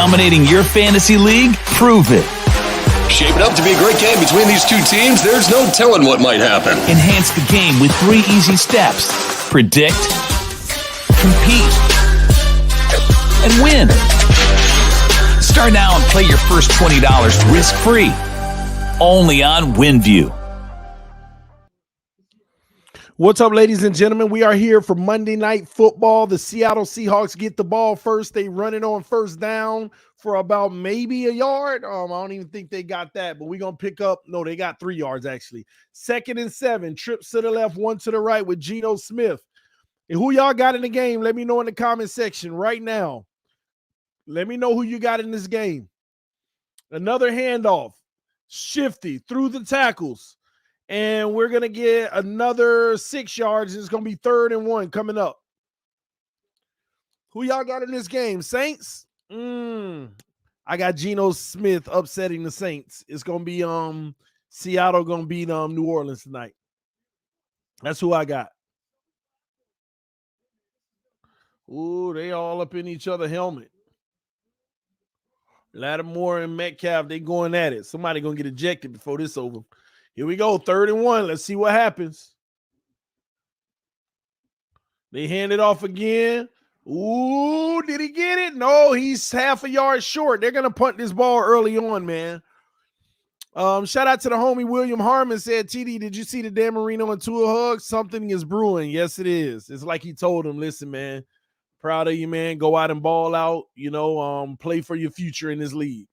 Dominating your fantasy league? Prove it. Shaping up to be a great game between these two teams. There's no telling what might happen. Enhance the game with 3 easy steps. Predict, compete, and win. Start now and play your first $20 risk-free. Only on WINVIEW. What's up, ladies and gentlemen? We are here for Monday Night Football. The Seattle Seahawks get the ball first. They run it on first down for about maybe a yard. I don't even think they got that, but we're going to pick up. No, they got 3 yards, actually. 2nd and 7. Trips to the left, 1 to the right with Geno Smith. And who y'all got in the game, let me know in the comment section right now. Let me know who you got in this game. Another handoff. Shifty through the tackles. And we're going to get another 6 yards. It's going to be 3rd and 1 coming up. Who y'all got in this game? Saints? I got Geno Smith upsetting the Saints. It's going to be Seattle going to beat New Orleans tonight. That's who I got. Ooh, they all up in each other's helmet. Lattimore and Metcalf, they going at it. Somebody going to get ejected before this over. Here we go, 3rd and 1. Let's see what happens. They hand it off again. Ooh, did he get it? No, he's half a yard short. They're going to punt this ball early on, man. Shout out to the homie William Harmon said, TD, did you see the Dan Marino and Tua hug? Something is brewing. Yes, it is. It's like he told him, listen, man, proud of you, man. Go out and ball out, play for your future in this league.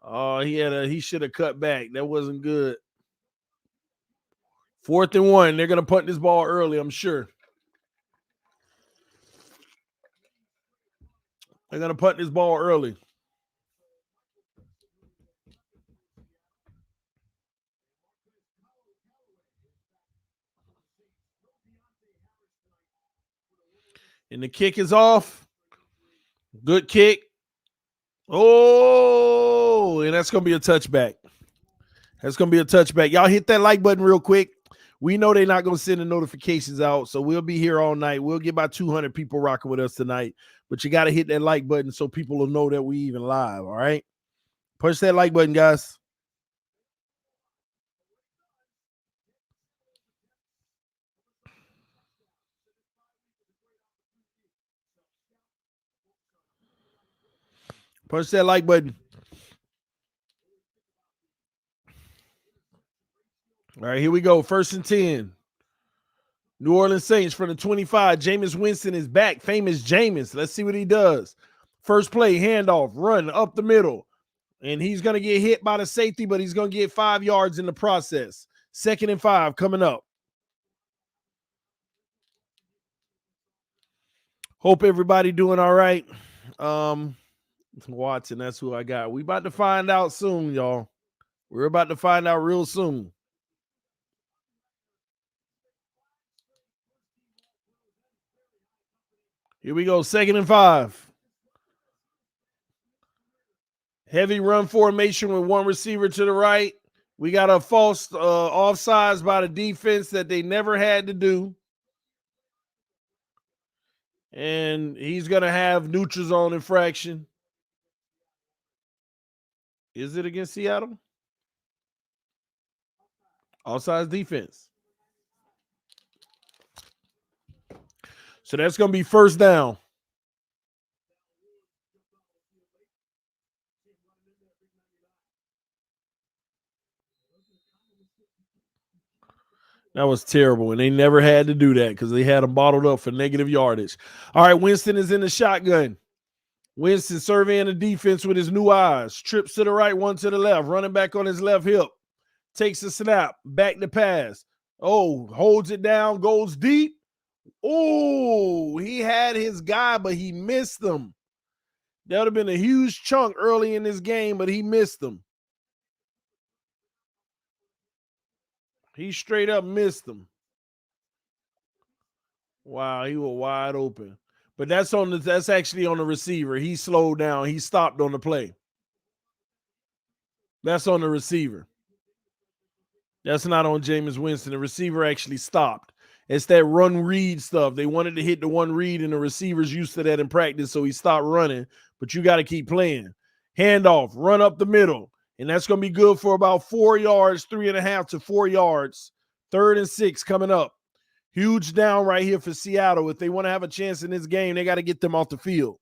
Oh, he should have cut back. That wasn't good. 4th and 1. They're going to punt this ball early, I'm sure. They're going to punt this ball early. And the kick is off. Good kick. Oh, and that's going to be a touchback. That's going to be a touchback. Y'all hit that like button real quick. We know they're not going to send the notifications out, so we'll be here all night. We'll get about 200 people rocking with us tonight, but you got to hit that like button so people will know that we even live, all right? Push that like button, guys. Push that like button. All right, here we go. 1st and 10. New Orleans Saints from the 25. Jameis Winston is back. Famous Jameis. Let's see what he does. First play, handoff, run up the middle. And he's going to get hit by the safety, but he's going to get 5 yards in the process. 2nd and 5 coming up. Hope everybody doing all right. Watson, that's who I got. We about to find out soon, y'all. We're about to find out real soon. Here we go, 2nd and 5. Heavy run formation with 1 receiver to the right. We got a false offsides by the defense that they never had to do. And he's going to have neutral zone infraction. Is it against Seattle? Offsides defense. So that's going to be 1st down. That was terrible, and they never had to do that because they had them bottled up for negative yardage. All right, Winston is in the shotgun. Winston surveying the defense with his new eyes. Trips to the right, 1 to the left. Running back on his left hip. Takes a snap. Back to pass. Oh, holds it down. Goes deep. Oh, he had his guy, but he missed him. That would have been a huge chunk early in this game, but he missed him. He straight up missed him. Wow, he was wide open. But that's actually on the receiver. He slowed down. He stopped on the play. That's on the receiver. That's not on Jameis Winston. The receiver actually stopped. It's that run read stuff. They wanted to hit the one read, and the receivers used to that in practice, so he stopped running. But you got to keep playing. Handoff, run up the middle, and that's going to be good for about 4 yards, 3.5 to 4 yards. 3rd and 6 coming up. Huge down right here for Seattle. If they want to have a chance in this game, they got to get them off the field.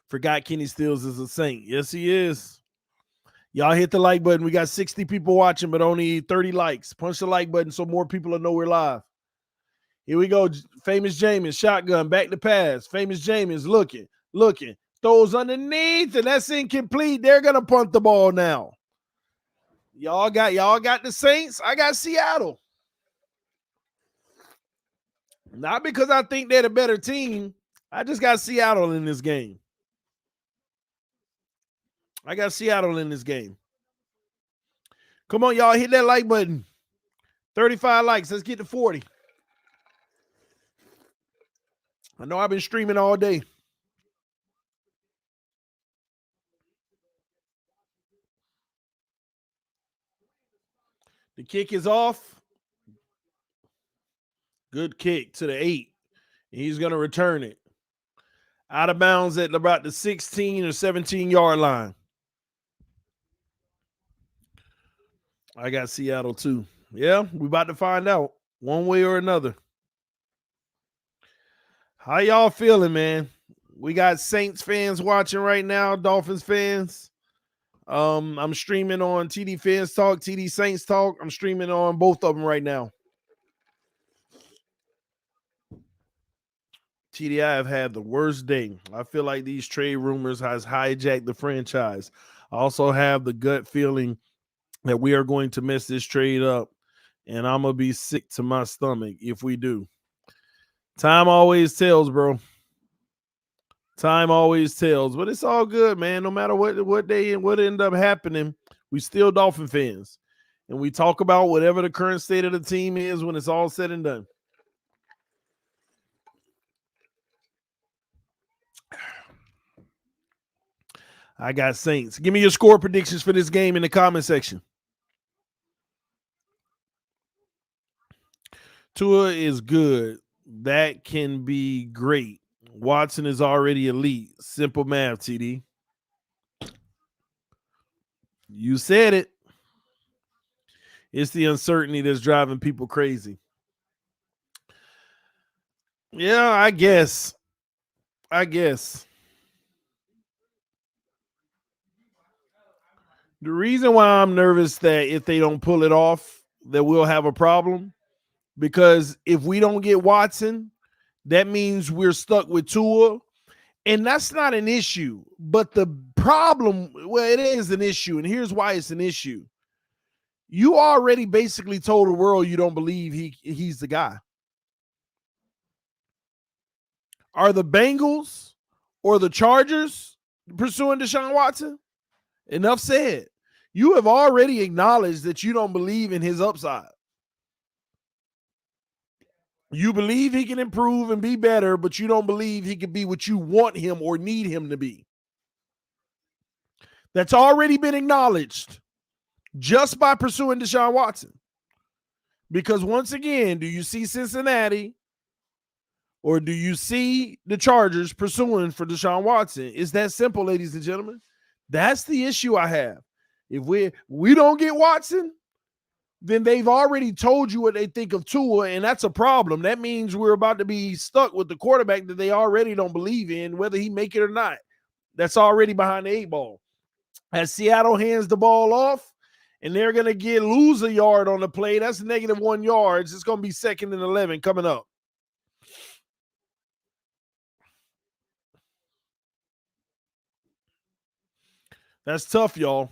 Forgot Kenny Stills is a Saint. Yes, he is. Y'all hit the like button. We got 60 people watching, but only 30 likes. Punch the like button so more people will know we're live. Here we go. Famous Jameis, shotgun, back to pass. Famous Jameis looking. Throws underneath, and that's incomplete. They're going to punt the ball now. Y'all got the Saints. I got Seattle. Not because I think they're the better team. I just got Seattle in this game. I got Seattle in this game. Come on, y'all. Hit that like button. 35 likes. Let's get to 40. I know I've been streaming all day. The kick is off. Good kick to the 8. He's going to return it. Out of bounds at about the 16 or 17-yard line. I got Seattle too. Yeah, we about to find out one way or another. How y'all feeling, man? We got Saints fans watching right now, Dolphins fans. I'm streaming on TDPHINSTALK, TD Saints Talk. I'm streaming on both of them right now. TD, I have had the worst day. I feel like these trade rumors has hijacked the franchise. I also have the gut feeling that we are going to mess this trade up, and I'm going to be sick to my stomach if we do. Time always tells, bro. Time always tells, but it's all good, man. No matter what end up happening, we still Dolphin fans, and we talk about whatever the current state of the team is when it's all said and done. I got Saints. Give me your score predictions for this game in the comment section. Tua is good. That can be great. Watson is already elite. Simple math, TD. You said it. It's the uncertainty that's driving people crazy. Yeah, I guess. The reason why I'm nervous that if they don't pull it off, that we'll have a problem, because if we don't get Watson, that means we're stuck with Tua, and that's not an issue. But the problem, well, it is an issue, and here's why it's an issue. You already basically told the world you don't believe he's the guy. Are the Bengals or the Chargers pursuing Deshaun Watson? Enough said. You have already acknowledged that you don't believe in his upside. You believe he can improve and be better, but you don't believe he can be what you want him or need him to be. That's already been acknowledged just by pursuing Deshaun Watson. Because once again, do you see Cincinnati or do you see the Chargers pursuing for Deshaun Watson? It's that simple, ladies and gentlemen. That's the issue I have. If we don't get Watson, then they've already told you what they think of Tua, and that's a problem. That means we're about to be stuck with the quarterback that they already don't believe in, whether he make it or not. That's already behind the 8 ball. As Seattle hands the ball off, and they're going to lose a yard on the play, that's -1 yards. It's going to be 2nd and 11 coming up. That's tough, y'all.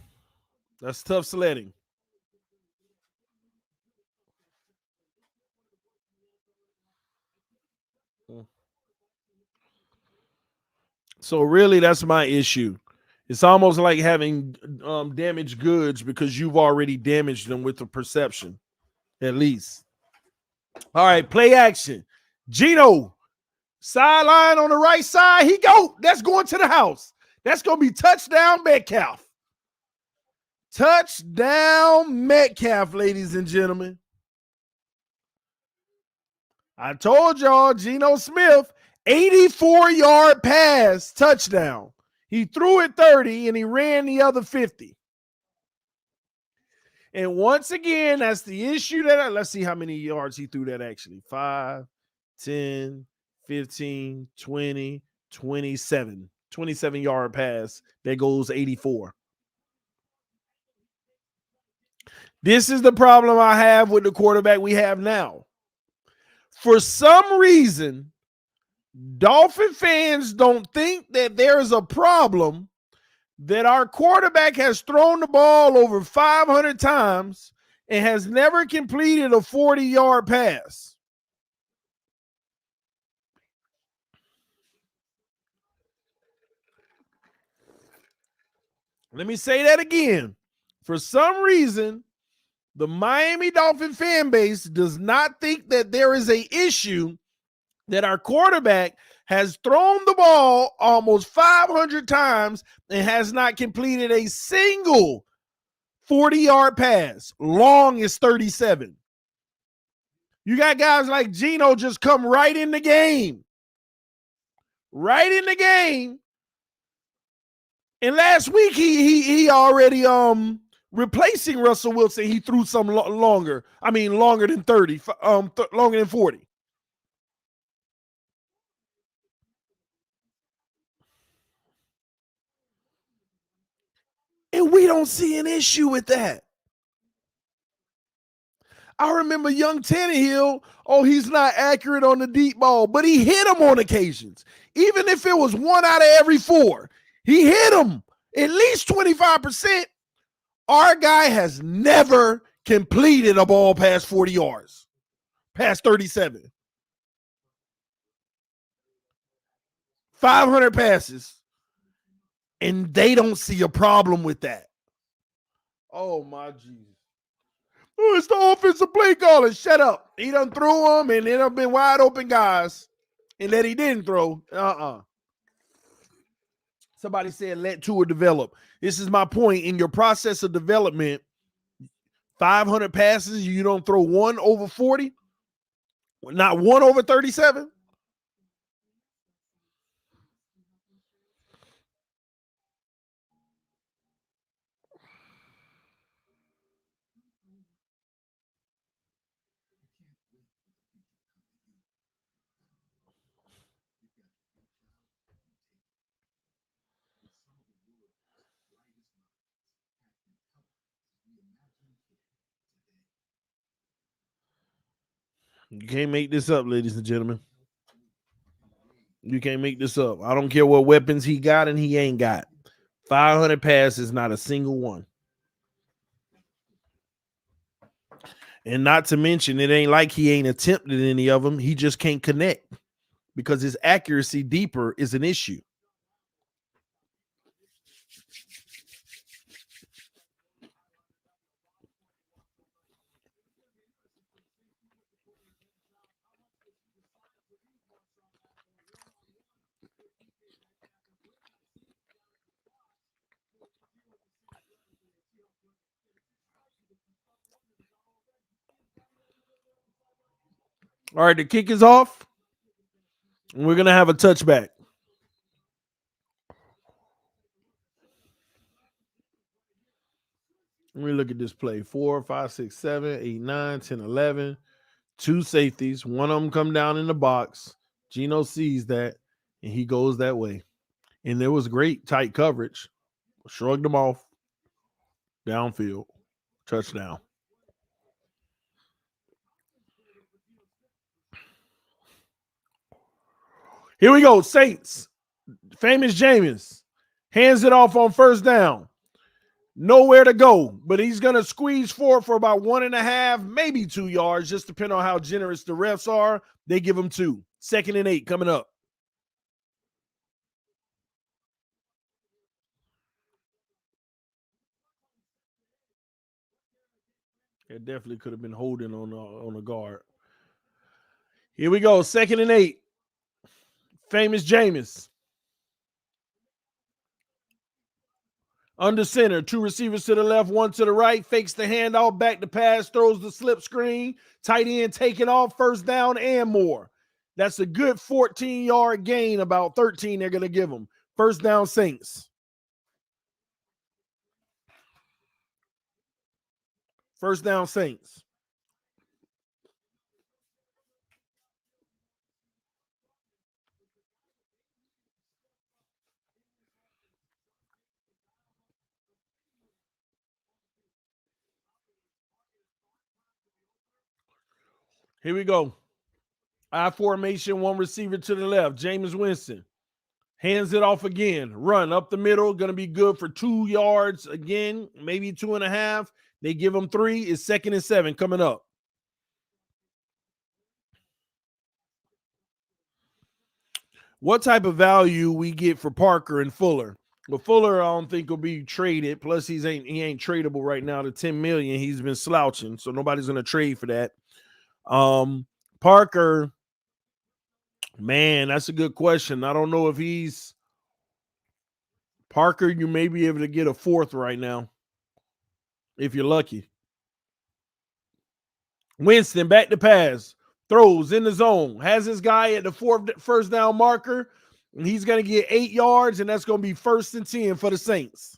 That's tough sledding. So really, that's my issue. It's almost like having damaged goods because you've already damaged them with the perception, at least. All right, play action. Gino, sideline on the right side. He go. That's going to the house. That's going to be touchdown Metcalf. Touchdown Metcalf, ladies and gentlemen. I told y'all, Geno Smith, 84-yard pass, touchdown. He threw it 30 and he ran the other 50. And once again, that's the issue let's see how many yards he threw that actually. 5, 10, 15, 20, 27. 27-yard pass that goes 84. This is the problem I have with the quarterback we have now. For some reason, Dolphin fans don't think that there is a problem that our quarterback has thrown the ball over 500 times and has never completed a 40-yard pass. Let me say that again. For some reason, the Miami Dolphin fan base does not think that there is an issue that our quarterback has thrown the ball almost 500 times and has not completed a single 40-yard pass. Long as 37. You got guys like Geno just come right in the game. Right in the game. And last week he already replacing Russell Wilson, he threw some longer. I mean longer than 30, longer than 40. And we don't see an issue with that. I remember young Tannehill, he's not accurate on the deep ball, but he hit him on occasions. Even if it was 1 out of every 4, he hit him at least 25%. Our guy has never completed a ball past 40 yards, past 37. 500 passes, and they don't see a problem with that. Oh, my Jesus. Oh, it's the offensive play caller. Shut up. He done threw them, and there have been wide open guys, and that he didn't throw. Somebody said let Tua develop. This is my point. In your process of development, 500 passes, you don't throw one over 40? Not one over 37? You can't make this up, ladies and gentlemen. You can't make this up. I don't care what weapons he got and he ain't got. 500 passes, not a single one. And not to mention, it ain't like he ain't attempted any of them. He just can't connect because his accuracy deeper is an issue. All right, the kick is off. And we're going to have a touchback. Let me look at this play. 4, 5, 6, 7, 8, 9, 10, 11. 2 safeties. One of them come down in the box. Geno sees that, and he goes that way. And there was great tight coverage. Shrugged them off. Downfield. Touchdown. Here we go. Saints. Famous Jameis hands it off on first down. Nowhere to go, but he's going to squeeze forward for about 1.5, maybe 2 yards, just depending on how generous the refs are. They give him 2. 2nd and 8 coming up. It definitely could have been holding on a guard. Here we go. 2nd and 8. Famous Jameis. Under center, 2 receivers to the left, 1 to the right, fakes the handoff, back to pass, throws the slip screen, tight end take it off, first down and more. That's a good 14-yard gain, about 13 they're going to give them. First down, Saints. First down, Saints. Here we go. I formation, 1 receiver to the left. Jameis Winston hands it off again. Run up the middle. Going to be good for 2 yards again, maybe 2.5. They give him 3. It's 2nd and 7 coming up. What type of value we get for Parker and Fuller? But Fuller, I don't think will be traded. Plus, he ain't tradable right now to $10 million. He's been slouching, so nobody's going to trade for that. Parker, man, that's a good question. I don't know if he's Parker. You may be able to get a 4th right now if you're lucky. Winston back to pass, throws in the zone, has his guy at the first down marker, and he's going to get 8 yards, and that's going to be 1st and 10 for the Saints.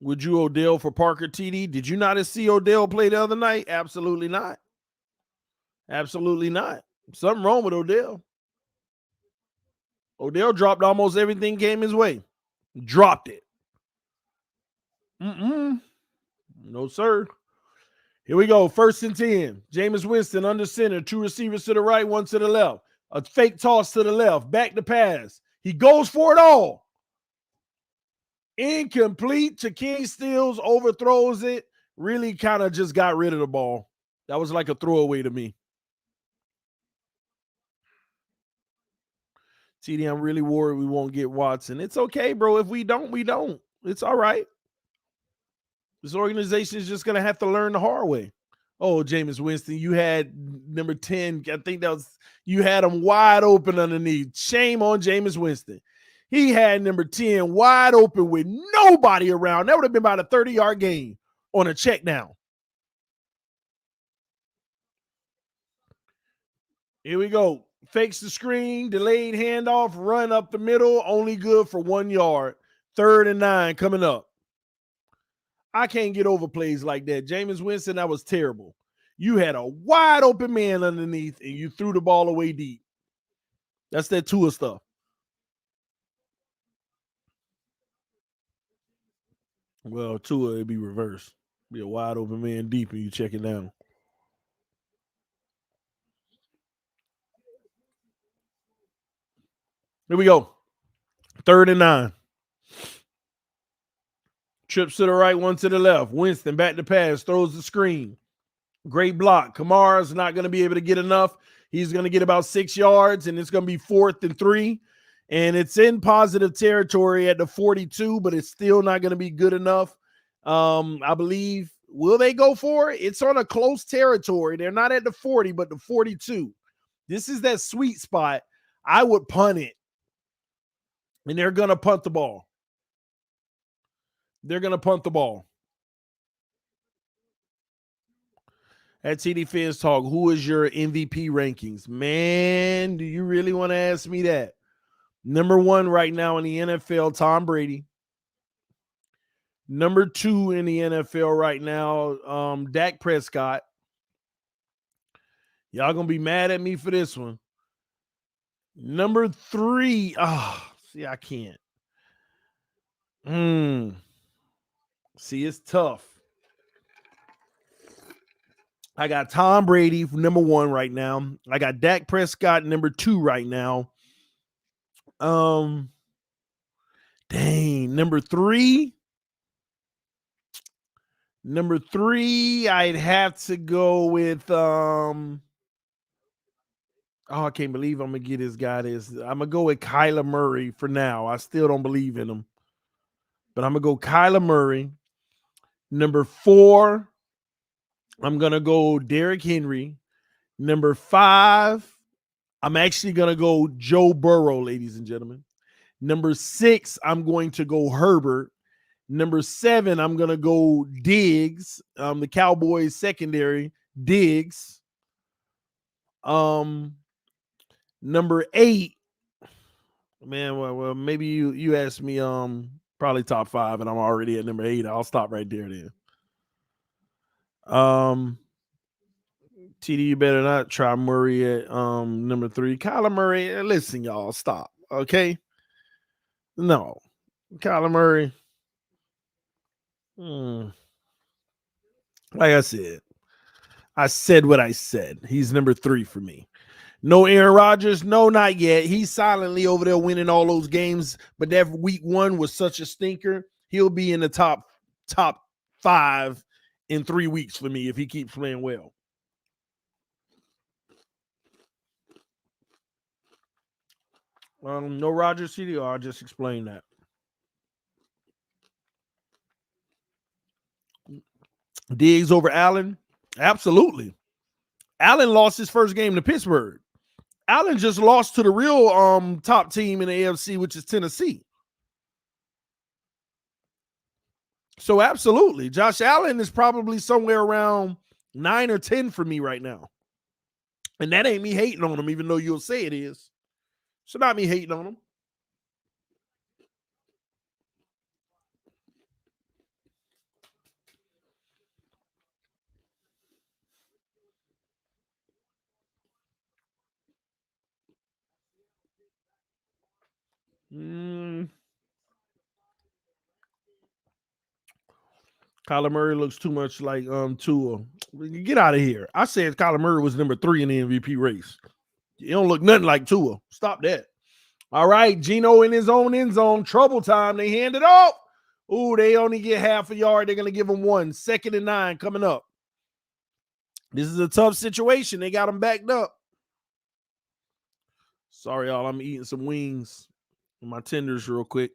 Would you Odell for Parker TD? Did you not see Odell play the other night? Absolutely not. Absolutely not. Something wrong with Odell. Odell dropped almost everything came his way. Dropped it. No, sir. Here we go. 1st and 10. Jameis Winston under center. 2 receivers to the right, 1 to the left. A fake toss to the left. Back to pass. He goes for it all. Incomplete. to King Steals, overthrows it. Really kind of just got rid of the ball. That was like a throwaway to me. TD, I'm really worried we won't get Watson. It's okay, bro. If we don't, we don't. It's all right. This organization is just going to have to learn the hard way. Oh, Jameis Winston, you had number 10. I think that was, you had him wide open underneath. Shame on Jameis Winston. He had number 10 wide open with nobody around. That would have been about a 30-yard gain on a check down. Here we go. Fakes the screen, delayed handoff, run up the middle, only good for 1 yard. 3rd and 9 coming up. I can't get over plays like that. Jameis Winston, that was terrible. You had a wide open man underneath, and you threw the ball away deep. That's that Tua stuff. Well, Tua, it'd be reversed. Be a wide open man deep, and you check it down. Here we go. 3rd and 9. Trips to the right, 1 to the left. Winston back to pass, throws the screen. Great block. Kamara's not going to be able to get enough. He's going to get about 6 yards, and it's going to be 4th and 3. And it's in positive territory at the 42, but it's still not going to be good enough. I believe, will they go for it? It's on a close territory. They're not at the 40, but the 42. This is that sweet spot. I would punt it. And they're going to punt the ball. They're going to punt the ball. At TDPHINSTALK, who is your MVP rankings? Man, do you really want to ask me that? Number 1 right now in the NFL, Tom Brady. Number 2 in the NFL right now, Dak Prescott. Y'all going to be mad at me for this one. Number 3, see, I can't. See, it's tough. I got Tom Brady number 1 right now. I got Dak Prescott number 2 right now. Number 3. Number 3, I'd have to go with I can't believe I'm gonna get this guy this. I'm gonna go with Kyler Murray for now. I still don't believe in him. But I'm gonna go Kyler Murray. Number 4, I'm gonna go Derrick Henry. Number 5, I'm actually going to go Joe Burrow, ladies and gentlemen. Number 6, I'm going to go Herbert. Number 7, I'm going to go Diggs, the Cowboys secondary, Diggs. Number 8, man, well, maybe you asked me probably top 5, and I'm already at number 8. I'll stop right there then. TD, you better not try Murray at number 3. Kyler Murray, listen, y'all, stop. Okay. No. Kyler Murray. Like I said what I said. He's number 3 for me. No Aaron Rodgers. No, not yet. He's silently over there winning all those games, but that week 1 was such a stinker. He'll be in the top 5 in 3 weeks for me if he keeps playing well. No Rodgers CDR. I'll just explain that. Diggs over Allen? Absolutely. Allen lost his first game to Pittsburgh. Allen just lost to the real top team in the AFC, which is Tennessee. So absolutely. Josh Allen is probably somewhere around 9 or 10 for me right now. And that ain't me hating on him, even though you'll say it is. So not me hating on him. Kyler Murray looks too much like Tua. Get out of here. I said Kyler Murray was number 3 in the MVP race. You don't look nothing like Tua. Stop that. All right, Geno in his own end zone. Trouble time. They hand it off. Ooh, they only get half a yard. They're going to give him 1. 2nd and 9 coming up. This is a tough situation. They got him backed up. Sorry, y'all. I'm eating some wings and my tenders real quick.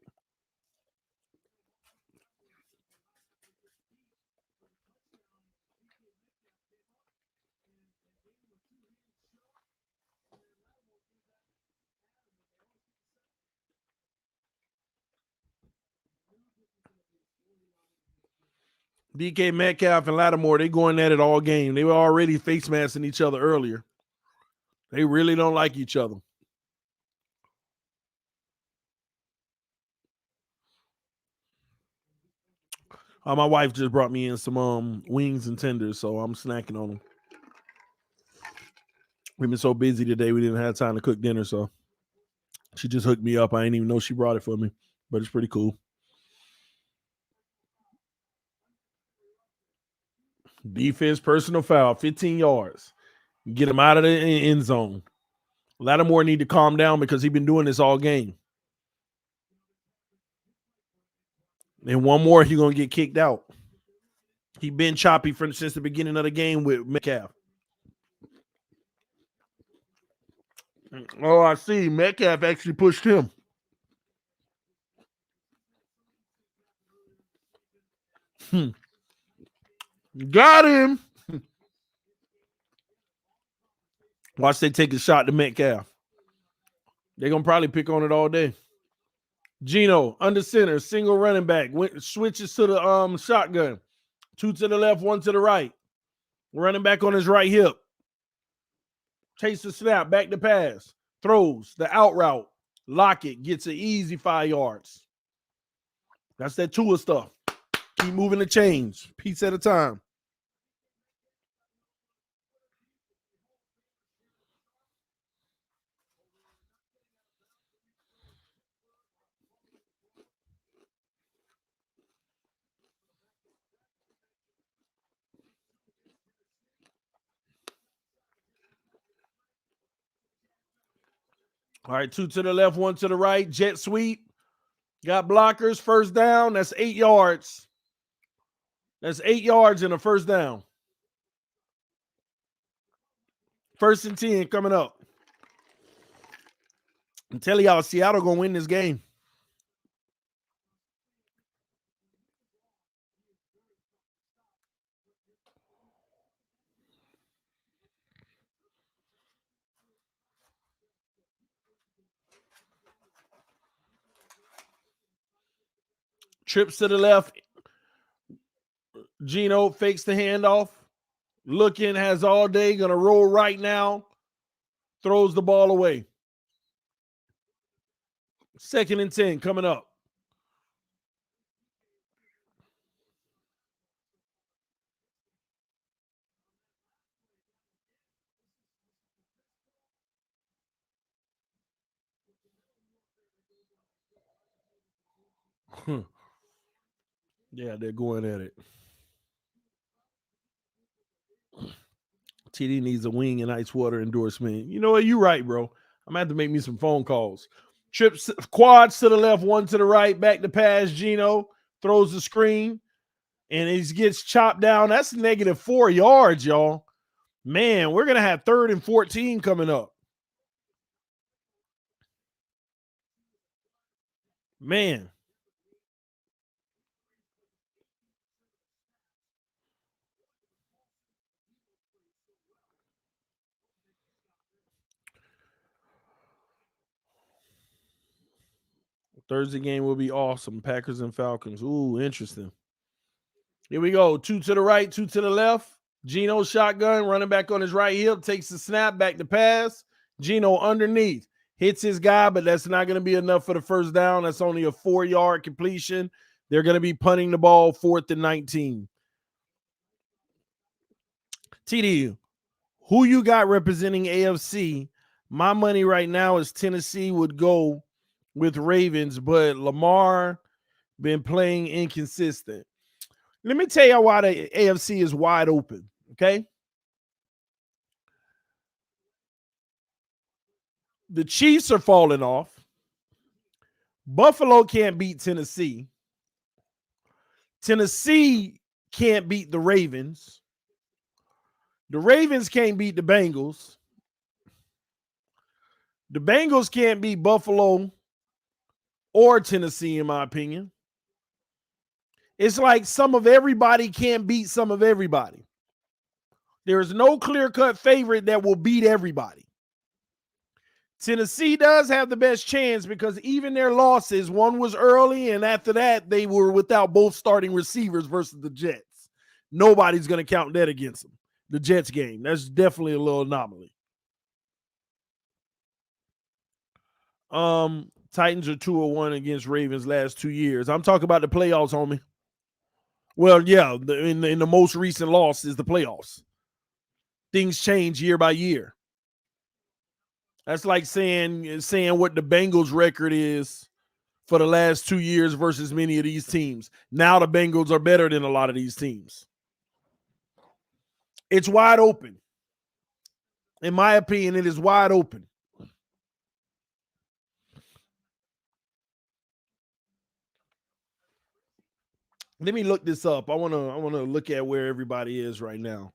DK Metcalf and Lattimore, they going at it all game. They were already face masking each other earlier. They really don't like each other. My wife just brought me in some wings and tenders, so I'm snacking on them. We've been so busy today, we didn't have time to cook dinner, so she just hooked me up. I didn't even know she brought it for me, but it's pretty cool. Defense personal foul, 15 yards. Get him out of the end zone. Lattimore need to calm down because he's been doing this all game. And one more, he's going to get kicked out. He been choppy since the beginning of the game with Metcalf. Oh, I see. Metcalf actually pushed him. Got him. Watch they take a shot to Metcalf. They're going to probably pick on it all day. Geno, under center, single running back. Switches to the shotgun. 2 to the left, 1 to the right. Running back on his right hip. Takes the snap, back to pass. Throws the out route. Lockett gets an easy 5 yards. That's that Tua stuff. Keep moving the chains. Piece at a time. All right, 2 to the left, 1 to the right. Jet sweep. Got blockers. First down. That's 8 yards. That's 8 yards and a first down. 1st and 10 coming up. I'm telling y'all, Seattle going to win this game. Trips to the left. Geno fakes the handoff. Looking, has all day. Going to roll right now. Throws the ball away. 2nd and 10 coming up. Yeah, they're going at it. TD needs a wing and ice water endorsement. You know what? You're right, bro. I'm going to have to make me some phone calls. Trips, quads to the left, one to the right, back to pass. Geno throws the screen, and he gets chopped down. That's -4 yards, y'all. Man, we're going to have 3rd and 14 coming up. Man. Thursday game will be awesome. Packers and Falcons. Ooh, interesting. Here we go. 2 to the right, 2 to the left. Geno shotgun, running back on his right heel, takes the snap, back to pass. Geno underneath. Hits his guy, but that's not going to be enough for the first down. That's only a 4-yard completion. They're going to be punting the ball 4th and 19. TD, who you got representing AFC? My money right now is Tennessee would go with Ravens, but Lamar been playing inconsistent. Let me tell you why the AFC is wide open, okay? The Chiefs are falling off. Buffalo can't beat Tennessee. Tennessee can't beat the Ravens. The Ravens can't beat the Bengals. The Bengals can't beat Buffalo or Tennessee, in my opinion. It's like some of everybody can't beat some of everybody. There is no clear-cut favorite that will beat everybody. Tennessee does have the best chance because even their losses, one was early, and after that, they were without both starting receivers versus the Jets. Nobody's going to count that against them. The Jets game. That's definitely a little anomaly. Titans are 2-1 against Ravens last 2 years. I'm talking about the playoffs, homie. Well, yeah, in the most recent loss is the playoffs. Things change year by year. That's like saying what the Bengals record is for the last 2 years versus many of these teams. Now the Bengals are better than a lot of these teams. It's wide open. In my opinion, it is wide open. Let me look this up. I want to look at where everybody is right now.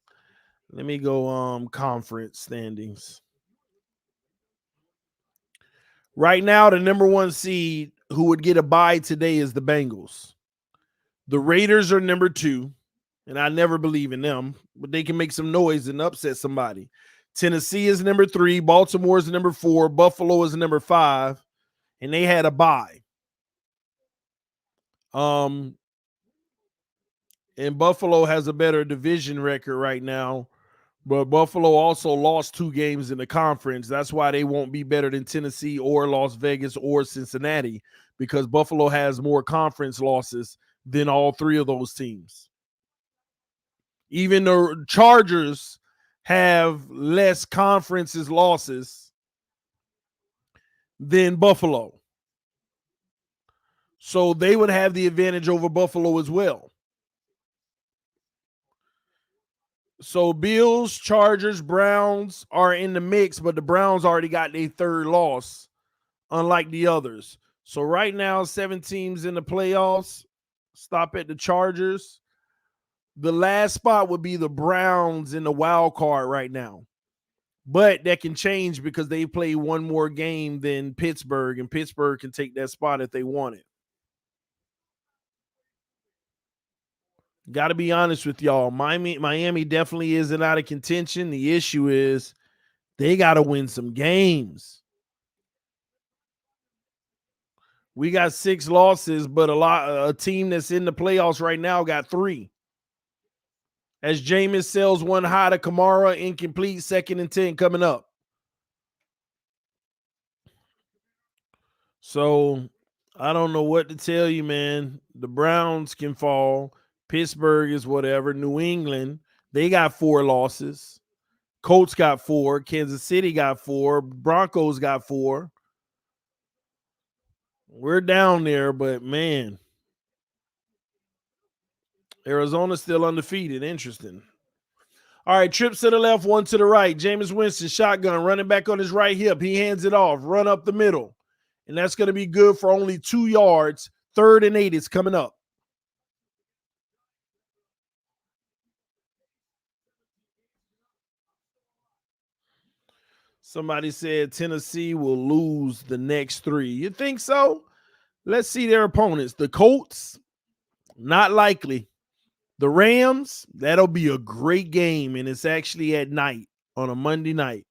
Let me go conference standings. Right now, the number 1 seed who would get a bye today is the Bengals. The Raiders are number 2, and I never believe in them, but they can make some noise and upset somebody. Tennessee is number 3. Baltimore is number 4. Buffalo is number 5, and they had a bye. And Buffalo has a better division record right now. But Buffalo also lost 2 games in the conference. That's why they won't be better than Tennessee or Las Vegas or Cincinnati, because Buffalo has more conference losses than all 3 of those teams. Even the Chargers have less conferences losses than Buffalo. So they would have the advantage over Buffalo as well. So Bills, Chargers, Browns are in the mix, but the Browns already got their 3rd loss, unlike the others. So right now, 7 teams in the playoffs. Stop at the Chargers. The last spot would be the Browns in the wild card right now. But that can change because they play 1 more game than Pittsburgh, and Pittsburgh can take that spot if they want it. Got to be honest with y'all. Miami definitely isn't out of contention. The issue is they got to win some games. We got 6 losses, but a team that's in the playoffs right now got 3. As Jameis sells one high to Kamara, incomplete, 2nd and 10 coming up. So I don't know what to tell you, man. The Browns can fall. Pittsburgh is whatever. New England, they got 4 losses. Colts got 4. Kansas City got 4. Broncos got 4. We're down there, but man, Arizona's still undefeated. Interesting. All right, trips to the left, one to the right. Jameis Winston, shotgun, running back on his right hip. He hands it off, run up the middle. And that's going to be good for only 2 yards. 3rd and 8 is coming up. Somebody said Tennessee will lose the next 3. You think so? Let's see their opponents. The Colts, not likely. The Rams, that'll be a great game, and it's actually at night on a Monday night.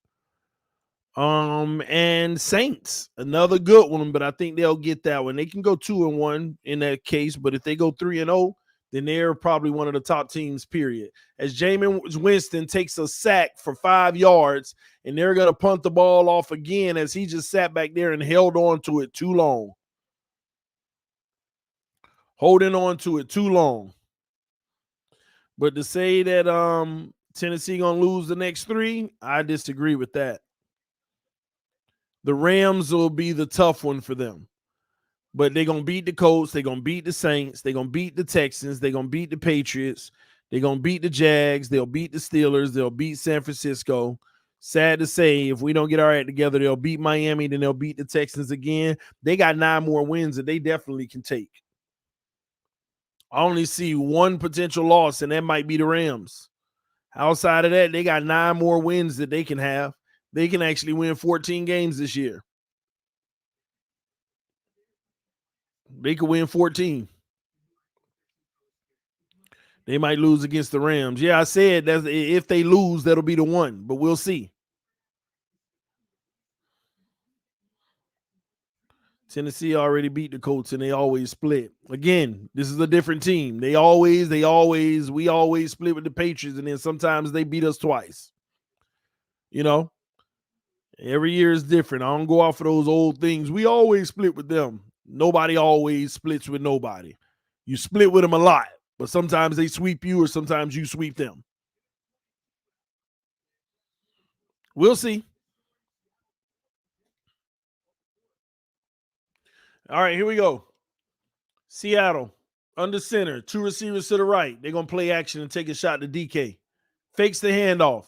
And Saints, another good one, but I think they'll get that one. They can go 2-1 in that case, but if they go 3-0, then they're probably one of the top teams, period. As Jameis Winston takes a sack for 5 yards, and they're going to punt the ball off again as he just sat back there and held on to it too long. Holding on to it too long. But to say that Tennessee going to lose the next 3, I disagree with that. The Rams will be the tough one for them. But they're going to beat the Colts. They're going to beat the Saints. They're going to beat the Texans. They're going to beat the Patriots. They're going to beat the Jags. They'll beat the Steelers. They'll beat San Francisco. Sad to say, if we don't get our act together, they'll beat Miami. Then they'll beat the Texans again. They got 9 more wins that they definitely can take. I only see one potential loss, and that might be the Rams. Outside of that, they got 9 more wins that they can have. They can actually win 14 games this year. They could win 14. They might lose against the Rams. Yeah, I said that if they lose, that'll be the one, but we'll see. Tennessee already beat the Colts, and they always split. Again, this is a different team. We always split with the Patriots, and then sometimes they beat us twice. You know? Every year is different. I don't go off of those old things. We always split with them. Nobody always splits with nobody. You split with them a lot, but sometimes they sweep you or sometimes you sweep them. We'll see. All right, here we go. Seattle, under center, 2 receivers to the right. They're going to play action and take a shot to DK. Fakes the handoff.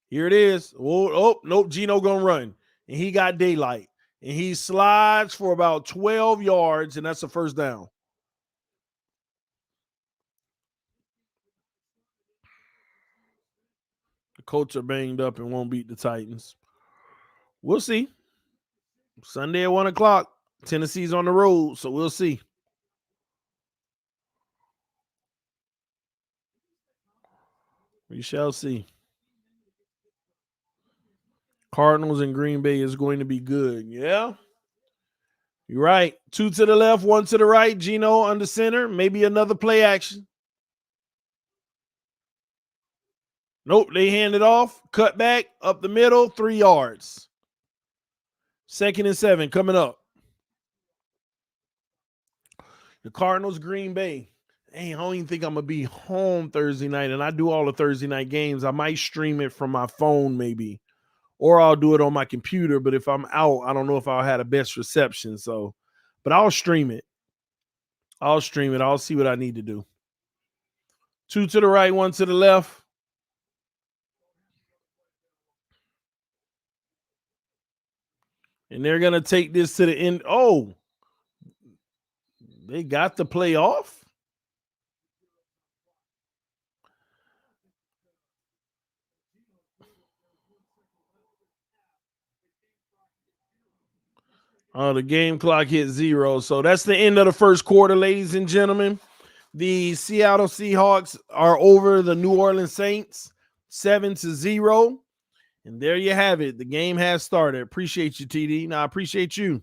Here it is. Oh, nope. Geno going to run. And he got daylight. And he slides for about 12 yards, and that's a first down. The Colts are banged up and won't beat the Titans. We'll see. Sunday at 1 o'clock. Tennessee's on the road, so we'll see. We shall see. Cardinals and Green Bay is going to be good. Yeah. You're right. 2 to the left, 1 to the right. Geno under center. Maybe another play action. Nope. They hand it off. Cut back. Up the middle. 3 yards. 2nd and 7 coming up. The Cardinals, Green Bay. Hey, I don't even think I'm going to be home Thursday night. And I do all the Thursday night games. I might stream it from my phone maybe. Or I'll do it on my computer. But if I'm out, I don't know if I'll have the best reception. So, but I'll stream it. I'll see what I need to do. 2 to the right, 1 to the left. And they're going to take this to the end. Oh, they got the play off? Oh, the game clock hit 0. So that's the end of the first quarter, ladies and gentlemen. The Seattle Seahawks are over the New Orleans Saints 7-0. And there you have it. The game has started. Appreciate you, TD. No, I appreciate you.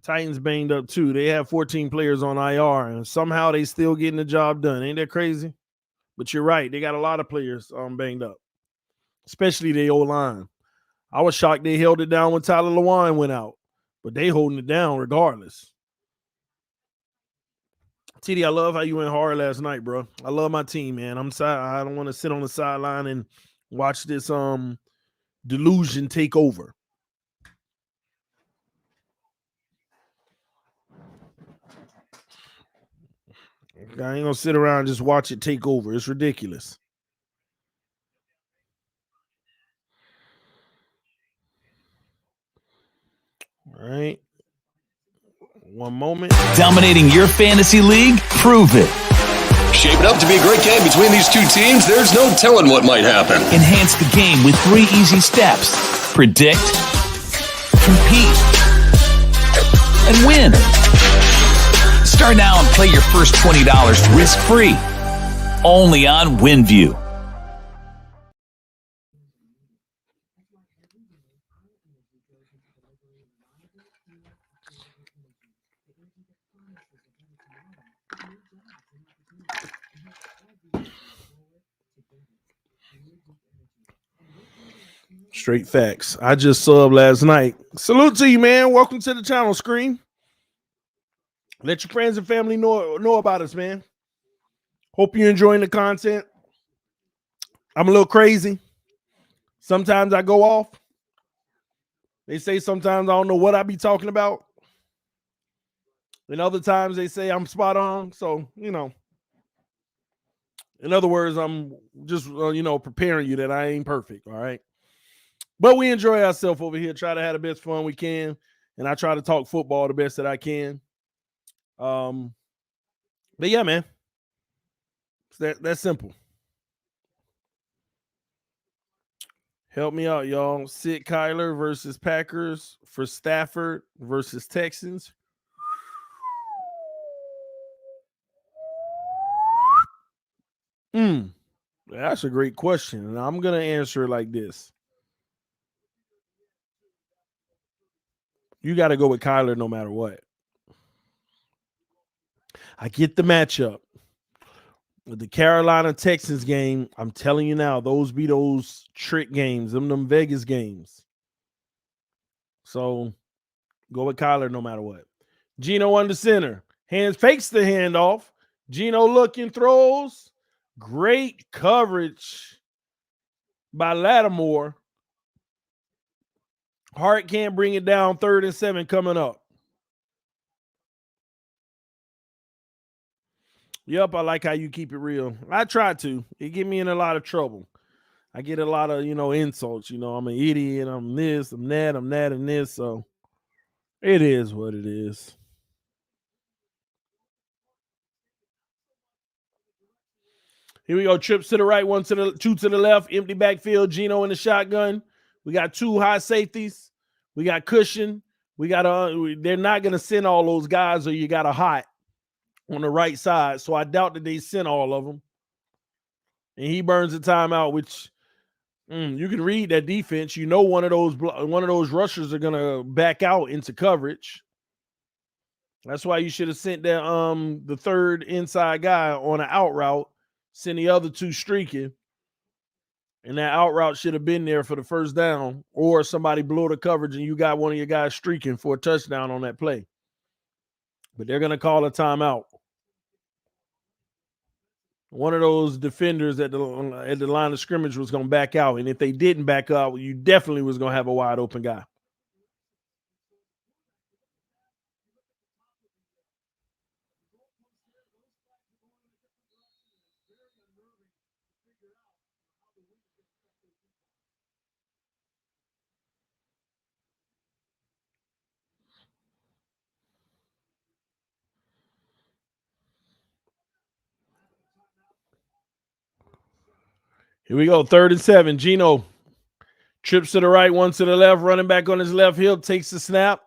Titans banged up too. They have 14 players on IR, and somehow they still getting the job done. Ain't that crazy? But you're right. They got a lot of players banged up, especially the O-line. I was shocked they held it down when Tyler Lewan went out, but they holding it down regardless. TD, I love how you went hard last night, bro. I love my team, man. I don't want to sit on the sideline and watch this delusion take over. I ain't gonna sit around and just watch it take over. It's ridiculous. All right. One moment. Dominating your fantasy league? Prove it. Shaping up to be a great game between these two teams. There's no telling what might happen. Enhance the game with 3 easy steps. Predict, compete, and win. Start now and play your first $20 risk-free. Only on WINVIEW. Straight facts. I just subbed last night. Salute to you, man. Welcome to the channel, Screen. Let your friends and family know about us, man. Hope you're enjoying the content. I'm a little crazy. Sometimes I go off. They say sometimes I don't know what I be talking about. And other times they say I'm spot on. So, in other words, I'm just, preparing you that I ain't perfect. All right. But we enjoy ourselves over here. Try to have the best fun we can. And I try to talk football the best that I can. But yeah, man. That's simple. Help me out, y'all. Sit Kyler versus Packers for Stafford versus Texans. That's a great question. And I'm going to answer it like this. You got to go with Kyler no matter what. I get the matchup. With the Carolina Texans game, I'm telling you now, those be those trick games, them Vegas games. So go with Kyler no matter what. Geno under center. Fakes the handoff. Geno looking, throws. Great coverage by Lattimore. Hart can't bring it down. 3rd and 7 coming up. Yep, I like how you keep it real. I try to. It get me in a lot of trouble. I get a lot of, insults. I'm an idiot. I'm this, I'm that, and this. So it is what it is. Here we go. Trips to the right, 2 to the left. Empty backfield. Geno in the shotgun. We got 2 high safeties. We got cushion. We got they're not going to send all those guys, or you got a hot on the right side. So I doubt that they sent all of them. And he burns the timeout, which you can read that defense. One of those rushers are gonna back out into coverage. That's why you should have sent that the 3rd inside guy on an out route, send the other 2 streaking, and that out route should have been there for the first down, or somebody blew the coverage and you got one of your guys streaking for a touchdown on that play. But they're gonna call a timeout. One of those defenders at the line of scrimmage was going to back out. And if they didn't back out, you definitely was going to have a wide open guy. Here we go. 3rd and 7. Geno trips to the right, 1 to the left, running back on his left heel, takes the snap.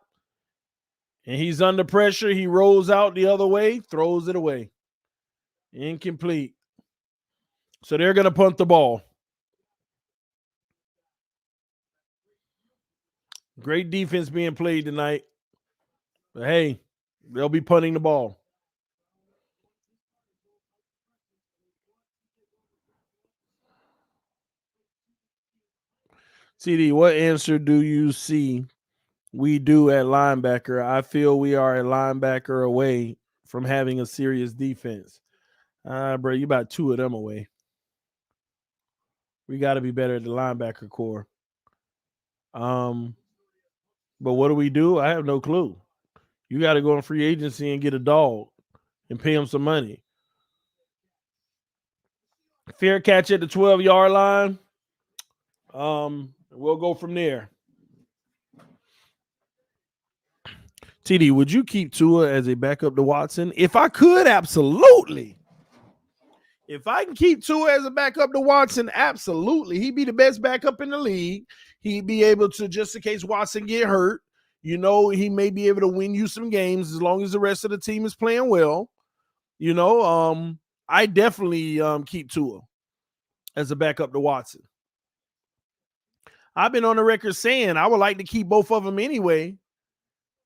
And he's under pressure. He rolls out the other way, throws it away. Incomplete. So they're going to punt the ball. Great defense being played tonight. Hey, they'll be punting the ball. CD, what answer do you see we do at linebacker? I feel we are a linebacker away from having a serious defense. Bro, you about 2 of them away. We got to be better at the linebacker core. But what do? I have no clue. You got to go on free agency and get a dog and pay him some money. Fair catch at the 12-yard line. We'll go from there. TD, would you keep Tua as a backup to Watson? If I could, absolutely. If I can keep Tua as a backup to Watson, absolutely. He'd be the best backup in the league. He'd be able to, just in case Watson get hurt, he may be able to win you some games as long as the rest of the team is playing well. I definitely keep Tua as a backup to Watson. I've been on the record saying I would like to keep both of them anyway,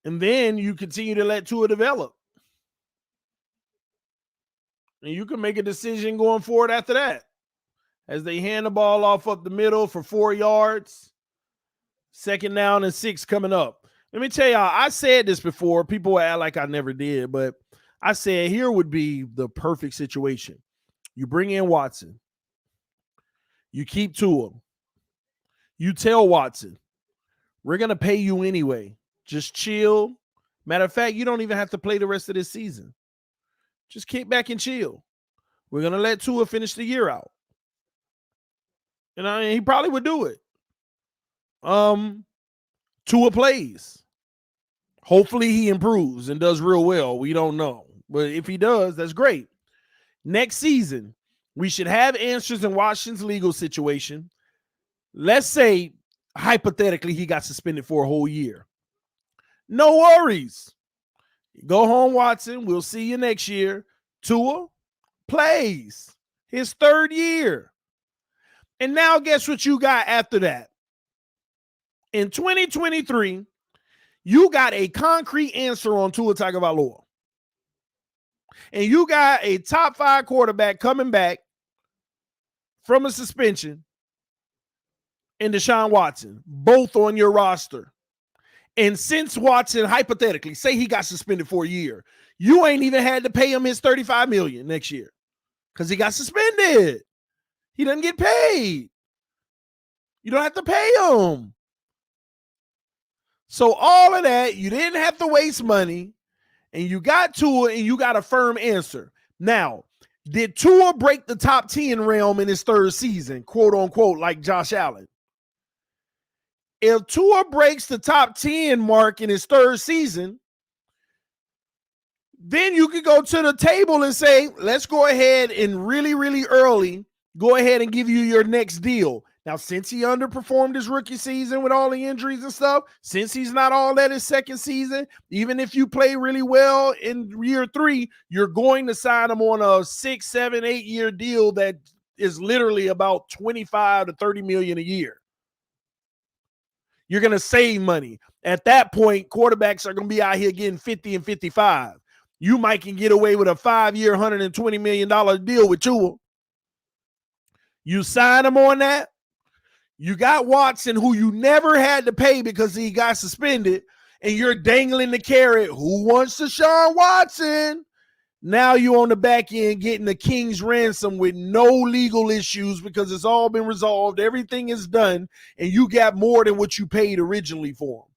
and then you continue to let Tua develop. And you can make a decision going forward after that. As they hand the ball off up the middle for 4 yards, 2nd down and 6 coming up. Let me tell y'all, I said this before. People act like I never did, but I said here would be the perfect situation. You bring in Watson. You keep Tua. You tell Watson, we're going to pay you anyway. Just chill. Matter of fact, you don't even have to play the rest of this season. Just kick back and chill. We're going to let Tua finish the year out. And he probably would do it. Tua plays. Hopefully he improves and does real well. We don't know. But if he does, that's great. Next season, we should have answers in Washington's legal situation. Let's say, hypothetically, he got suspended for a whole year. No worries. Go home, Watson. We'll see you next year. Tua plays his 3rd year. And now guess what you got after that? In 2023, you got a concrete answer on Tua Tagovailoa. And you got a top 5 quarterback coming back from a suspension and Deshaun Watson, both on your roster. And since Watson, hypothetically, say he got suspended for a year, you ain't even had to pay him his $35 million next year because he got suspended. He doesn't get paid. You don't have to pay him. So all of that, you didn't have to waste money, and you got Tua, and you got a firm answer. Now, did Tua break the top 10 realm in his 3rd season, quote unquote, like Josh Allen? If Tua breaks the top 10 mark in his 3rd season, then you could go to the table and say, let's go ahead and really, really early, go ahead and give you your next deal. Now, since he underperformed his rookie season with all the injuries and stuff, since he's not all that his 2nd season, even if you play really well in year 3, you're going to sign him on a 6, 7, 8-year deal that is literally about 25 to 30 million a year. You're going to save money. At that point, quarterbacks are going to be out here getting 50 and 55. You might can get away with a 5-year, $120 million deal with Tua. You sign him on that. You got Watson, who you never had to pay because he got suspended, and you're dangling the carrot. Who wants Deshaun Watson? Now you on the back end getting the king's ransom with no legal issues because it's all been resolved. Everything is done, and you got more than what you paid originally for him.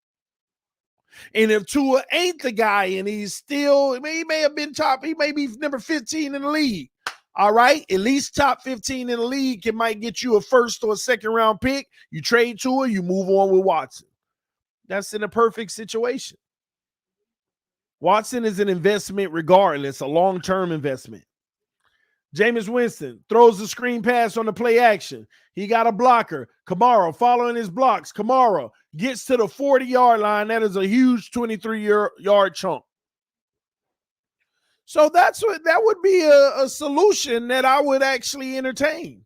And if Tua ain't the guy and he's still, he may have been top, he may be number 15 in the league. All right, at least top 15 in the league might get you a 1st or a 2nd round pick. You trade Tua, you move on with Watson. That's in a perfect situation. Watson is an investment regardless, a long-term investment. Jameis Winston throws the screen pass on the play action. He got a blocker. Kamara following his blocks. Kamara gets to the 40-yard line. That is a huge 23-yard chunk. So that would be a solution that I would actually entertain.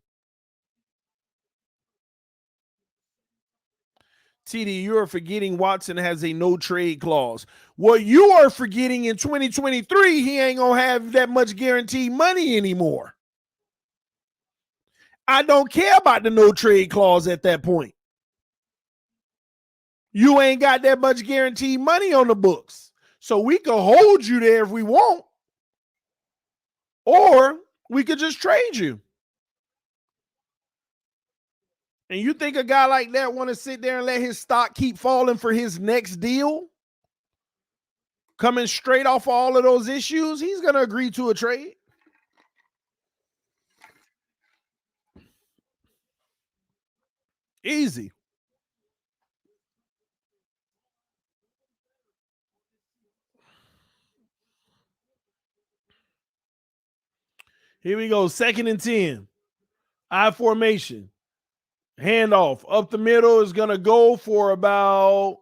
TD, you are forgetting Watson has a no trade clause. What you are forgetting in 2023, he ain't going to have that much guaranteed money anymore. I don't care about the no trade clause at that point. You ain't got that much guaranteed money on the books. So we can hold you there if we want. Or we could just trade you. And you think a guy like that want to sit there and let his stock keep falling for his next deal? Coming straight off all of those issues, he's going to agree to a trade. Easy. Here we go. 2nd and 10. I formation. Handoff. Up the middle is going to go for about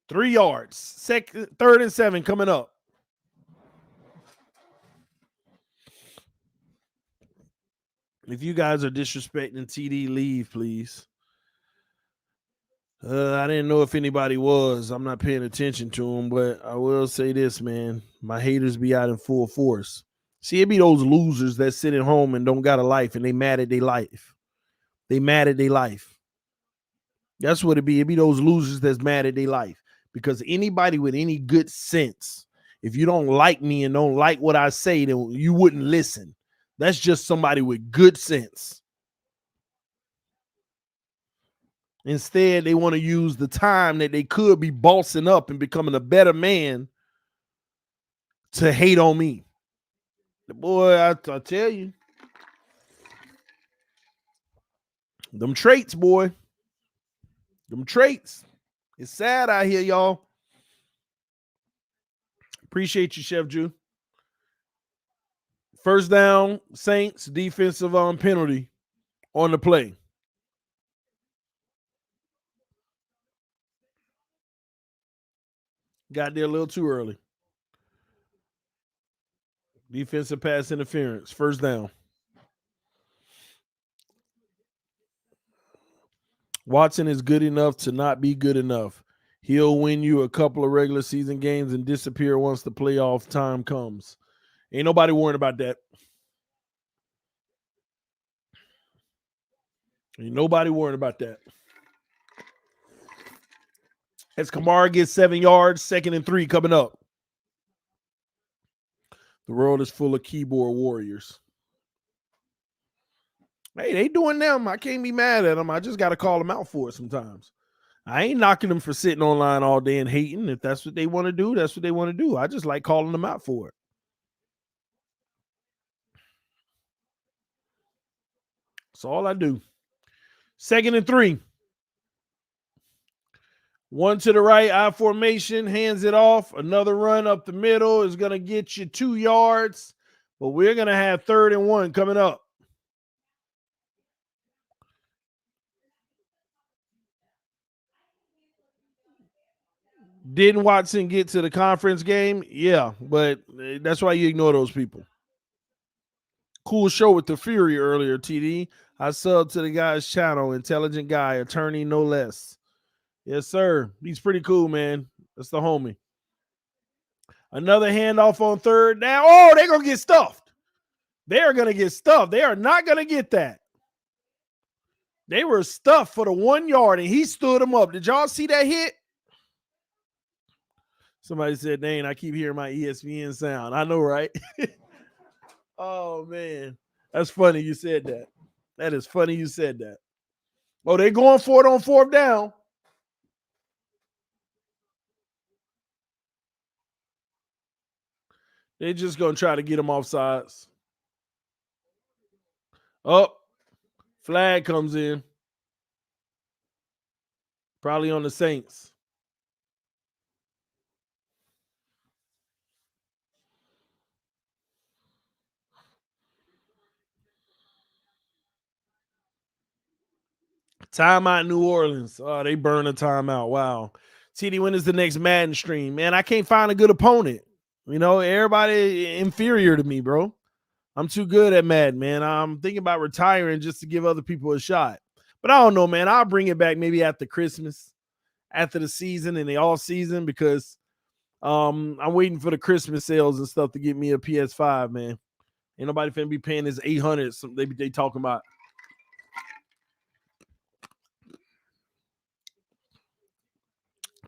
3 yards. 3rd and 7 coming up. If you guys are disrespecting TD, leave, please. I didn't know if anybody was. I'm not paying attention to them, but I will say this, man. My haters be out in full force. See, it be those losers that sit at home and don't got a life, and they mad at their life. They mad at their life. That's what it be. It be those losers that's mad at their life. Because anybody with any good sense, if you don't like me and don't like what I say, then you wouldn't listen. That's just somebody with good sense. Instead, they want to use the time that they could be bossing up and becoming a better man to hate on me. Boy, I tell you. Them traits, boy. Them traits. It's sad out here, y'all. Appreciate you, Chef Jew. 1st down, Saints, defensive penalty on the play. Got there a little too early. Defensive pass interference. 1st down. Watson is good enough to not be good enough. He'll win you a couple of regular season games and disappear once the playoff time comes. Ain't nobody worrying about that. Ain't nobody worrying about that. As Kamara gets 7 yards, 2nd and 3 coming up. The world is full of keyboard warriors. Hey, they doing them. I can't be mad at them. I just got to call them out for it sometimes. I ain't knocking them for sitting online all day and hating. If that's what they want to do, that's what they want to do. I just like calling them out for it. That's all I do. 2nd and 3. 1 to the right, I formation, hands it off. Another run up the middle is going to get you 2 yards, but we're going to have 3rd and 1 coming up. Didn't Watson get to the conference game? Yeah, but that's why you ignore those people. Cool show with the Fury earlier, TD. I subbed to the guy's channel, intelligent guy, attorney no less. Yes, sir. He's pretty cool, man. That's the homie. Another handoff on 3rd down. Oh, they're going to get stuffed. They are going to get stuffed. They are not going to get that. They were stuffed for the 1 yard, and he stood them up. Did y'all see that hit? Somebody said, dang, I keep hearing my ESPN sound. I know, right? Oh, man. That's funny you said that. That is funny you said that. Oh, they're going for it on 4th down. They're just going to try to get him off sides. Oh, flag comes in. Probably on the Saints. Timeout New Orleans. Oh, they burn a timeout. Wow. TD, when is the next Madden stream? Man, I can't find a good opponent. You know, everybody inferior to me, bro. I'm too good at Madden, man. I'm thinking about retiring just to give other people a shot. But I don't know, man. I'll bring it back maybe after Christmas, after the season and the all season, because I'm waiting for the Christmas sales and stuff to get me a PS5, man. Ain't nobody finna be paying this 800. They talking about.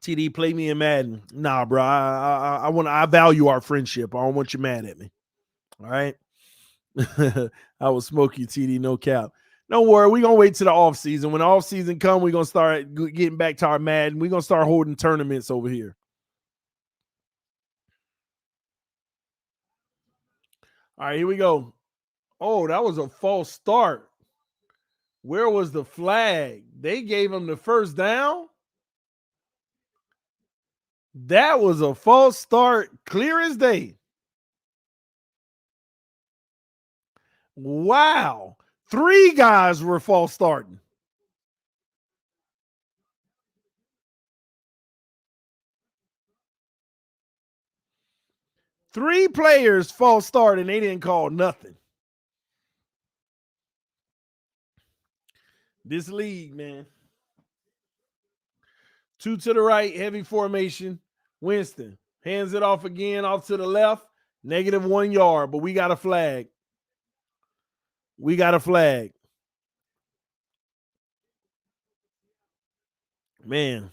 TD, play me in Madden. Nah, bro. I value our friendship. I don't want you mad at me. All right. I will smoke you, TD, no cap. Don't worry, we're gonna wait till the off season. When the off season come, we're gonna start getting back to our Madden. We're gonna start holding tournaments over here. All right, here we go. Oh, that was a false start. Where was the flag? They gave him the first down. That was a false start, clear as day. Wow. 3 guys were false starting. Three players false start and they didn't call nothing. This league, man. 2 to the right, heavy formation. Winston hands it off again, off to the left. -1 yard, but we got a flag. We got a flag. Man.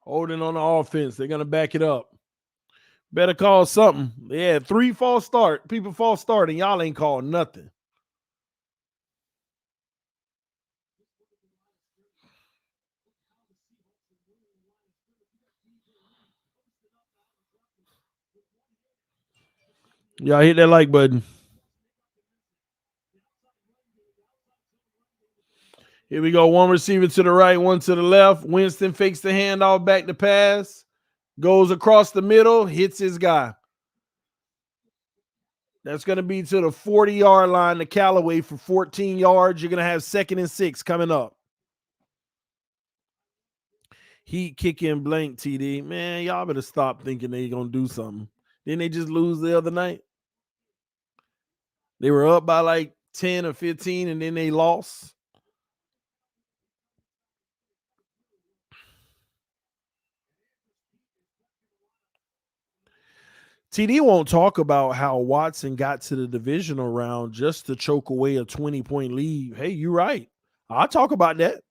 Holding on the offense. They're going to back it up. Better call something. They had 3 false start. People false starting. Y'all ain't called nothing. Y'all hit that like button. Here we go. 1 receiver to the right, 1 to the left. Winston fakes the handoff, back to pass. Goes across the middle, hits his guy. That's going to be to the 40-yard line to Callaway for 14 yards. You're going to have 2nd and 6 coming up. Heat kicking blank, TD. Man, y'all better stop thinking they going to do something. Didn't they just lose the other night? They were up by like 10 or 15, and then they lost. TD won't talk about how Watson got to the divisional round just to choke away a 20-point lead. Hey, you're right. I'll talk about that.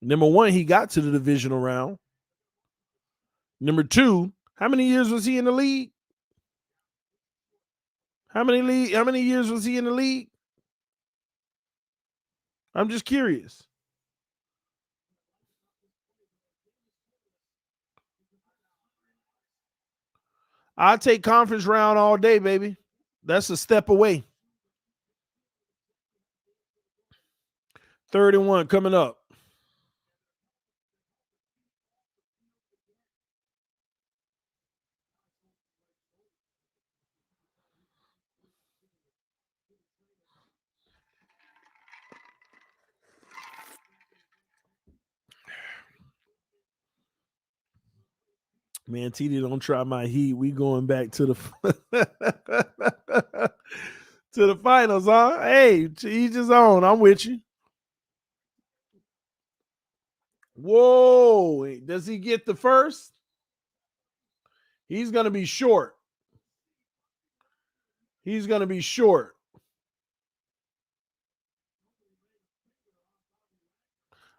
Number 1, he got to the divisional round. Number 2, how many years was he in the league? How many years was he in the league? I'm just curious. I'll take conference round all day, baby. That's a step away. 3rd and 1 coming up. Man, TD, don't try my heat. We going back to the to the finals, huh? Hey, to each his own. I'm with you. Whoa. Does he get the first? He's going to be short. He's going to be short.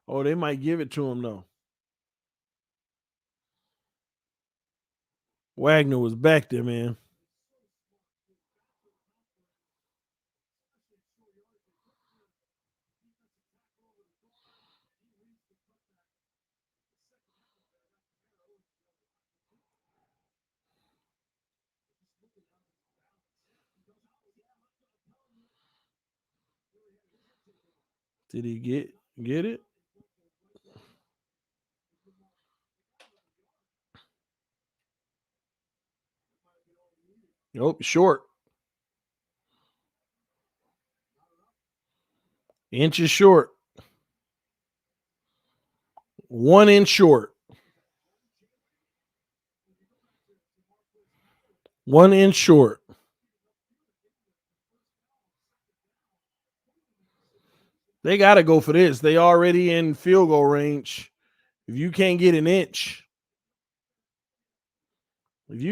Oh, they might give it to him, though. Wagner was back there, man. Did he get it? Nope, short. Inches short. 1 inch short. 1 inch short. They got to go for this. They already in field goal range. If you can't get an inch, this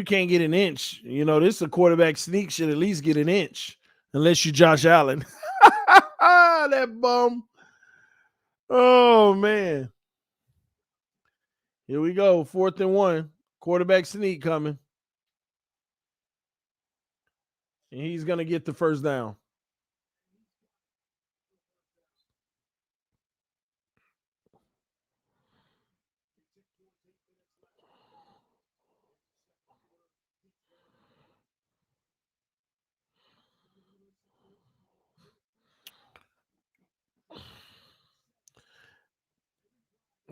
is a quarterback sneak should at least get an inch, unless you Josh Allen. That bum. Oh, man. Here we go. 4th and 1. Quarterback sneak coming. And he's going to get the first down.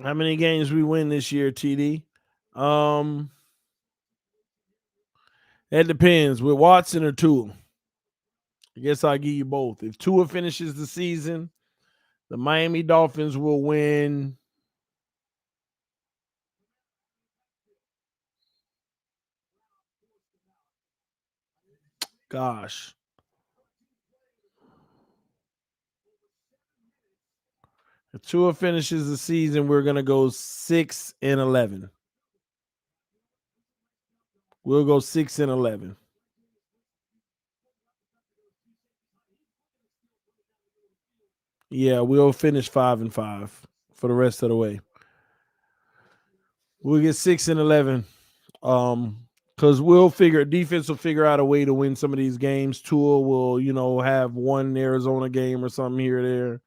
How many games we win this year, TD? That depends. With Watson or Tua? I guess I'll give you both. If Tua finishes the season, the Miami Dolphins will win. Gosh. If Tua finishes the season, we're going to go 6-11. We'll go 6-11. Yeah, we'll finish 5-5 for the rest of the way. We'll get 6-11. Because defense will figure out a way to win some of these games. Tua will, have one Arizona game or something here or there.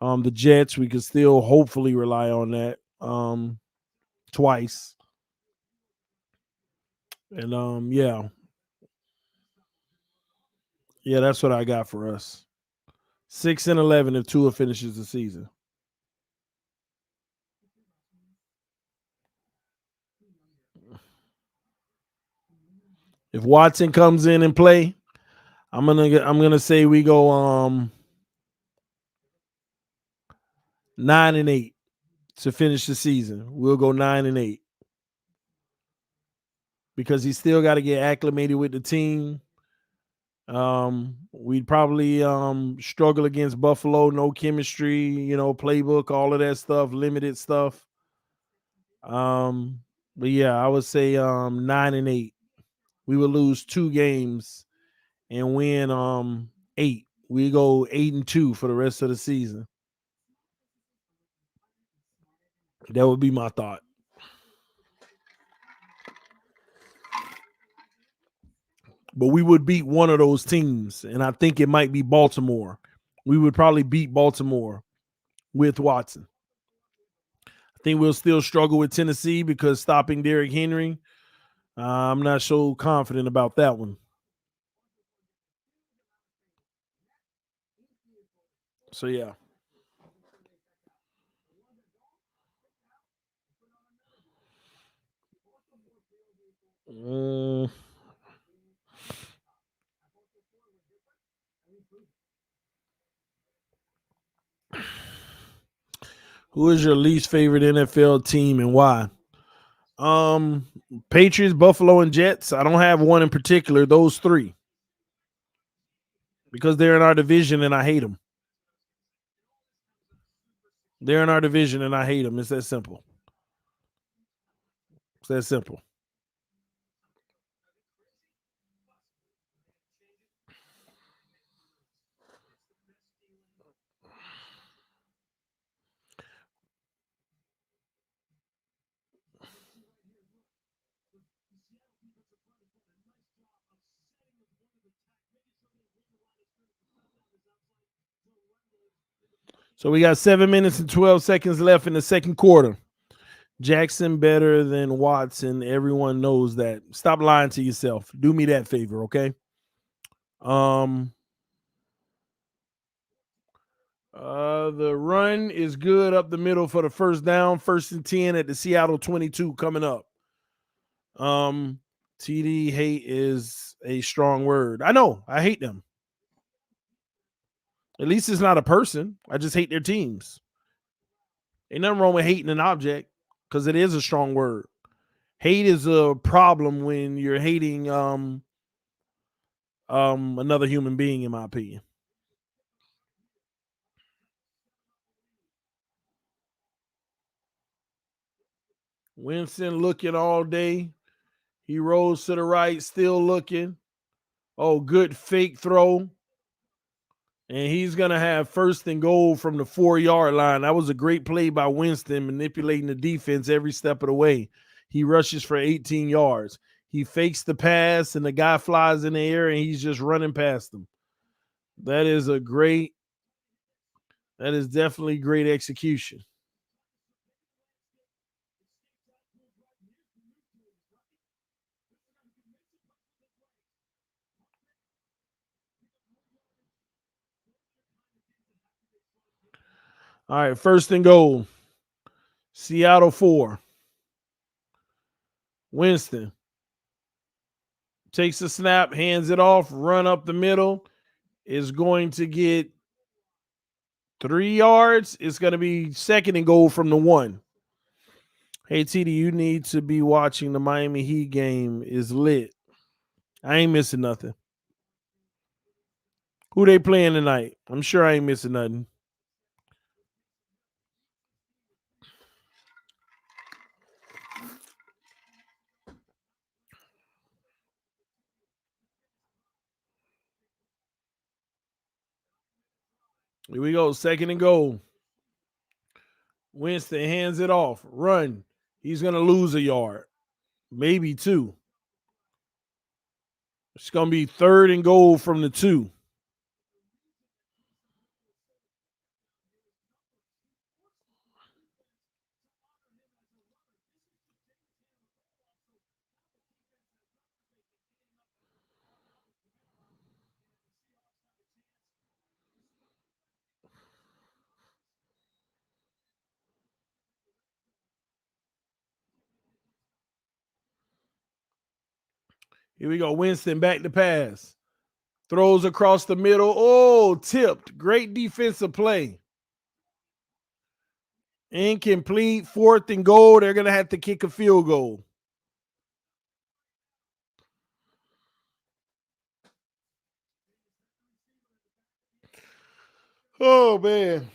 The Jets, we could still hopefully rely on that twice. And yeah, that's what I got for us. 6-11 if Tua finishes the season. If Watson comes in and play, I'm gonna say we go 9-8 to finish the season. We'll go 9-8 because he's still got to get acclimated with the team. We'd probably struggle against Buffalo, no chemistry, playbook, all of that stuff, limited stuff. But yeah, I would say 9-8. We would lose 2 games and win 8. We go 8-2 for the rest of the season. That would be my thought. But we would beat one of those teams, and I think it might be Baltimore. We would probably beat Baltimore with Watson. I think we'll still struggle with Tennessee because stopping Derrick Henry, I'm not so confident about that one. So, yeah. Who is your least favorite NFL team and why? Patriots, Buffalo, and Jets. I don't have one in particular. Those 3. Because they're in our division and I hate them. They're in our division and I hate them. It's that simple. It's that simple. So we got 7 minutes and 12 seconds left in the second quarter. Jackson better than Watson. Everyone knows that. Stop lying to yourself. Do me that favor, okay? The run is good up the middle for the first down. 1st and 10 at the Seattle 22 coming up. TD hate is a strong word. I know. I hate them. At least it's not a person. I just hate their teams. Ain't nothing wrong with hating an object because it is a strong word. Hate is a problem when you're hating another human being, in my opinion. Winston looking all day. He rolls to the right, still looking. Oh, good fake throw. And he's going to have first and goal from the 4-yard line. That was a great play by Winston, manipulating the defense every step of the way. He rushes for 18 yards. He fakes the pass, and the guy flies in the air, and he's just running past him. That is definitely great execution. All right, first and goal. Seattle 4. Winston takes the snap, hands it off, run up the middle. Is going to get 3 yards. It's going to be second and goal from the 1. Hey, TD, you need to be watching the Miami Heat game. Is lit. I ain't missing nothing. Who they playing tonight? I'm sure I ain't missing nothing. Here we go. Second and goal. Winston hands it off. Run. He's going to lose a yard. Maybe 2. It's going to be third and goal from the 2. Here we go. Winston back to pass. Throws across the middle. Oh, tipped. Great defensive play. Incomplete. Fourth and goal. They're going to have to kick a field goal. Oh, man.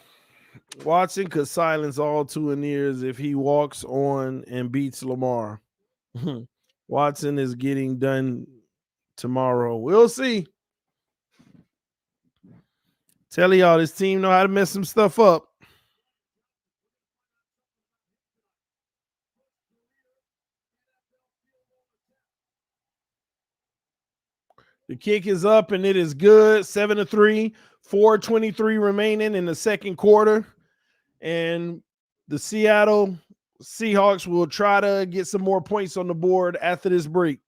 Watson could silence all 2 ears if he walks on and beats Lamar. Watson is getting done tomorrow. We'll see. Tell y'all, this team know how to mess some stuff up. The kick is up and it is good. 7-3, 4:23 remaining in the second quarter. And the Seattle Seahawks will try to get some more points on the board after this break.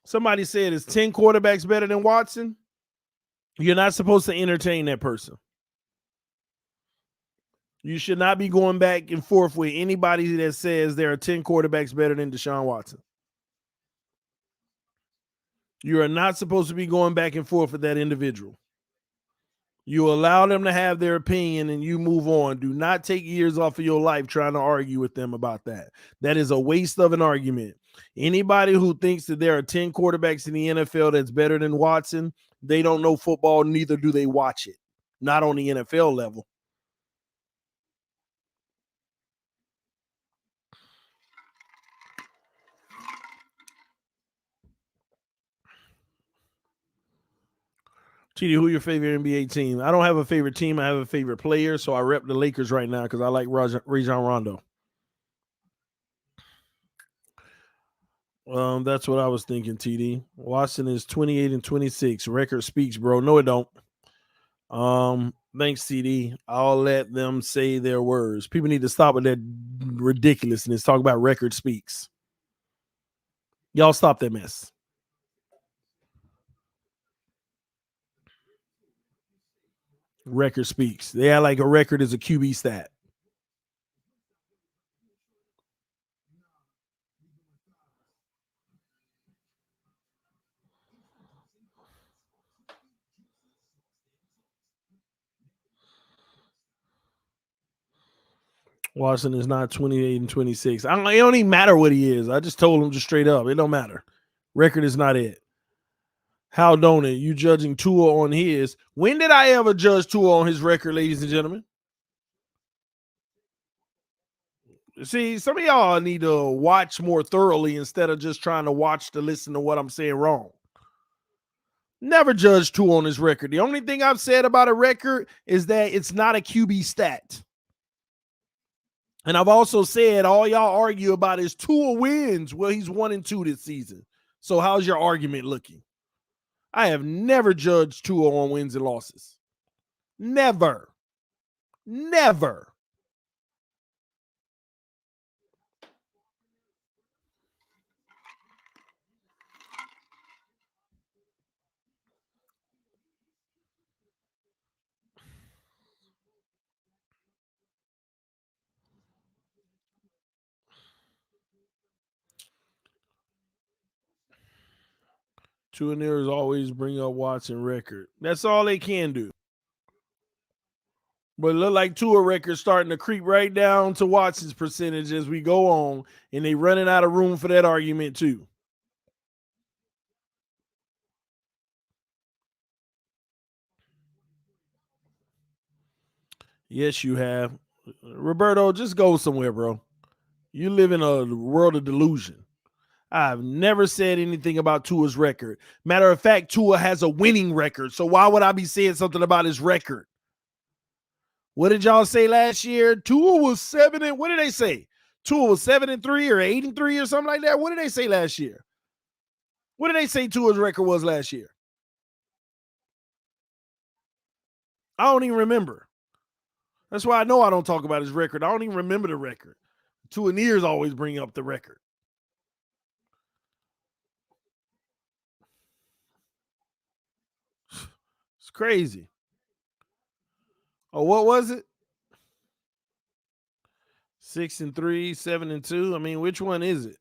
Somebody said, is 10 quarterbacks better than Watson? You're not supposed to entertain that person. You should not be going back and forth with anybody that says there are 10 quarterbacks better than Deshaun Watson. You are not supposed to be going back and forth with that individual. You allow them to have their opinion and you move on. Do not take years off of your life trying to argue with them about that. That is a waste of an argument. Anybody who thinks that there are 10 quarterbacks in the NFL that's better than Watson, they don't know football, neither do they watch it. Not on the NFL level. TD, who your favorite NBA team? I don't have a favorite team. I have a favorite player, so I rep the Lakers right now because I like Rajon Rondo. That's what I was thinking, TD. Watson is 28-26. Record speaks, bro. No, it don't. Thanks, TD. I'll let them say their words. People need to stop with that ridiculousness. Talk about record speaks. Y'all stop that mess. Record speaks. They act like a record is a QB stat. Watson is not 28 and 26. It don't even matter what he is. I just told him just straight up. It don't matter. Record is not it. How don't it? You judging Tua on his. When did I ever judge Tua on his record, ladies and gentlemen? See, some of y'all need to watch more thoroughly instead of just trying to watch to listen to what I'm saying wrong. Never judge Tua on his record. The only thing I've said about a record is that it's not a QB stat. And I've also said all y'all argue about is Tua wins. Well, he's 1-2 this season. So how's your argument looking? I have never judged Tua on wins and losses. Never. Never. Two and there is always bring up Watson record. That's all they can do. But it look like Tua record starting to creep right down to Watson's percentage as we go on, and they running out of room for that argument too. Yes, you have. Roberto, just go somewhere, bro. You live in a world of delusion. I've never said anything about Tua's record. Matter of fact, Tua has a winning record. So why would I be saying something about his record? What did y'all say last year? Tua was 7 and what did they say? Tua was 7-3 or 8-3 or something like that. What did they say last year? What did they say Tua's record was last year? I don't even remember. That's why I know I don't talk about his record. I don't even remember the record. Tua and ears always bring up the record. It's crazy. Oh, what was it? 6-3, 7-2. I mean, which one is it?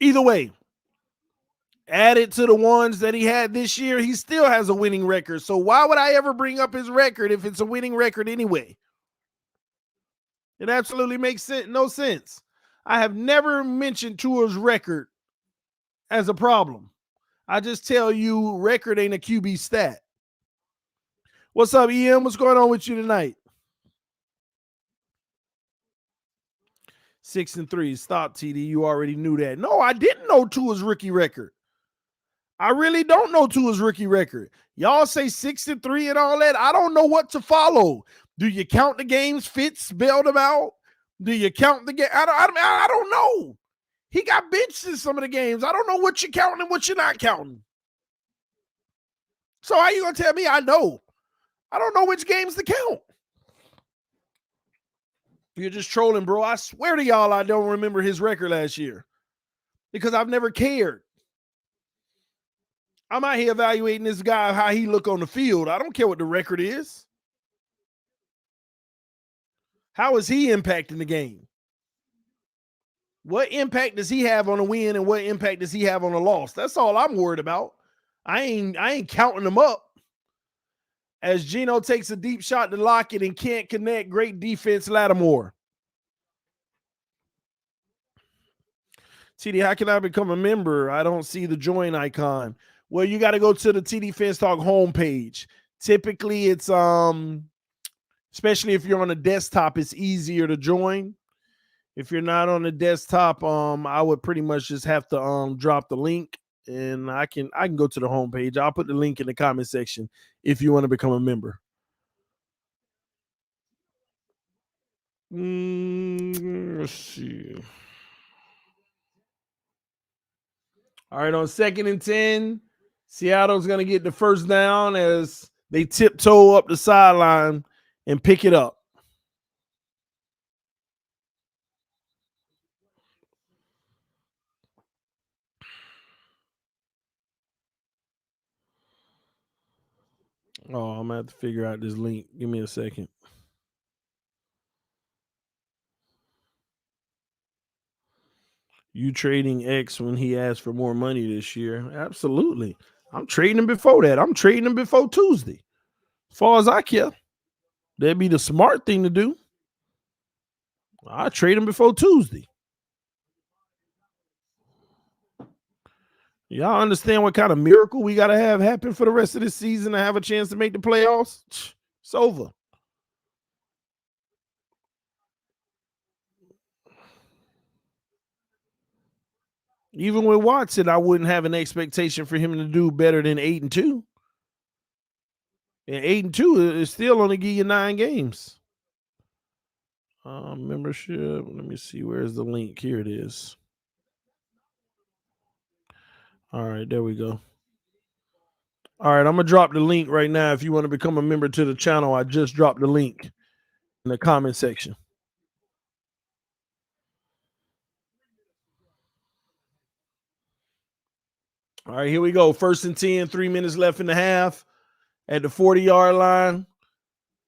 Either way, added to the ones that he had this year, he still has a winning record. So why would I ever bring up his record if it's a winning record anyway? It absolutely makes no sense. I have never mentioned Tua's record as a problem. I just tell you record ain't a QB stat. What's up, EM? What's going on with you tonight? 6-3. Stop, TD. You already knew that. No, I didn't know Tua's rookie record. I really don't know Tua's rookie record. Y'all say 6-3 and all that. I don't know what to follow. Do you count the games Fitz bailed him out? Do you count the game? I don't know. He got benched in some of the games. I don't know what you're counting and what you're not counting. So how you gonna tell me I know? I don't know which games to count. You're just trolling, bro. I swear to y'all I don't remember his record last year because I've never cared. I'm out here evaluating this guy, how he look on the field. I don't care what the record is. How is he impacting the game? What impact does he have on a win and what impact does he have on a loss? That's all I'm worried about. I ain't counting them up. As Gino takes a deep shot to Lockett and can't connect, great defense, Lattimore. TD, how can I become a member? I don't see the join icon. Well, you got to go to the TD FinStalk homepage. Typically, it's especially if you're on a desktop, it's easier to join. If you're not on the desktop, I would pretty much just have to drop the link, and I can go to the homepage. I'll put the link in the comment section if you want to become a member. Let's see. All right, on 2nd and 10, Seattle's going to get the first down as they tiptoe up the sideline and pick it up. Oh, I'm going to have to figure out this link. Give me a second. You trading X when he asked for more money this year? Absolutely. I'm trading him before that. I'm trading him before Tuesday. As far as I care. That'd be the smart thing to do. I trade him before Tuesday. Y'all understand what kind of miracle we got to have happen for the rest of this season to have a chance to make the playoffs? It's over. Even with Watson, I wouldn't have an expectation for him to do better than 8-2. And 8-2 is still only give you 9 games. Membership. Let me see. Where's the link? Here it is. All right, there we go. All right, I'm gonna drop the link right now. If you want to become a member to the channel, I just dropped the link in the comment section. All right, here we go. 1st and 10, 3 minutes left in the half. At the 40-yard line,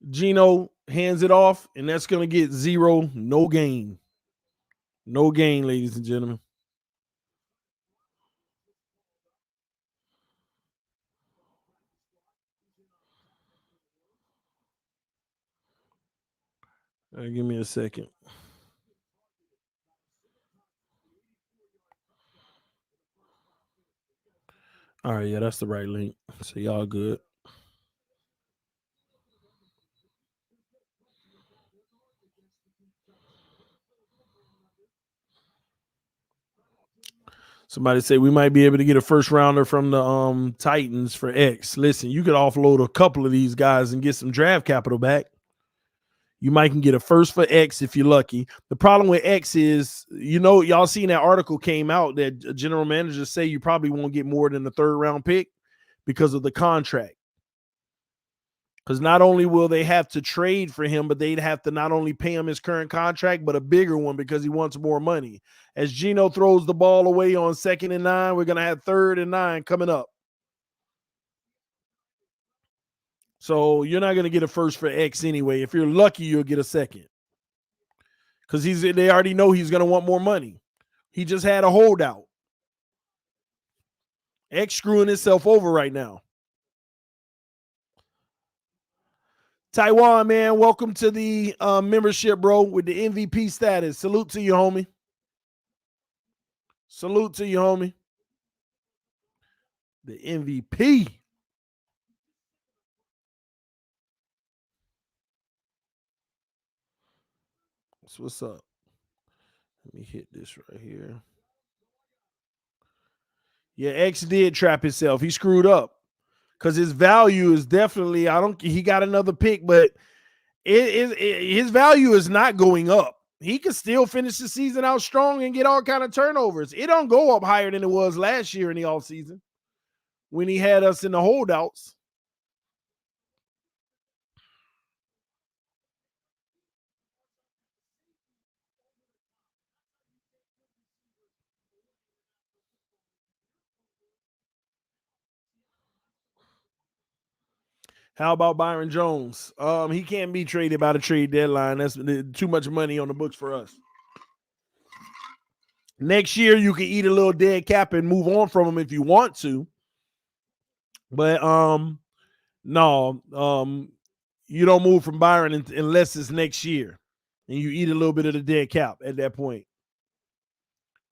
Geno hands it off, and that's going to get 0, no gain. No gain, ladies and gentlemen. All right, give me a second. All right, yeah, that's the right link. So y'all good. Somebody say we might be able to get a first rounder from the Titans for X. Listen, you could offload a couple of these guys and get some draft capital back. You might can get a first for X if you're lucky. The problem with X is, y'all seen that article came out that general managers say you probably won't get more than the 3rd round pick because of the contract. Because not only will they have to trade for him, but they'd have to not only pay him his current contract, but a bigger one because he wants more money. As Geno throws the ball away on 2nd and 9, we're going to have 3rd and 9 coming up. So you're not going to get a first for X anyway. If you're lucky, you'll get a 2nd. Because they already know he's going to want more money. He just had a holdout. X screwing himself over right now. Taiwan, man, welcome to the membership, bro, with the MVP status. Salute to you, homie. Salute to you, homie. The MVP. So what's up? Let me hit this right here. Yeah, X did trap himself. He screwed up because his value is definitely, he got another pick, but his value is not going up. He could still finish the season out strong and get all kind of turnovers. It don't go up higher than it was last year in the offseason when he had us in the holdouts. How about Byron Jones? He can't be traded by the trade deadline. That's too much money on the books for us. Next year, you can eat a little dead cap and move on from him if you want to. But no, you don't move from Byron unless it's next year, and you eat a little bit of the dead cap at that point.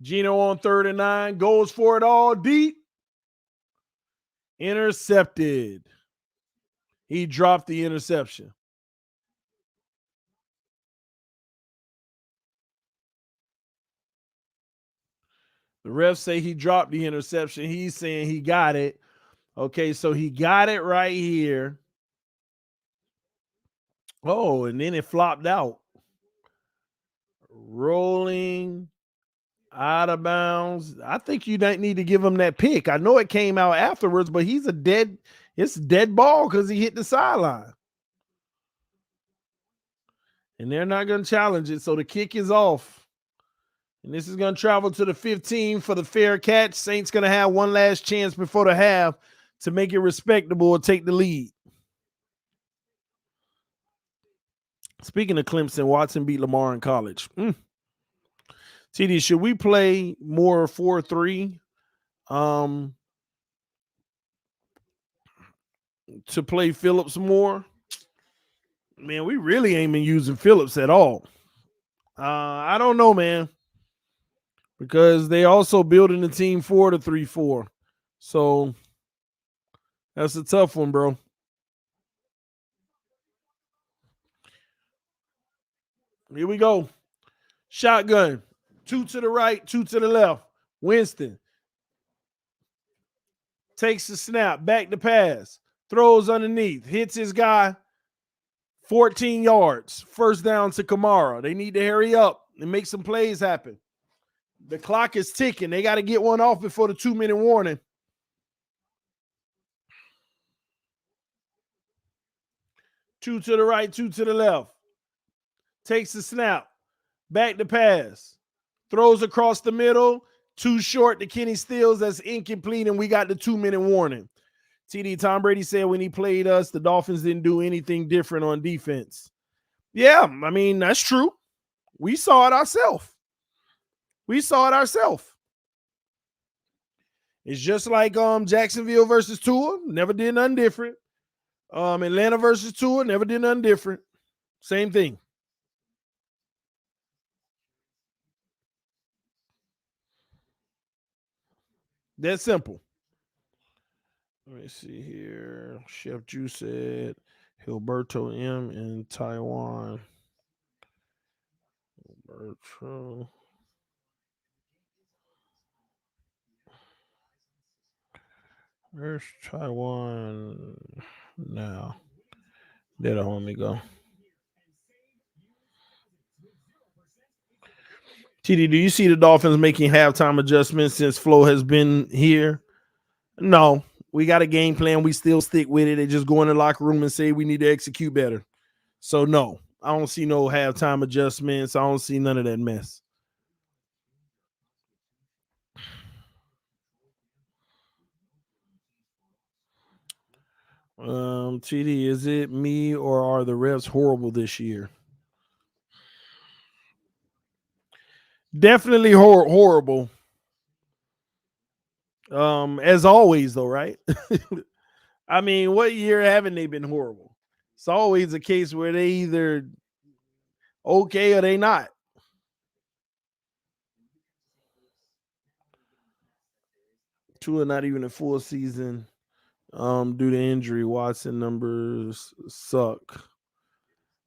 Geno on 3rd and 9 goes for it all deep. Intercepted. He dropped the interception. The refs say he dropped the interception. He's saying he got it. Okay, so he got it right here. Oh, and then it flopped out. Rolling out of bounds. I think you don't need to give him that pick. I know it came out afterwards, but it's dead ball because he hit the sideline. And they're not going to challenge it, so the kick is off. And this is going to travel to the 15 for the fair catch. Saints going to have one last chance before the half to make it respectable or take the lead. Speaking of Clemson, Watson beat Lamar in college. TD, should we play more 4-3 to play Phillips more? Man, we really ain't been using Phillips at all. I don't know, man, because they also building the team 4-3-4. So that's a tough one, bro. Here we go. Shotgun. 2 to the right, 2 to the left. Winston takes the snap, back to pass, throws underneath, hits his guy, 14 yards, first down to Kamara. They need to hurry up and make some plays happen. The clock is ticking. They got to get one off before the 2-minute warning. 2 to the right, 2 to the left. Takes the snap, back to pass, throws across the middle, too short to Kenny Stills. That's incomplete, and we got the 2-minute warning. Tom Brady said when he played us, the Dolphins didn't do anything different on defense. Yeah, I mean, that's true. We saw it ourselves. It's just like Jacksonville versus Tua, never did nothing different. Atlanta versus Tua, never did nothing different. Same thing. That's simple. Let me see here. Chef Ju said Hilberto M in Taiwan. Hilberto. Where's Taiwan now? There the homie go. TD, do you see the Dolphins making halftime adjustments since Flo has been here? No, we got a game plan. We still stick with it. They just go in the locker room and say we need to execute better. So no, I don't see no halftime adjustments. I don't see none of that mess. TD, is it me or are the refs horrible this year? Definitely horrible. As always, though, right? I mean, what year haven't they been horrible? It's always a case where they either okay or they not. Two are not even a full season. Due to injury, Watson numbers suck.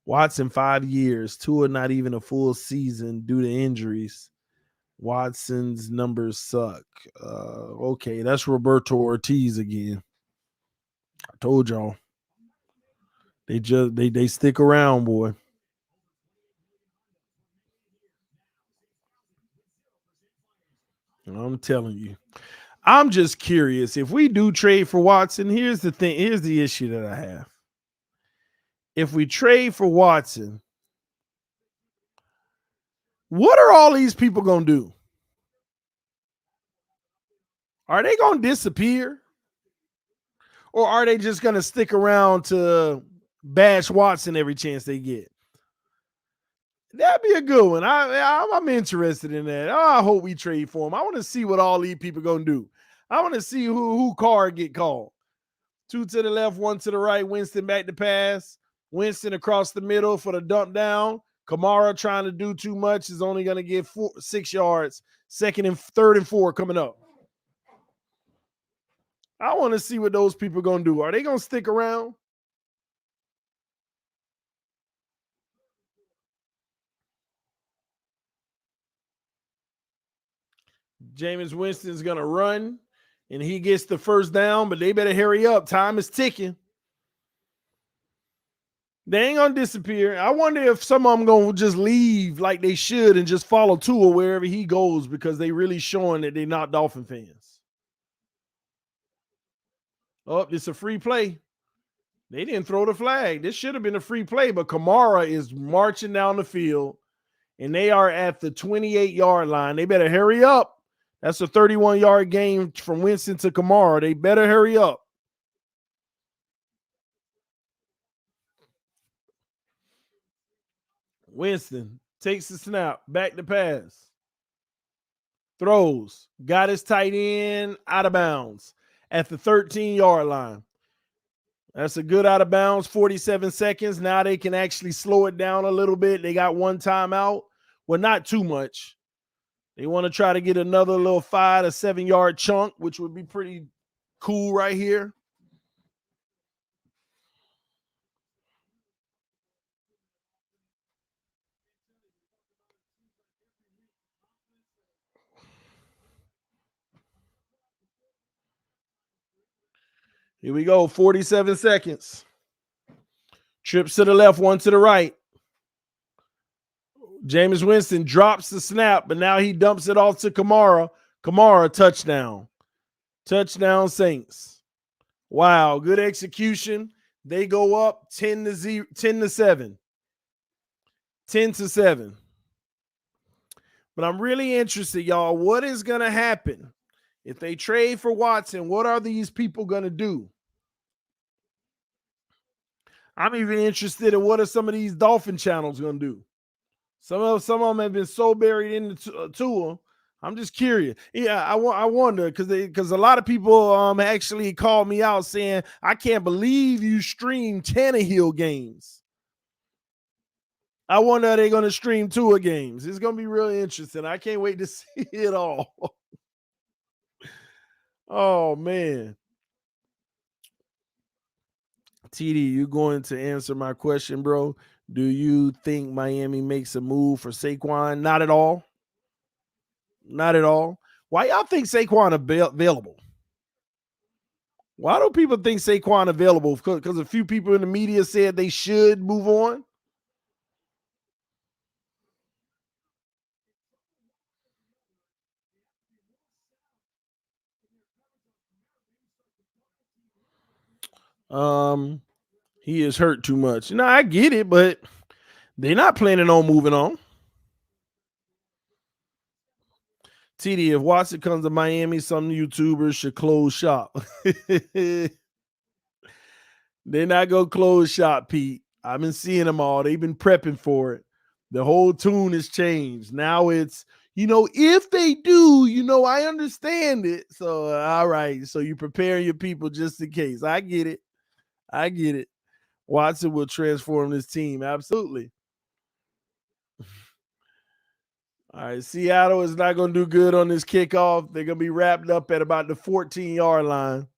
Watson 5 years, Tua not even a full season due to injuries. Watson's numbers suck. Okay, that's Roberto Ortiz again. I told y'all. They stick around, boy. I'm telling you. I'm just curious. If we do trade for Watson, here's the thing. Here's the issue that I have. If we trade for Watson, what are all these people going to do? Are they going to disappear? Or are they just going to stick around to bash Watson every chance they get? That'd be a good one. I'm interested in that. Oh, I hope we trade for him. I want to see what all these people going to do. I want to see who card get called. 2 to the left, 1 to the right. Winston back to pass. Winston across the middle for the dump down. Kamara trying to do too much is only going to get 6 yards. Third and 4 coming up. I want to see what those people are going to do. Are they going to stick around? Jameis Winston's going to run, and he gets the first down, but they better hurry up. Time is ticking. They ain't going to disappear. I wonder if some of them going to just leave like they should and just follow Tua wherever he goes because they really showing that they're not Dolphin fans. Oh, it's a free play. They didn't throw the flag. This should have been a free play, but Kamara is marching down the field, and they are at the 28-yard line. They better hurry up. That's a 31-yard gain from Winston to Kamara. They better hurry up. Winston takes the snap, back to pass. Throws, got his tight end out of bounds at the 13-yard line. That's a good out of bounds, 47 seconds. Now they can actually slow it down a little bit. They got one timeout. Well, not too much. They want to try to get another little 5 to 7 yard chunk, which would be pretty cool right here. Here we go, 47 seconds. Trips to the left, one to the right. Jameis Winston drops the snap, but now he dumps it off to Kamara. Kamara, touchdown. Touchdown, Saints. Wow, good execution. They go up 10 to 7. 10 to 7. But I'm really interested, y'all. What is going to happen if they trade for Watson? What are these people going to do? I'm even interested in what are some of these Dolphin channels going to do. Some of them have been so buried into Tua. I'm just curious. Yeah, I wonder because a lot of people actually called me out saying, I can't believe you stream Tannehill games. I wonder are they going to stream Tua games? It's going to be really interesting. I can't wait to see it all. Oh, man. TD, you going to answer my question, bro? Do you think Miami makes a move for Saquon? Not at all. Not at all. Why y'all think Saquon available? Why do people think Saquon available? Because a few people in the media said they should move on? He is hurt too much. No, I get it, but they're not planning on moving on. TD, if Watson comes to Miami, some YouTubers should close shop. They're not going to close shop, Pete. I've been seeing them all. They've been prepping for it. The whole tune has changed. Now it's, if they do, I understand it. So, all right. So you preparing your people just in case. I get it. Watson will transform this team. Absolutely. All right. Seattle is not going to do good on this kickoff. They're going to be wrapped up at about the 14-yard line.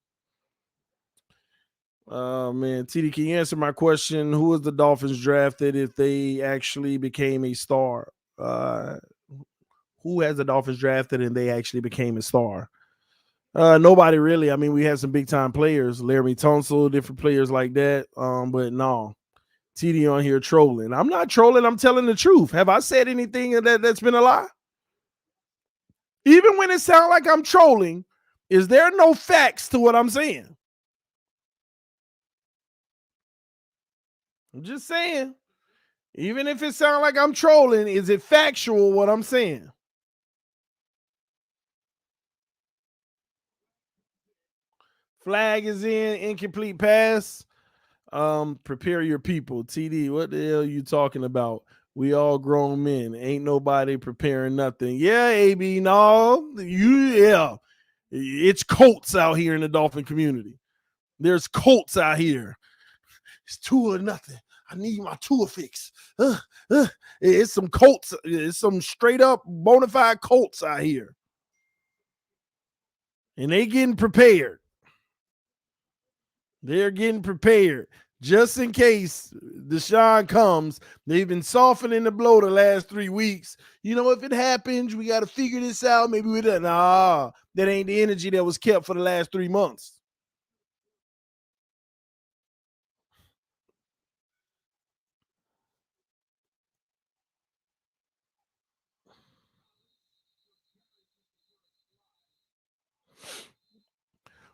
Oh, man. TD, can you answer my question? Who was the Dolphins drafted if they actually became a star? Who has the Dolphins drafted and they actually became a star? Nobody really. I mean, we had some big-time players, Laremy Tunsil, different players like that. But no, TD on here trolling. I'm not trolling. I'm telling the truth. Have I said anything that's been a lie? Even when it sounds like I'm trolling, is there no facts to what I'm saying? I'm just saying. Even if it sounds like I'm trolling, is it factual what I'm saying? Flag is in, incomplete pass. Prepare your people. TD, what the hell are you talking about? We all grown men. Ain't nobody preparing nothing. Yeah, AB, no. It's cults out here in the Dolphin community. There's cults out here. It's 2 or nothing. I need my Tua fix. It's some cults. It's some straight up bona fide cults out here. And they getting prepared. They're getting prepared. Just in case Deshaun comes, they've been softening the blow the last 3 weeks. If it happens, we got to figure this out. Maybe we don't. Nah, that ain't the energy that was kept for the last 3 months.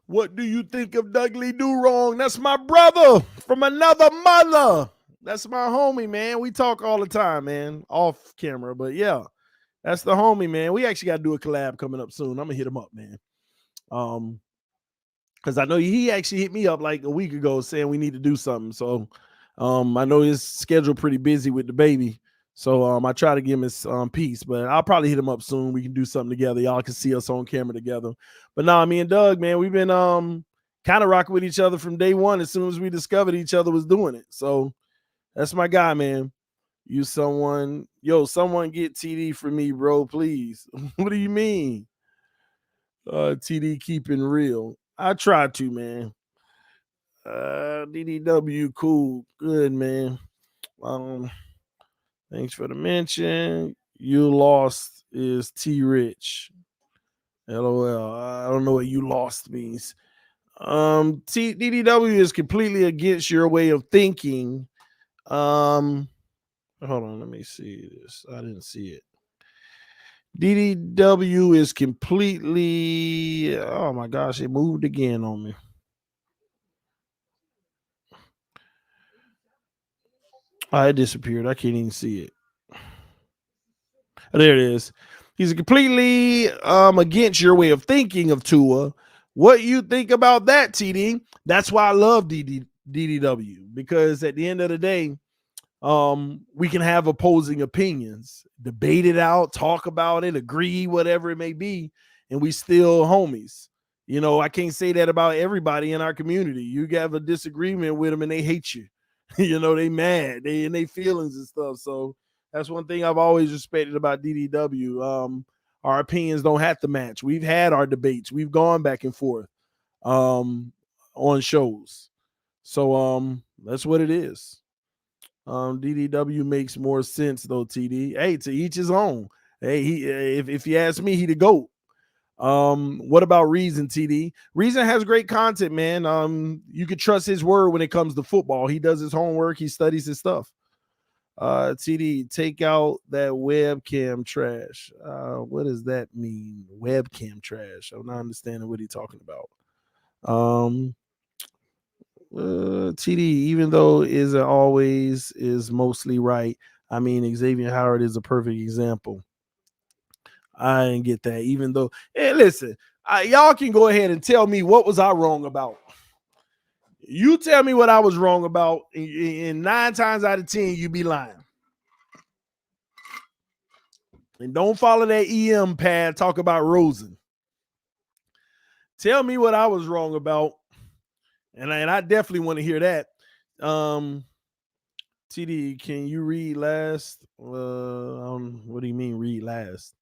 What do you think of Dudley Do Wrong? That's my brother from another mother. That's my homie, man. We talk all the time, man, off camera. But yeah, that's the homie, man. We actually got to do a collab coming up soon. I'm gonna hit him up, man. Because I know he actually hit me up like a week ago saying we need to do something. So I know his schedule pretty busy with the baby. So I try to give him his piece, but I'll probably hit him up soon. We can do something together. Y'all can see us on camera together. But nah, me and Doug, man, we've been kind of rocking with each other from day one as soon as we discovered each other was doing it. So that's my guy, man. Someone get TD for me, bro, please. What do you mean? TD keeping real. I try to, man. DDW, cool, good, man. Thanks for the mention. You lost is T Rich. LOL. I don't know what you lost means. DDW is completely against your way of thinking. Hold on, let me see this. I didn't see it. DDW is completely, oh my gosh, it moved again on me. It disappeared. I can't even see it. Oh, there it is. He's completely against your way of thinking of Tua. What you think about that, TD? That's why I love DDW, because at the end of the day, we can have opposing opinions, debate it out, talk about it, agree, whatever it may be, and we still homies. You know, I can't say that about everybody in our community. You have a disagreement with them and they hate you. You know, they mad, they in their feelings and stuff. So that's one thing I've always respected about DDW. Our opinions don't have to match. We've had our debates. We've gone back and forth on shows. So that's what it is. DDW makes more sense though, TD. Hey, to each his own. Hey, if you ask me, he the GOAT. What about Reason, TD? Reason has great content, man. You can trust his word when it comes to football. He does his homework, he studies his stuff. TD, take out that webcam trash. What does that mean? Webcam trash. I'm not understanding what he's talking about. TD, even though isn't always, is mostly right. I mean, Xavier Howard is a perfect example. I didn't get that, even though, hey, listen, y'all can go ahead and tell me what was I wrong about. You tell me what I was wrong about, and 9 times out of 10, you be lying. And don't follow that EM pad, talk about Rosen. Tell me what I was wrong about, and I definitely want to hear that. TD, can you read last? What do you mean read last?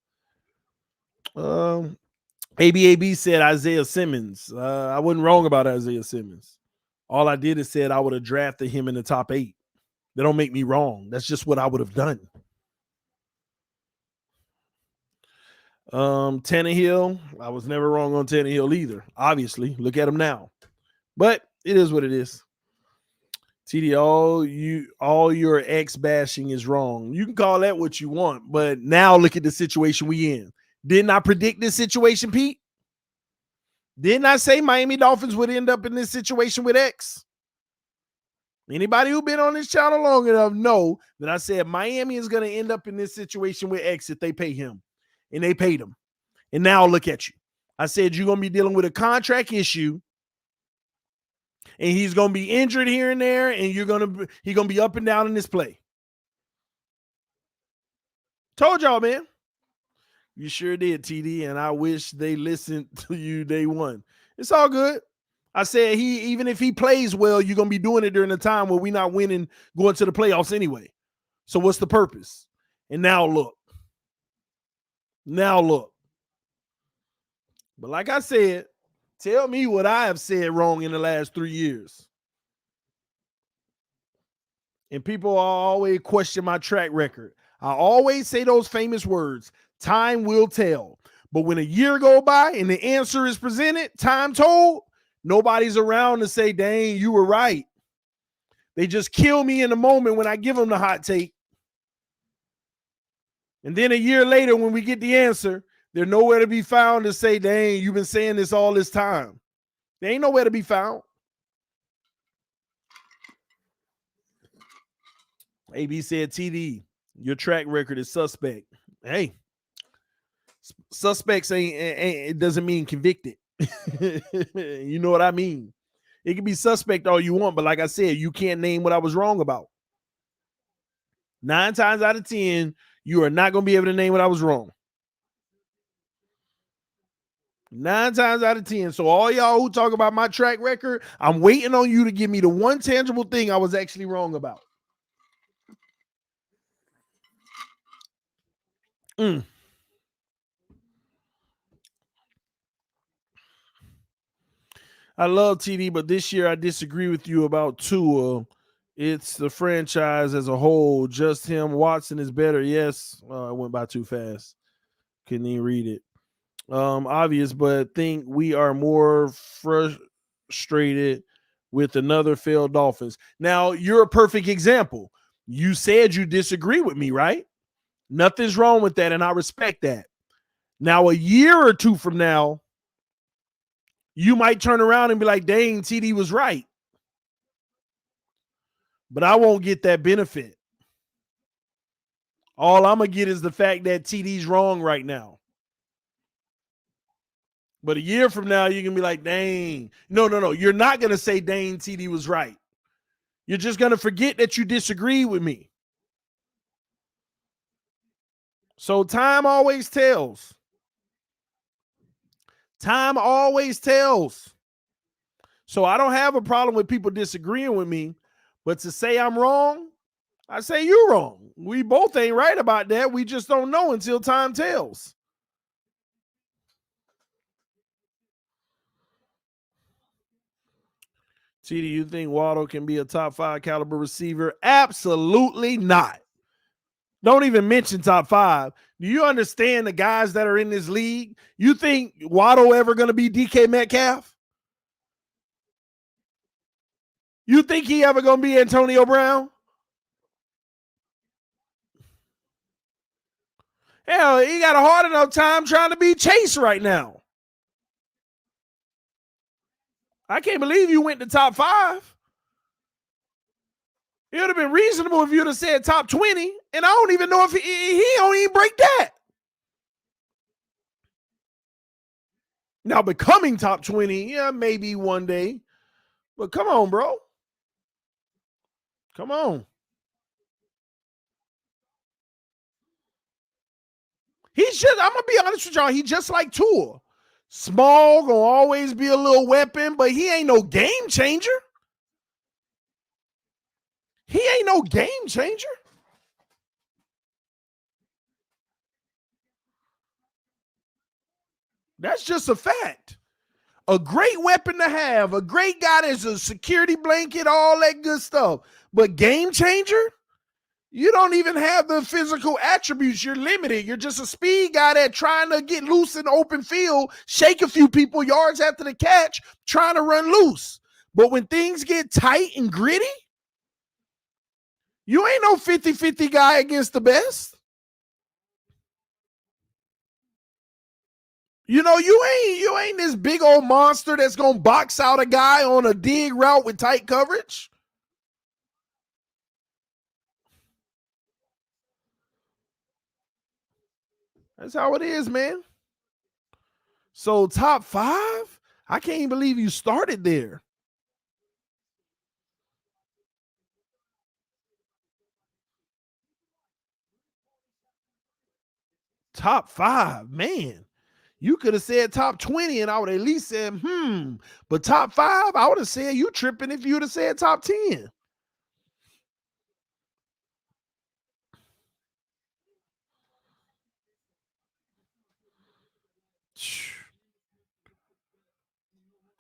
ABAB said Isaiah Simmons. I wasn't wrong about Isaiah Simmons. All I did is said I would have drafted him in the top 8. That don't make me wrong. That's just what I would have done. Tannehill, I was never wrong on Tannehill either. Obviously, look at him now. But it is what it is. TD, all your ex bashing is wrong. You can call that what you want, but now look at the situation we in. Didn't I predict this situation, Pete? Didn't I say Miami Dolphins would end up in this situation with X? Anybody who's been on this channel long enough know that I said Miami is going to end up in this situation with X if they pay him. And they paid him. And now look at you. I said you're going to be dealing with a contract issue. And he's going to be injured here and there. And he's going to be up and down in this play. Told y'all, man. You sure did, TD. And I wish they listened to you day one. It's all good. I said even if he plays well, you're going to be doing it during a time where we're not winning, going to the playoffs anyway. So what's the purpose? And now look. But like I said, tell me what I have said wrong in the last 3 years. And people always question my track record. I always say those famous words, time will tell. But when a year go by and the answer is presented, time told, nobody's around to say, dang, you were right. They just kill me in the moment when I give them the hot take. And then a year later, when we get the answer, they're nowhere to be found to say, dang, you've been saying this all this time. They ain't nowhere to be found. AB said, TD, your track record is suspect. Hey, suspects ain't it doesn't mean convicted. You know what I mean? It can be suspect all you want, but like I said, you can't name what I was wrong about. 9 times out of 10, you are not going to be able to name what I was wrong. 9 times out of 10. So all y'all who talk about my track record, I'm waiting on you to give me the one tangible thing I was actually wrong about. I love TD, but this year I disagree with you about Tua. It's the franchise as a whole. Just him. Watson is better. Yes. I went by too fast. Couldn't even read it. Obvious, but think we are more frustrated with another failed Dolphins. Now, you're a perfect example. You said you disagree with me, right? Nothing's wrong with that, and I respect that. Now, a year or two from now, you might turn around and be like, dang, TD was right. But I won't get that benefit. All I'm going to get is the fact that TD's wrong right now. But a year from now, you can be like, dang. No. You're not going to say, dang, TD was right. You're just going to forget that you disagree with me. So time always tells. Time always tells. So I don't have a problem with people disagreeing with me. But to say I'm wrong, I say you're wrong. We both ain't right about that. We just don't know until time tells. T, do you think Waddle can be a top 5 caliber receiver? Absolutely not. Don't even mention top 5. Do you understand the guys that are in this league? You think Waddle ever going to be DK Metcalf? You think he ever going to be Antonio Brown? Hell, he got a hard enough time trying to be Chase right now. I can't believe you went to top 5. It would have been reasonable if you'd have said top 20, and I don't even know if he don't even break that. Now, becoming top 20, yeah, maybe one day. But come on, bro. Come on. He's just, I'm going to be honest with y'all, he just like Tua. Small, going to always be a little weapon, but he ain't no game changer. He ain't no game changer. That's just a fact. A great weapon to have, a great guy that's a security blanket, all that good stuff. But game changer? You don't even have the physical attributes. You're limited. You're just a speed guy that trying to get loose in the open field, shake a few people yards after the catch, trying to run loose. But when things get tight and gritty, you ain't no 50-50 guy against the best. You know, you ain't this big old monster that's going to box out a guy on a dig route with tight coverage. That's how it is, man. So top 5? I can't even believe you started there. Top 5, man. You could have said top 20 and I would at least said, But top 5, I would have said you tripping if you would have said top 10.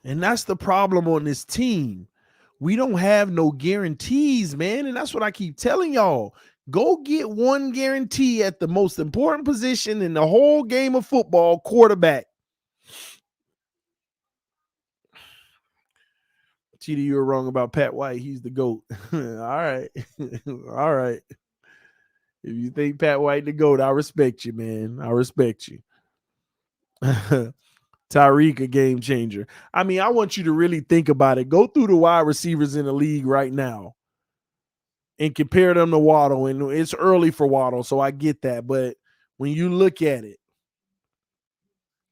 And that's the problem on this team. We don't have no guarantees, man. And that's what I keep telling y'all. Go get one guarantee at the most important position in the whole game of football, quarterback. TD, you were wrong about Pat White. He's the GOAT. All right. All right. If you think Pat White the GOAT, I respect you, man. I respect you. Tyreek, a game changer. I mean, I want you to really think about it. Go through the wide receivers in the league right now and compare them to Waddle. And it's early for Waddle, so I get that. But when you look at it,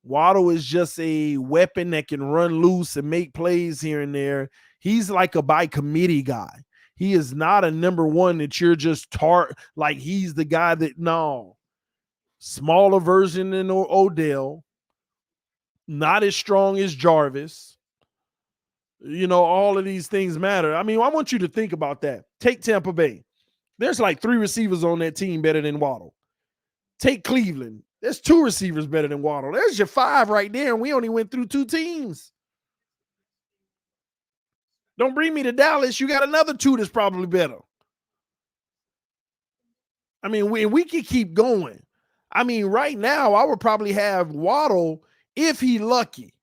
Waddle is just a weapon that can run loose and make plays here and there. He's like a by committee guy. He is not a number one that you're just like he's the guy that, no. Smaller version than Odell. not as strong as Jarvis. You know, all of these things matter. I mean, I want you to think about that. Take Tampa Bay. There's like 3 receivers on that team better than Waddle. Take Cleveland. There's 2 receivers better than Waddle. There's your 5 right there, and we only went through 2 teams. Don't bring me to Dallas. You got another 2 that's probably better. I mean, we can keep going. I mean, right now, I would probably have Waddle, if he lucky,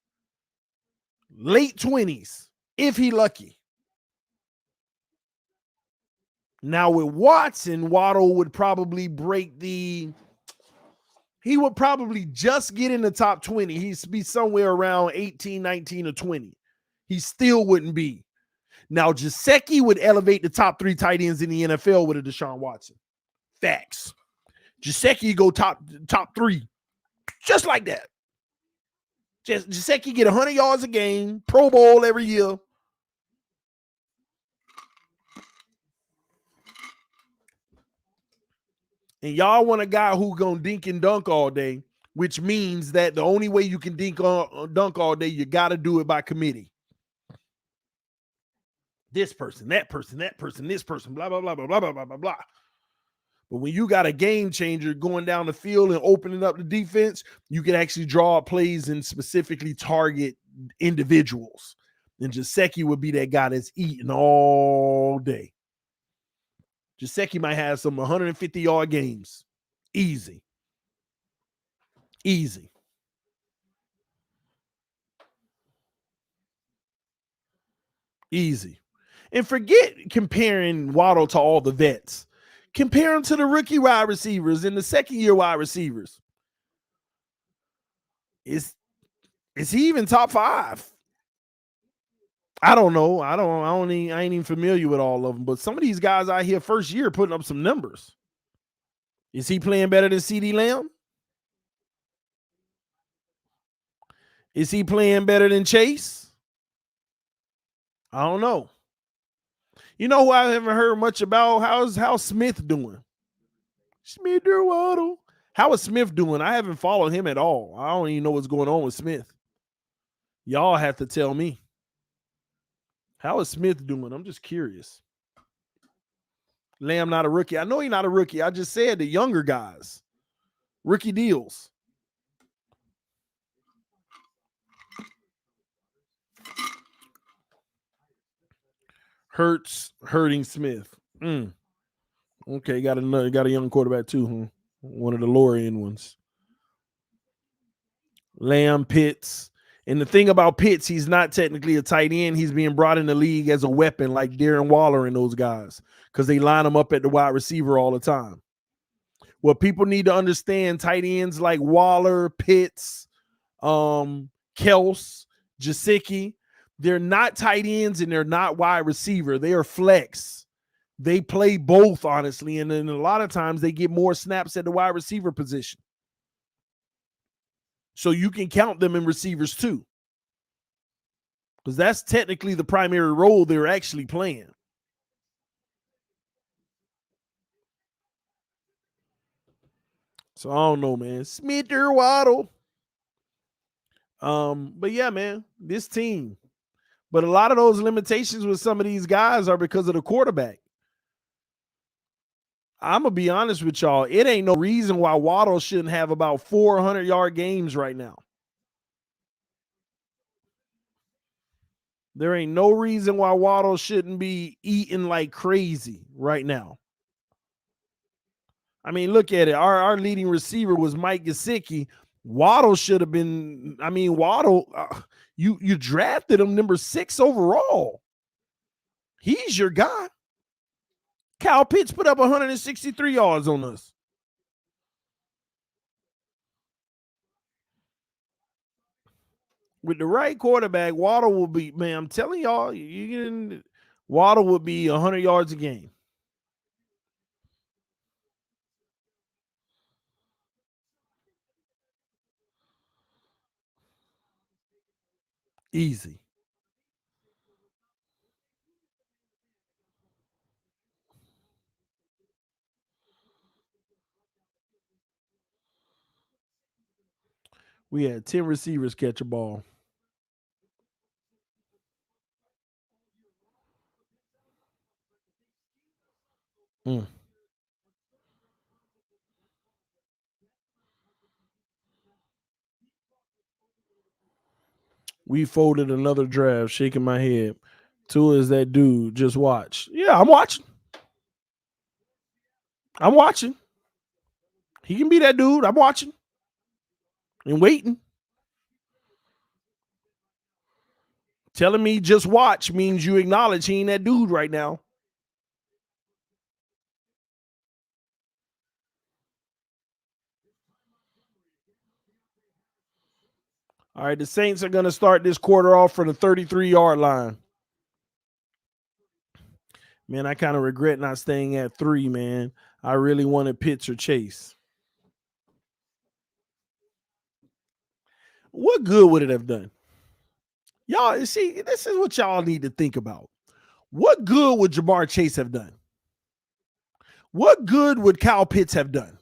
late 20s, if he lucky. Now with Watson, Waddle would probably he would probably just get in the top 20. He'd be somewhere around 18, 19, or 20. He still wouldn't be. Now, Gesicki would elevate the top 3 tight ends in the NFL with a Deshaun Watson. Facts. Gesicki go top 3. Just like that. Gesicki get 100 yards a game, Pro Bowl every year. And y'all want a guy who gonna dink and dunk all day, which means that the only way you can dunk all day, you got to do it by committee. This person, that person, that person, this person, blah, blah, blah, blah, blah, blah, blah, blah, blah. But when you got a game changer going down the field and opening up the defense, you can actually draw up plays and specifically target individuals. And Gesicki would be that guy that's eating all day. Gesicki might have some 150-yard games. Easy. Easy. Easy. And forget comparing Waddle to all the vets. Compare him to the rookie wide receivers and the second-year wide receivers. Is he even top 5? I don't know. I ain't even familiar with all of them. But some of these guys out here first year putting up some numbers. Is he playing better than CeeDee Lamb? Is he playing better than Chase? I don't know. You know who I haven't heard much about? How's Smith doing? Smith or Waddle? How is Smith doing? I haven't followed him at all. I don't even know what's going on with Smith. Y'all have to tell me. How is Smith doing? I'm just curious. Lamb not a rookie. I know he's not a rookie. I just said the younger guys. Rookie deals. Hurting Smith. Okay, got a young quarterback too, huh? One of the lower end ones. Lamb, Pitts. And the thing about Pitts, he's not technically a tight end. He's being brought in the league as a weapon like Darren Waller and those guys because they line him up at the wide receiver all the time. What people need to understand, tight ends like Waller, Pitts, Kels, Gesicki, they're not tight ends and they're not wide receiver. They are flex. They play both, honestly, and then a lot of times they get more snaps at the wide receiver position. So you can count them in receivers too. Because that's technically the primary role they're actually playing. So I don't know, man. Smith or Waddle. But yeah, man, this team. But a lot of those limitations with some of these guys are because of the quarterback. I'm going to be honest with y'all. It ain't no reason why Waddle shouldn't have about 400-yard games right now. There ain't no reason why Waddle shouldn't be eating like crazy right now. I mean, look at it. Our leading receiver was Mike Gesicki. Waddle should have been, Waddle, you drafted him number 6 overall. He's your guy. Kyle Pitts put up 163 yards on us. With the right quarterback, Waddle will be, man, I'm telling y'all, Waddle will be 100 yards a game. Easy. We had 10 receivers catch a ball. We folded another draft, shaking my head. Tua is that dude. Just watch. Yeah, I'm watching. I'm watching. He can be that dude. I'm watching and waiting. Telling me just watch means you acknowledge he ain't that dude right now. All right, the Saints are going to start this quarter off for the 33-yard line. Man, I kind of regret not staying at 3, man. I really wanted Pitts or Chase. What good would it have done? Y'all, see, this is what y'all need to think about. What good would Jamar Chase have done? What good would Kyle Pitts have done?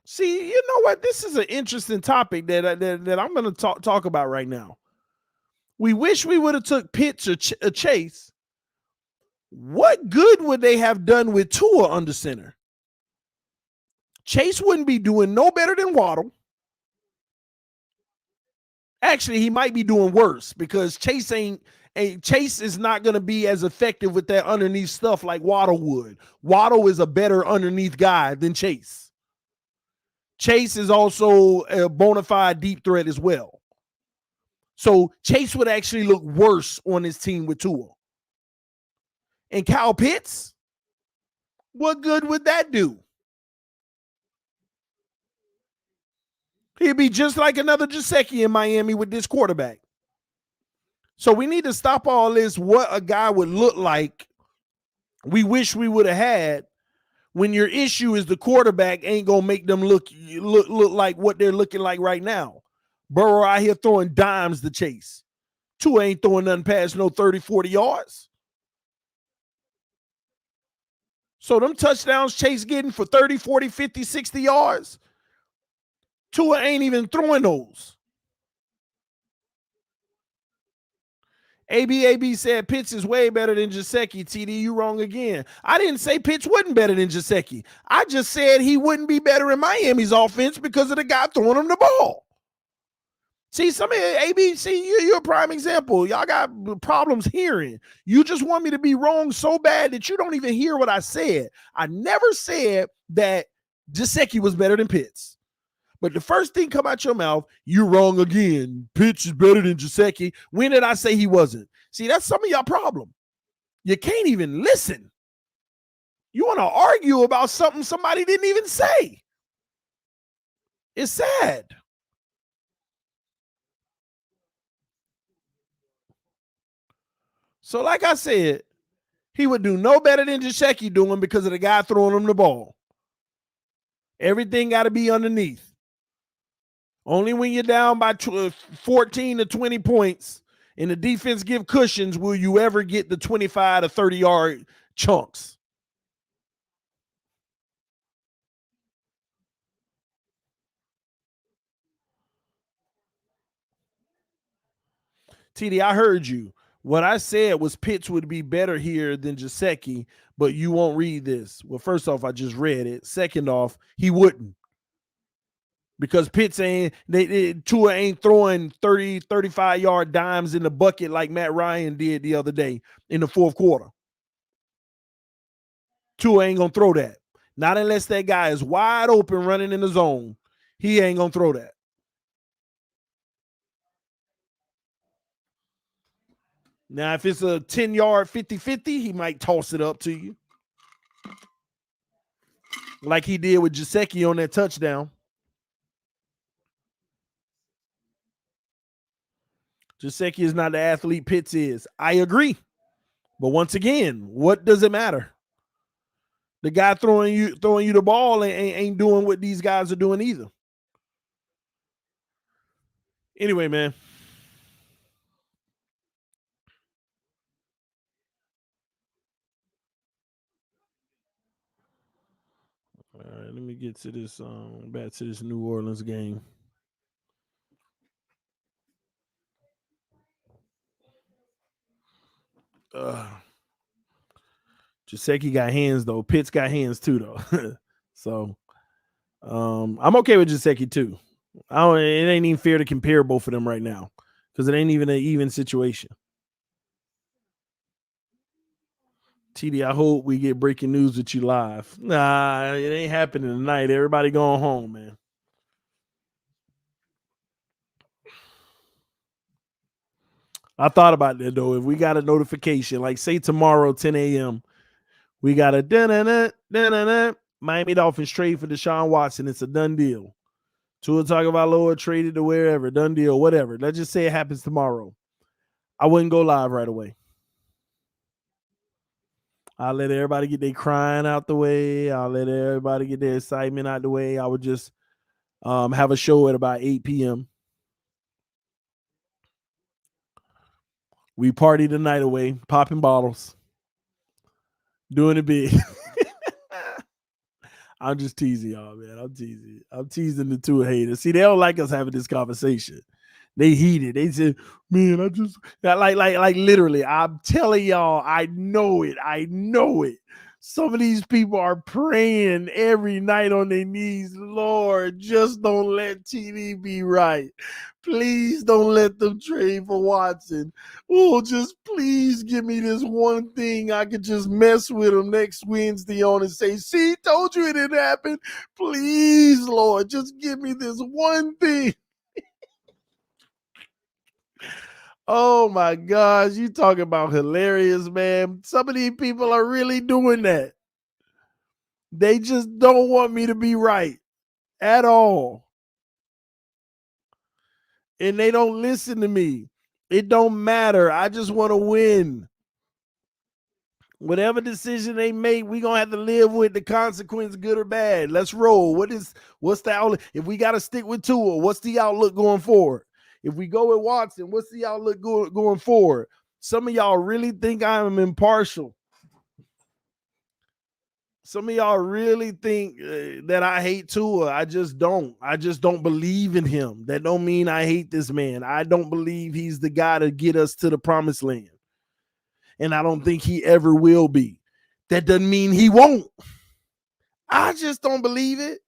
See, you know what? This is an interesting topic that I'm going to talk about right now. We wish we would have took Pitts or Chase. What good would they have done with Tua under center? Chase wouldn't be doing no better than Waddle. Actually, he might be doing worse because Chase is not going to be as effective with that underneath stuff like Waddle would. Waddle is a better underneath guy than Chase. Chase is also a bona fide deep threat as well. So Chase would actually look worse on his team with Tua. And Kyle Pitts, what good would that do? He'd be just like another Gesicki in Miami with this quarterback. So we need to stop all this, what a guy would look like we wish we would have had, when your issue is the quarterback ain't going to make them look like what they're looking like right now. Burrow out here throwing dimes to Chase. Tua ain't throwing nothing past no 30, 40 yards. So them touchdowns Chase getting for 30, 40, 50, 60 yards, Tua ain't even throwing those. AB said Pitts is way better than Gesicki. TD, you wrong again. I didn't say Pitts wasn't better than Gesicki. I just said he wouldn't be better in Miami's offense because of the guy throwing him the ball. See, some of AB, you're a prime example. Y'all got problems hearing. You just want me to be wrong so bad that you don't even hear what I said. I never said that Gesicki was better than Pitts. But the first thing come out your mouth, you're wrong again. Pitts is better than Gesicki. When did I say he wasn't? See, that's some of y'all problem. You can't even listen. You want to argue about something somebody didn't even say. It's sad. So like I said, he would do no better than Gesicki doing because of the guy throwing him the ball. Everything got to be underneath. Only when you're down by 14 to 20 points and the defense give cushions will you ever get the 25 to 30-yard chunks. TD, I heard you. What I said was Pitts would be better here than Gesicki, but you won't read this. Well, first off, I just read it. Second off, he wouldn't. Because Pitts Tua ain't throwing 30, 35-yard dimes in the bucket like Matt Ryan did the other day in the fourth quarter. Tua ain't going to throw that. Not unless that guy is wide open running in the zone. He ain't going to throw that. Now, if it's a 10-yard 50-50, he might toss it up to you. Like he did with Gesicki on that touchdown. Gesicki is not the athlete Pitts is. I agree. But once again, what does it matter? The guy throwing you the ball ain't doing what these guys are doing either. Anyway, man. let me get to this back to this New Orleans game. Gesicki got hands though. Pitts got hands too though. So I'm okay with Gesicki too. It ain't even fair to compare both of them right now because it ain't even an even situation. TD, I hope we get breaking news with you live. Nah, it ain't happening tonight. Everybody going home, man. I thought about that though. If we got a notification, like say tomorrow, 10 a.m., we got a Miami Dolphins trade for Deshaun Watson. It's a done deal. Tua Tagovailoa traded to wherever, done deal, whatever. Let's just say it happens tomorrow. I wouldn't go live right away. I'll let everybody get their crying out the way. I'll let everybody get their excitement out the way. I would just have a show at about 8 p.m. We party the night away, popping bottles, doing it big. I'm just teasing y'all, man. I'm teasing the two haters. See, they don't like us having this conversation. They heated. They said, man, I just like literally, I'm telling y'all, I know it. I know it. Some of these people are praying every night on their knees. Lord, just don't let TD be right. Please don't let them trade for Watson. Oh, just please give me this one thing I could just mess with him next Wednesday on and say, see, told you it didn't happen. Please, Lord, just give me this one thing. Oh my gosh, you talking about hilarious, man. Some of these people are really doing that. They just don't want me to be right at all. And they don't listen to me. It don't matter. I just want to win. Whatever decision they make, we're going to have to live with the consequence, good or bad. Let's roll. What's the outlook? If we got to stick with Tua, what's the outlook going forward? If we go with Watson, what's the outlook going forward? Some of y'all really think I'm impartial. Some of y'all really think that I hate Tua. I just don't. I just don't believe in him. That don't mean I hate this man. I don't believe he's the guy to get us to the promised land. And I don't think he ever will be. That doesn't mean he won't. I just don't believe it.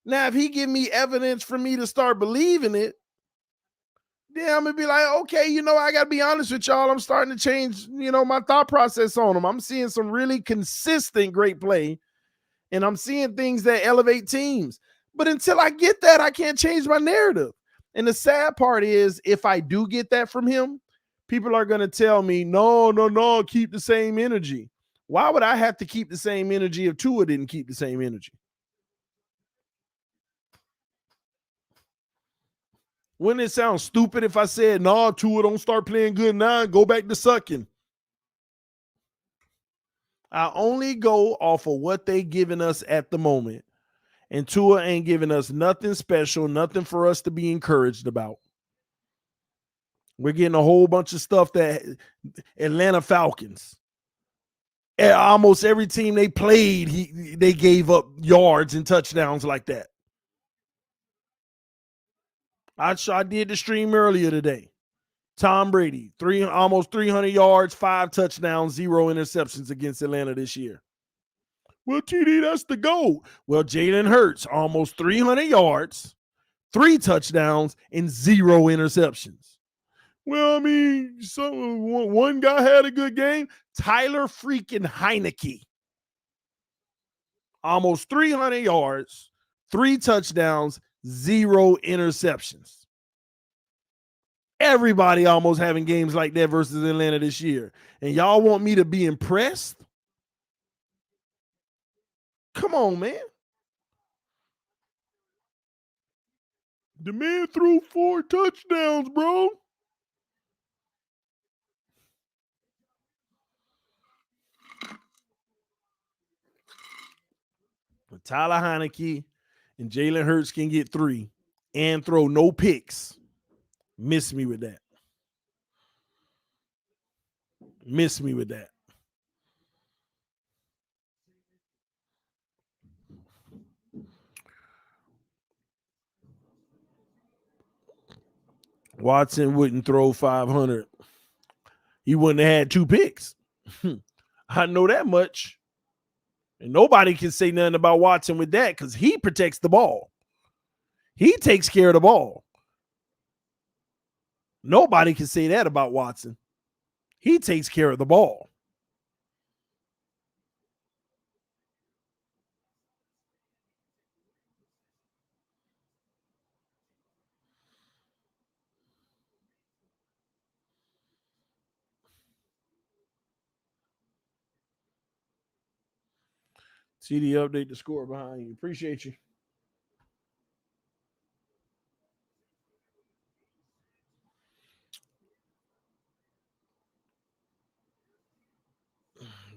Now, if he give me evidence for me to start believing it, then I'm going to be like, okay, I got to be honest with y'all. I'm starting to change, my thought process on him. I'm seeing some really consistent great play, and I'm seeing things that elevate teams. But until I get that, I can't change my narrative. And the sad part is, if I do get that from him, people are going to tell me, no, keep the same energy. Why would I have to keep the same energy if Tua didn't keep the same energy? Wouldn't it sound stupid if I said, no, Tua don't start playing good now, go back to sucking? I only go off of what they giving us at the moment. And Tua ain't giving us nothing special, nothing for us to be encouraged about. We're getting a whole bunch of stuff that Atlanta Falcons, almost every team they played, they gave up yards and touchdowns like that. I did the stream earlier today. Tom Brady, almost 300 yards, 5 touchdowns, 0 interceptions against Atlanta this year. Well, TD, that's the goal. Well, Jalen Hurts, almost 300 yards, 3 touchdowns, and 0 interceptions. Well, I mean, one guy had a good game. Tyler freaking Heineke. Almost 300 yards, 3 touchdowns, 0 interceptions. Everybody almost having games like that versus Atlanta this year. And y'all want me to be impressed? Come on, man. The man threw 4 touchdowns, bro. But Tyler Heineke and Jalen Hurts can get 3 and throw no picks. Miss me with that. Miss me with that. Watson wouldn't throw 500. He wouldn't have had 2 picks. I know that much. And nobody can say nothing about Watson with that because he protects the ball. He takes care of the ball. Nobody can say that about Watson. He takes care of the ball. CD, update the score behind you. Appreciate you.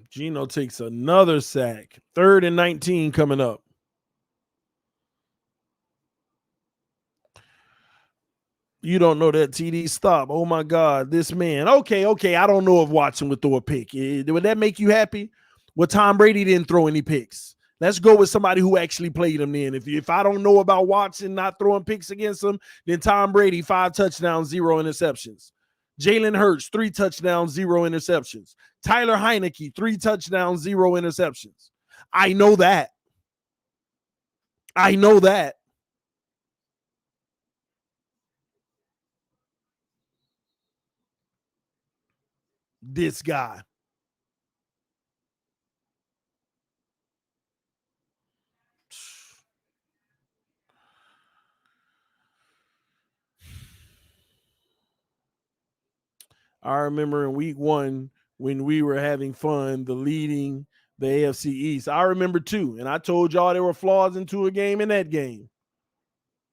Geno takes another sack. 3rd and 19 coming up. You don't know that, TD. Stop. Oh, my God. This man. Okay. I don't know if Watson would throw a pick. Would that make you happy? Well, Tom Brady didn't throw any picks. Let's go with somebody who actually played him then. If I don't know about Watson not throwing picks against him, then Tom Brady, 5 touchdowns, 0 interceptions. Jalen Hurts, 3 touchdowns, 0 interceptions. Tyler Heineke, 3 touchdowns, 0 interceptions. I know that. This guy. I remember in week 1 when we were having fun, leading the AFC East. I remember too. And I told y'all there were flaws into a game in that game.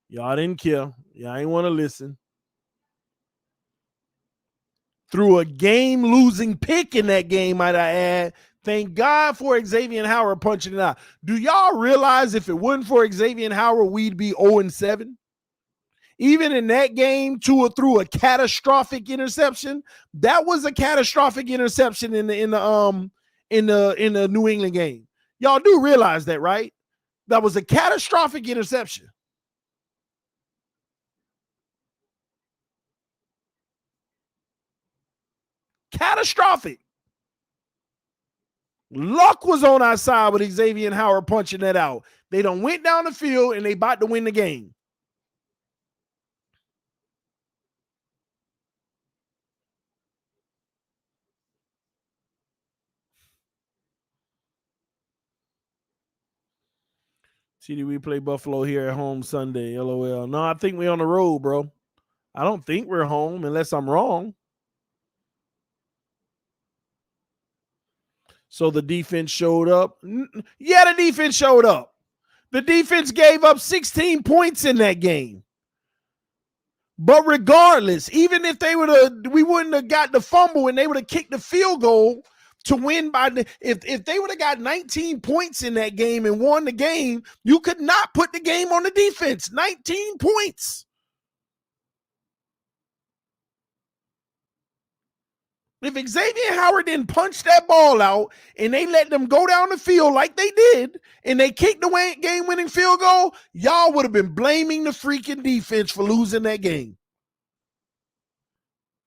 Y'all didn't care. Y'all ain't want to listen. Threw a game-losing pick in that game, might I add. Thank God for Xavier Howard punching it out. Do y'all realize if it wasn't for Xavier Howard, we'd be 0-7? Even in that game, Tua threw a catastrophic interception. That was a catastrophic interception in the New England game. Y'all do realize that, right? That was a catastrophic interception. Catastrophic. Luck was on our side with Xavier Howard punching that out. They done went down the field and they about to win the game. See, we play Buffalo here at home Sunday, LOL. No, I think we're on the road, bro. I don't think we're home unless I'm wrong. So the defense showed up. Yeah, the defense showed up. The defense gave up 16 points in that game. But regardless, even if we wouldn't have got the fumble and they would have kicked the field goal to win if they would have got 19 points in that game and won the game, you could not put the game on the defense. 19 points. If Xavier Howard didn't punch that ball out and they let them go down the field like they did and they kicked the game-winning field goal, y'all would have been blaming the freaking defense for losing that game.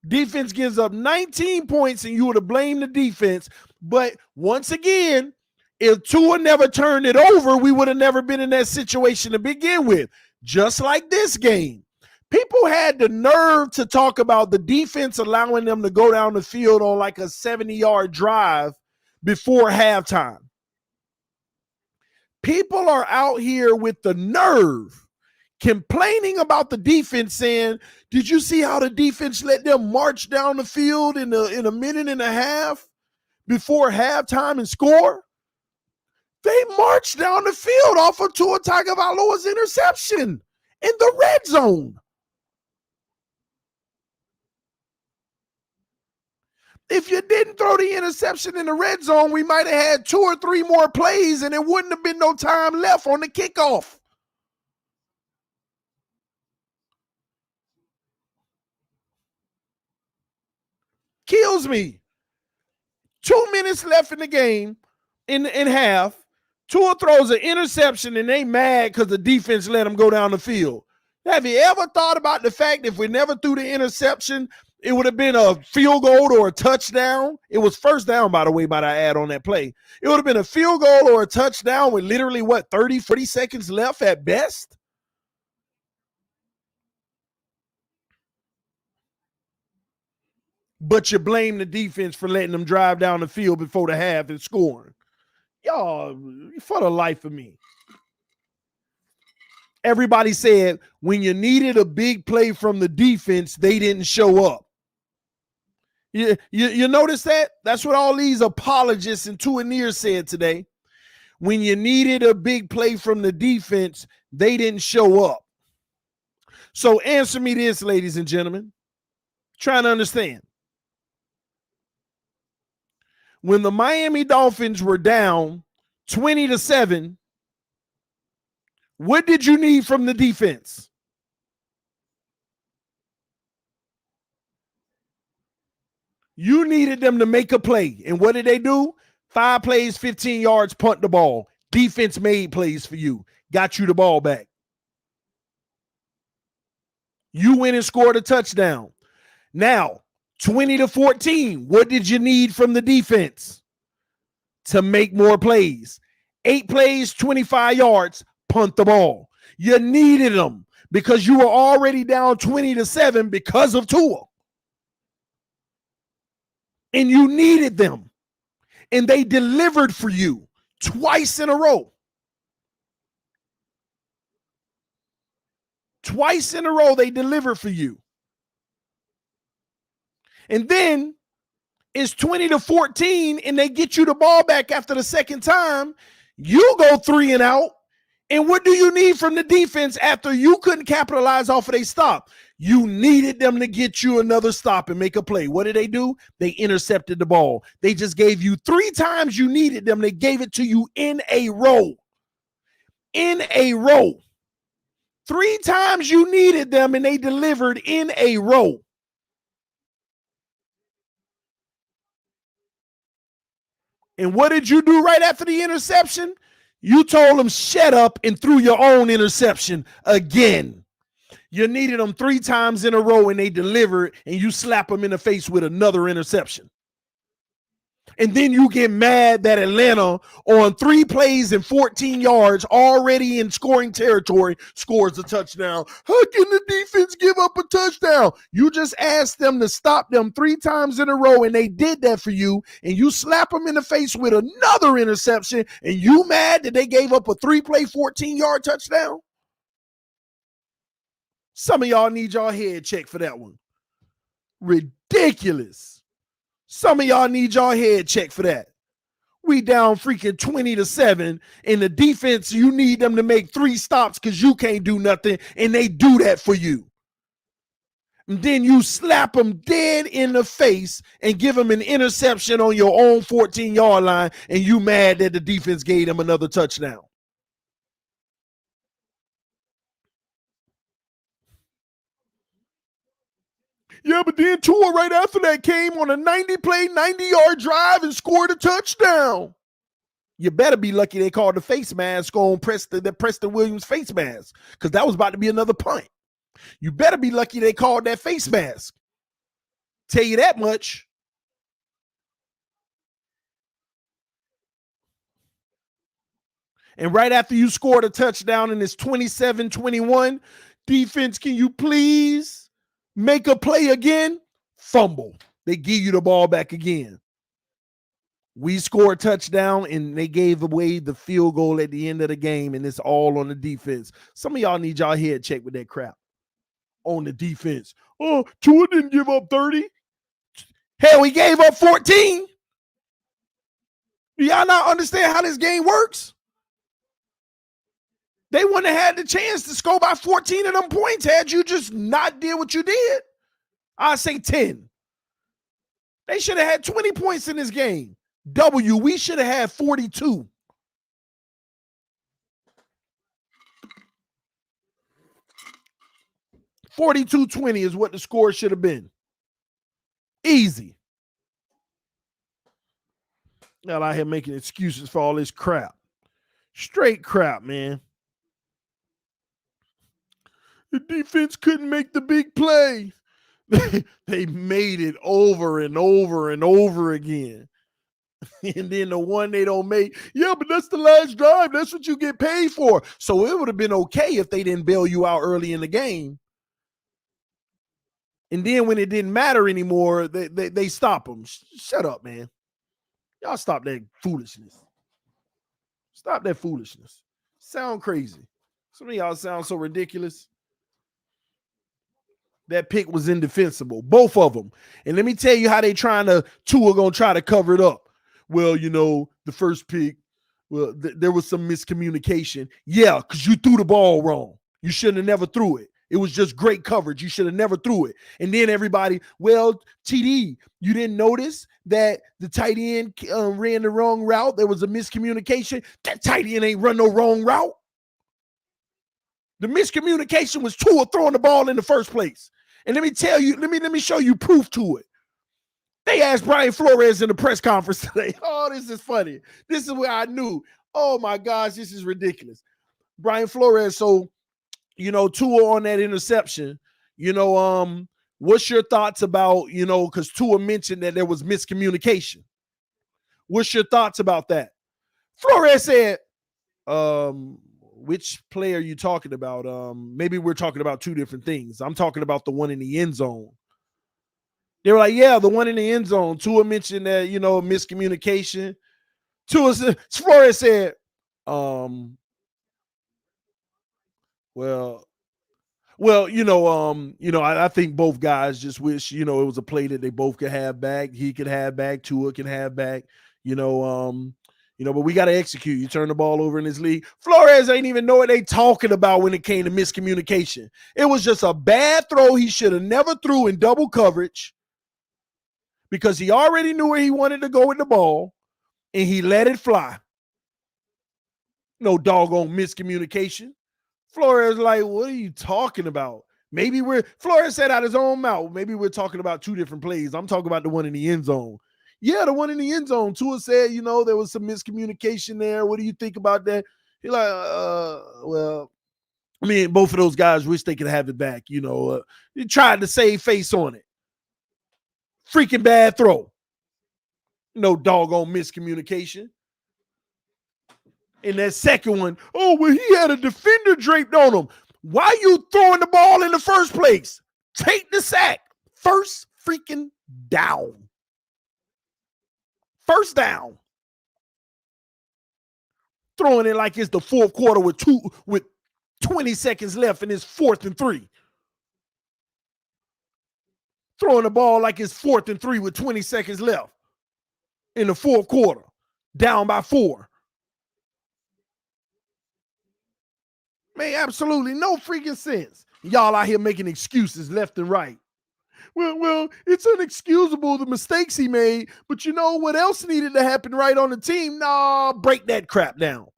Defense gives up 19 points and you would have blamed the defense. But once again, if Tua never turned it over, we would have never been in that situation to begin with. Just like this game. People had the nerve to talk about the defense allowing them to go down the field on like a 70-yard drive before halftime. People are out here with the nerve complaining about the defense, saying, did you see how the defense let them march down the field in a minute and a half before halftime and score? They marched down the field off of Tua Tagovailoa's interception in the red zone. If you didn't throw the interception in the red zone, we might have had 2 or 3 more plays and it wouldn't have been no time left on the kickoff. Kills me. 2 minutes left in the game in half. Tua throws an interception and they mad because the defense let him go down the field. Have you ever thought about the fact if we never threw the interception, it would have been a field goal or a touchdown? It was first down, by the way, might I add on that play. It would have been a field goal or a touchdown with literally, 30, 40 seconds left at best? But you blame the defense for letting them drive down the field before the half and scoring. Y'all, for the life of me. Everybody said when you needed a big play from the defense, they didn't show up. You notice that? That's what all these apologists and Tuaniers said today. When you needed a big play from the defense, they didn't show up. So answer me this, ladies and gentlemen. Trying to understand. When the Miami Dolphins were down 20-7, what did you need from the defense? You needed them to make a play. And what did they do? 5 plays, 15 yards, punt the ball. Defense made plays for you. Got you the ball back. You went and scored a touchdown. Now, 20-14, what did you need from the defense? To make more plays. 8 plays, 25 yards, punt the ball. You needed them because you were already down 20-7 because of Tua. And you needed them. And they delivered for you twice in a row. Twice in a row, they delivered for you. And then it's 20-14, and they get you the ball back after the second time. You go 3 and out. And what do you need from the defense after you couldn't capitalize off of their stop? You needed them to get you another stop and make a play. What did they do? They intercepted the ball. They just gave you 3 times you needed them. They gave it to you in a row. In a row. 3 times you needed them, and they delivered in a row. And what did you do right after the interception? You told them shut up and threw your own interception again. You needed them 3 times in a row, and they delivered, and you slap them in the face with another interception. And then you get mad that Atlanta, on 3 plays and 14 yards, already in scoring territory, scores a touchdown. How can the defense give up a touchdown? You just asked them to stop them 3 times in a row, and they did that for you, and you slap them in the face with another interception, and you mad that they gave up a 3-play, 14-yard touchdown? Some of y'all need y'all head checked for that one. Ridiculous. Some of y'all need y'all head checked for that. We down freaking 20-7, and the defense, you need them to make 3 stops because you can't do nothing, and they do that for you. And then you slap them dead in the face and give them an interception on your own 14-yard line, and you mad that the defense gave them another touchdown. Yeah, but then Tua right after that came on a 90-play, 90-yard drive and scored a touchdown. You better be lucky they called the face mask on Preston Williams face mask, because that was about to be another punt. You better be lucky they called that face mask. Tell you that much. And right after you scored a touchdown and it's 27-21, defense, can you please make a play again? Fumble. They give you the ball back again. We scored a touchdown, and they gave away the field goal at the end of the game, and it's all on the defense. Some of y'all need y'all head checked with that crap on the defense. Oh, Tua didn't give up 30. Hell, he gave up 14. Do y'all not understand how this game works? They wouldn't have had the chance to score by 14 of them points had you just not did what you did. I say 10. They should have had 20 points in this game. We should have had 42. $42-20 is what the score should have been. Easy. Y'all out here making excuses for all this crap. Straight crap, man. The defense couldn't make the big play. They made it over and over and over again. And then the one they don't make, yeah, but that's the last drive. That's what you get paid for. So it would have been okay if they didn't bail you out early in the game. And then when it didn't matter anymore, they stop them. Shut up, man. Y'all stop that foolishness. Stop that foolishness. Sound crazy. Some of y'all sound so ridiculous. That pick was indefensible. Both of them. And let me tell you how they two are going to try to cover it up. Well, the first pick, well, there was some miscommunication. Yeah, because you threw the ball wrong. You shouldn't have never threw it. It was just great coverage. You should have never threw it. And then everybody, well, TD, you didn't notice that the tight end ran the wrong route? There was a miscommunication. That tight end ain't run no wrong route. The miscommunication was Tua throwing the ball in the first place. And let me tell you, let me show you proof to it. They asked Brian Flores in the press conference today. Oh, this is funny. This is where I knew. Oh my gosh, this is ridiculous. Brian Flores, so Tua on that interception, what's your thoughts about, because Tua mentioned that there was miscommunication. What's your thoughts about that? Flores said, which play are you talking about? Maybe we're talking about two different things. I'm talking about the one in the end zone. They were like, yeah, the one in the end zone. Tua mentioned that, miscommunication. Flores said, I think both guys just wish, it was a play that they both could have back. He could have back. Tua can have back, but we got to execute. You turn the ball over in this league. Flores ain't even know what they talking about when it came to miscommunication. It was just a bad throw he should have never threw in double coverage because he already knew where he wanted to go with the ball, and he let it fly. No doggone miscommunication. Flores like, what are you talking about? Flores said out his own mouth, maybe we're talking about two different plays. I'm talking about the one in the end zone. Yeah, the one in the end zone. Tua said, there was some miscommunication there. What do you think about that? He like, both of those guys wish they could have it back. He tried to save face on it. Freaking bad throw. No doggone miscommunication. And that second one, he had a defender draped on him. Why you throwing the ball in the first place? Take the sack. First freaking down. First down. Throwing it like it's the fourth quarter with 20 seconds left and it's 4th and 3. Throwing the ball like it's 4th and 3 with 20 seconds left in the fourth quarter. Down by 4. Man, absolutely no freaking sense. Y'all out here making excuses left and right. Well, it's inexcusable the mistakes he made, but you know what else needed to happen right on the team? Nah, break that crap down.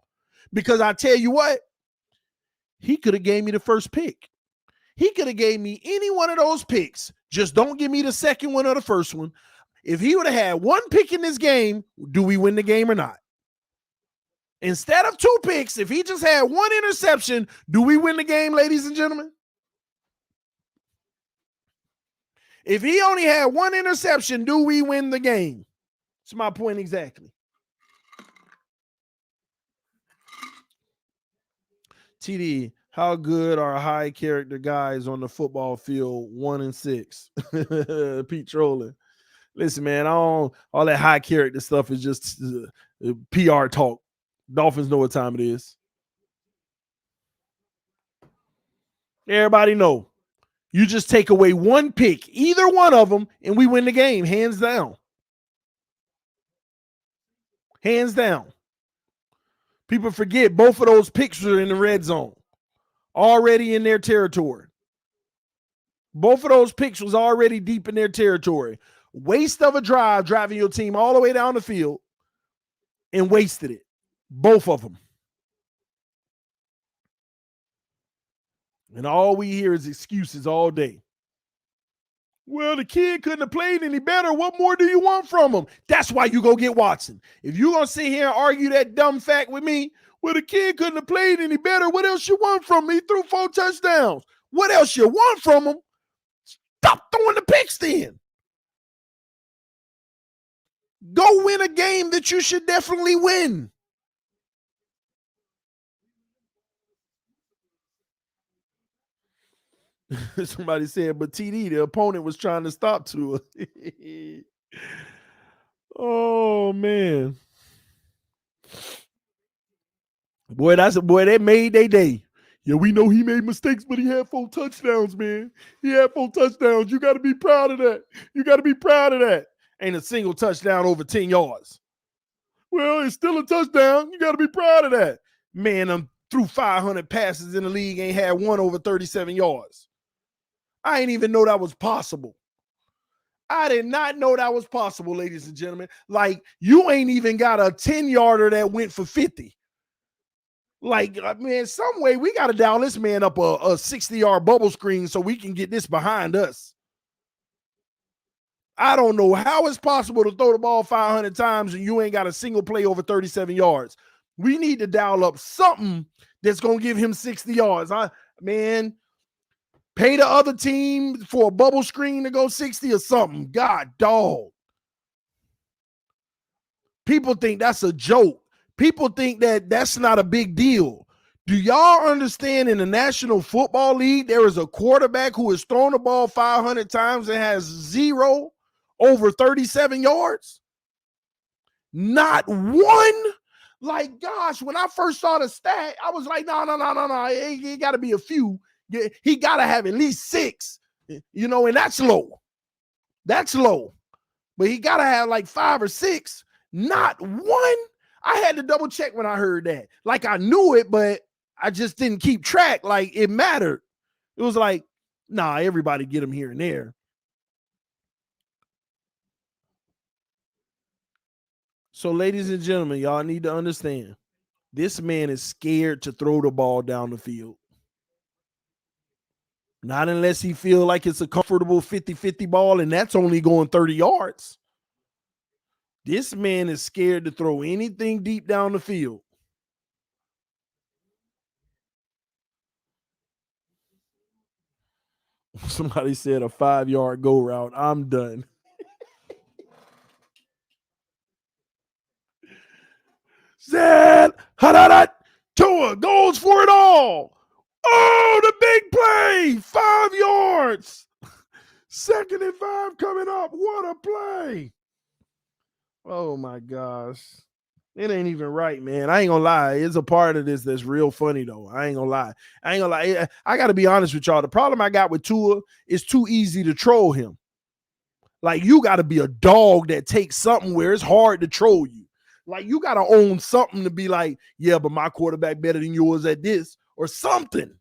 Because I tell you what, he could have gave me the first pick. He could have gave me any one of those picks. Just don't give me the second one or the first one. If he would have had one pick in this game, do we win the game or not? Instead of 2 picks, if he just had 1 interception, do we win the game, ladies and gentlemen? If he only had 1 interception, do we win the game? That's my point exactly. TD, how good are high character guys on the football field? 1 and 6. Pete trolling. Listen, man, all that high character stuff is just PR talk. Dolphins know what time it is. Everybody know. You just take away 1 pick, either one of them, and we win the game, hands down. Hands down. People forget both of those picks were in the red zone, already in their territory. Both of those picks was already deep in their territory. Waste of a drive, driving your team all the way down the field, and wasted it. Both of them. And all we hear is excuses all day. Well, the kid couldn't have played any better. What more do you want from him? That's why you go get Watson. If you're going to sit here and argue that dumb fact with me, well, the kid couldn't have played any better. What else you want from me? He threw 4 touchdowns. What else you want from him? Stop throwing the picks then. Go win a game that you should definitely win. Somebody said, but TD, the opponent was trying to stop Tua. Oh, man. Boy, they made their day. Yeah, we know he made mistakes, but he had 4 touchdowns, man. He had 4 touchdowns. You got to be proud of that. You got to be proud of that. Ain't a single touchdown over 10 yards. Well, it's still a touchdown. You got to be proud of that. Man, I'm threw 500 passes in the league, ain't had one over 37 yards. I ain't even know that was possible. I did not know that was possible, ladies and gentlemen. Like, you ain't even got a 10-yarder that went for 50. Like, man, some way we got to dial this man up a 60-yard bubble screen so we can get this behind us. I don't know how it's possible to throw the ball 500 times and you ain't got a single play over 37 yards. We need to dial up something that's going to give him 60 yards. Man, pay the other team for a bubble screen to go 60 or something. God, dog. People think that's a joke. People think that that's not a big deal. Do y'all understand in the National Football League, there is a quarterback who has thrown the ball 500 times and has 0 over 37 yards? Not one? Like, gosh, when I first saw the stat, I was like, no. It got to be a few. He got to have at least 6, you know, and that's low. That's low. But he got to have like 5 or 6. Not one. I had to double check when I heard that. Like, I knew it, but I just didn't keep track. Like, it mattered. It was like, nah, everybody get him here and there. So, ladies and gentlemen, y'all need to understand, this man is scared to throw the ball down the field. Not unless he feel like it's a comfortable 50-50 ball, and that's only going 30 yards. This man is scared to throw anything deep down the field. Somebody said a 5-yard go route. I'm done. Zed, Tua goes for it all. Oh, the big play. 5 yards. 2nd and 5 coming up. What a play. Oh, my gosh. It ain't even right, man. I ain't gonna lie. It's a part of this that's real funny, though. I ain't gonna lie. I got to be honest with y'all. The problem I got with Tua is too easy to troll him. Like, you got to be a dog that takes something where it's hard to troll you. Like, you got to own something to be like, yeah, but my quarterback better than yours at this or something.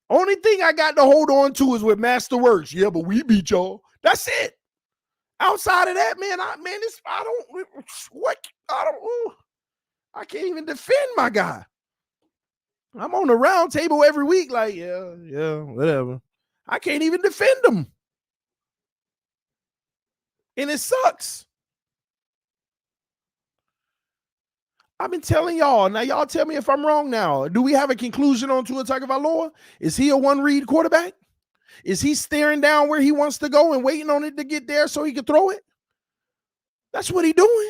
Only thing I got to hold on to is with Masterworks. Yeah, but we beat y'all. That's it. Outside of that, man, I can't even defend my guy. I'm on the round table every week. Like, yeah, whatever. I can't even defend him. And it sucks. I've been telling y'all. Now, y'all tell me if I'm wrong now. Do we have a conclusion on Tua Tagovailoa? Is he a one-read quarterback? Is he staring down where he wants to go and waiting on it to get there so he can throw it? That's what he doing.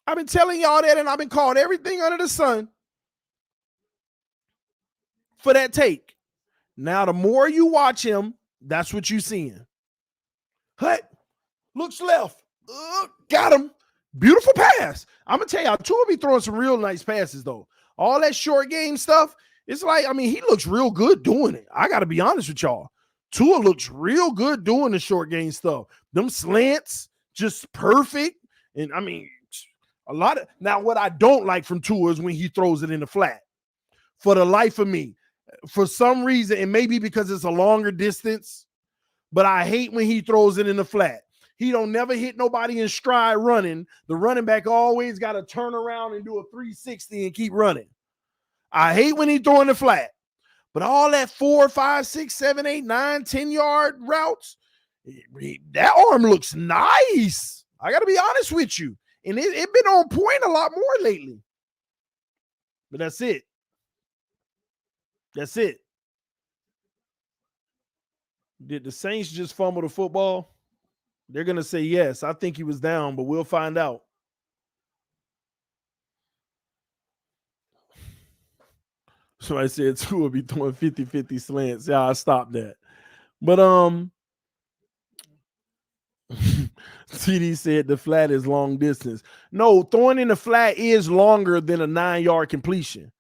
I've been telling y'all that, and I've been called everything under the sun for that take. Now, the more you watch him, that's what you're seeing. Hut, looks left. Got him. Beautiful pass. I'm going to tell y'all, Tua be throwing some real nice passes, though. All that short game stuff, it's like, I mean, he looks real good doing it. I got to be honest with y'all. Tua looks real good doing the short game stuff. Them slants, just perfect. And, I mean, a lot of – now, what I don't like from Tua is when he throws it in the flat. For the life of me, for some reason, and maybe because it's a longer distance, but I hate when he throws it in the flat. He don't never hit nobody in stride running. The running back always got to turn around and do a 360 and keep running. I hate when he throwing the flat. But all that 4, 5, 6, 7, 8, 9, 10-yard routes, that arm looks nice. I got to be honest with you. And it been on point a lot more lately. But that's it. That's it. Did the Saints just fumble the football? They're going to say yes. I think he was down, but we'll find out. Somebody said Tua will be throwing 50-50 slants. Yeah, I stopped that. But TD said the flat is long distance. No, throwing in the flat is longer than a 9-yard completion.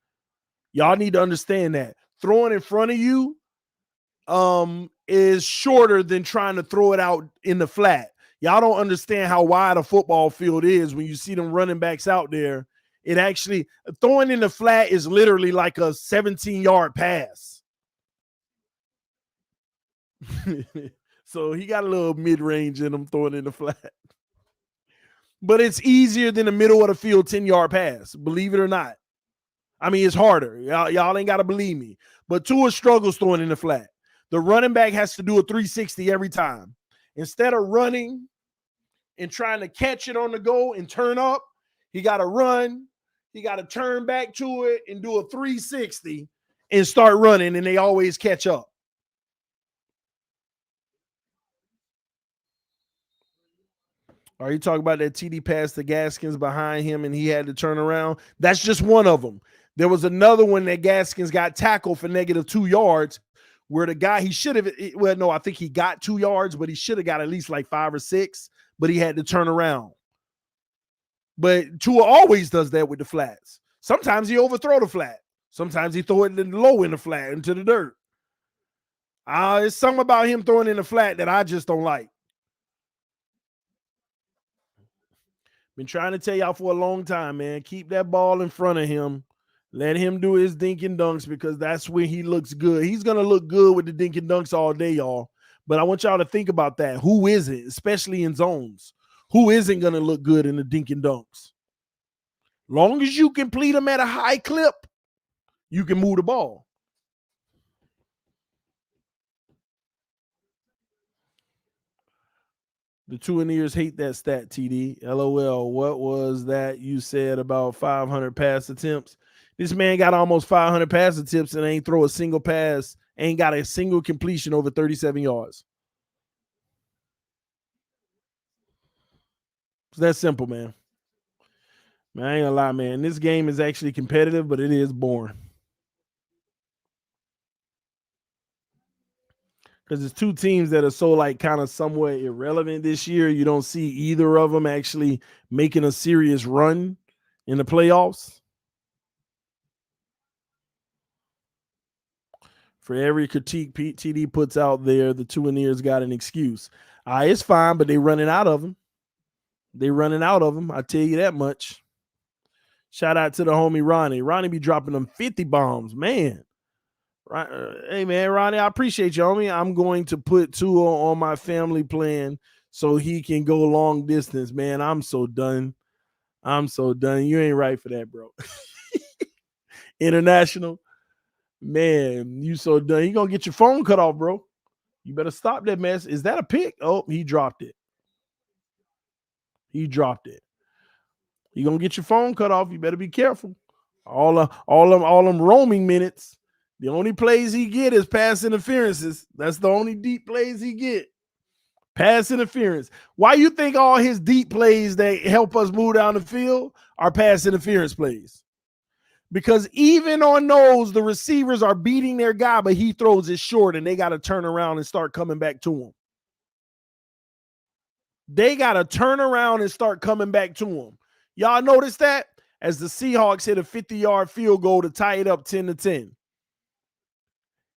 Y'all need to understand that. Throwing in front of you is shorter than trying to throw it out in the flat. Y'all don't understand how wide a football field is when you see them running backs out there. It actually, throwing in the flat is literally like a 17-yard pass. So he got a little mid-range in him throwing in the flat. But it's easier than the middle of the field 10-yard pass, believe it or not. I mean, it's harder. Y'all ain't got to believe me. But Tua struggles throwing in the flat. The running back has to do a 360 every time. Instead of running and trying to catch it on the go and turn up, he got to run. He got to turn back to it and do a 360 and start running, and they always catch up. Are you talking about that TD pass to Gaskins behind him and he had to turn around? That's just one of them. There was another one that Gaskins got tackled for -2 yards where the guy, he should have, well, no, I think he got 2 yards, but he should have got at least like 5 or 6, but he had to turn around. But Tua always does that with the flats. Sometimes he overthrow the flat. Sometimes he throw it low in the flat into the dirt. It's something about him throwing in the flat that I just don't like. Been trying to tell y'all for a long time, man. Keep that ball in front of him. Let him do his dink and dunks because that's when he looks good. He's going to look good with the dink and dunks all day, y'all. But I want y'all to think about that. Who is it, especially in zones? Who isn't going to look good in the dink and dunks? Long as you complete them at a high clip, you can move the ball. The two-and-ears hate that stat, TD. LOL. What was that you said about 500 pass attempts? This man got almost 500 pass attempts and ain't throw a single pass, ain't got a single completion over 37 yards. It's that simple, man. Man, I ain't gonna lie, man. This game is actually competitive, but it is boring. Because it's two teams that are so like kind of somewhat irrelevant this year. You don't see either of them actually making a serious run in the playoffs. For every critique TD puts out there, the two-and-ears got an excuse. It's fine, but they running out of them. They running out of them. I tell you that much. Shout out to the homie Ronnie. Ronnie be dropping them 50 bombs, man. Hey, man, Ronnie, I appreciate you, homie. I'm going to put Tua on my family plan so he can go long distance, man. I'm so done. I'm so done. You ain't right for that, bro. International. Man, you so done. You going to get your phone cut off, bro. You better stop that mess. Is that a pick? Oh, he dropped it. He dropped it. You going to get your phone cut off. You better be careful. All them roaming minutes. The only plays he get is pass interferences. That's the only deep plays he get. Pass interference. Why you think all his deep plays that help us move down the field are pass interference plays? Because even on those, the receivers are beating their guy, but he throws it short and they got to turn around and start coming back to him. They got to turn around and start coming back to him. Y'all notice that? As the Seahawks hit a 50-yard field goal to tie it up 10-10.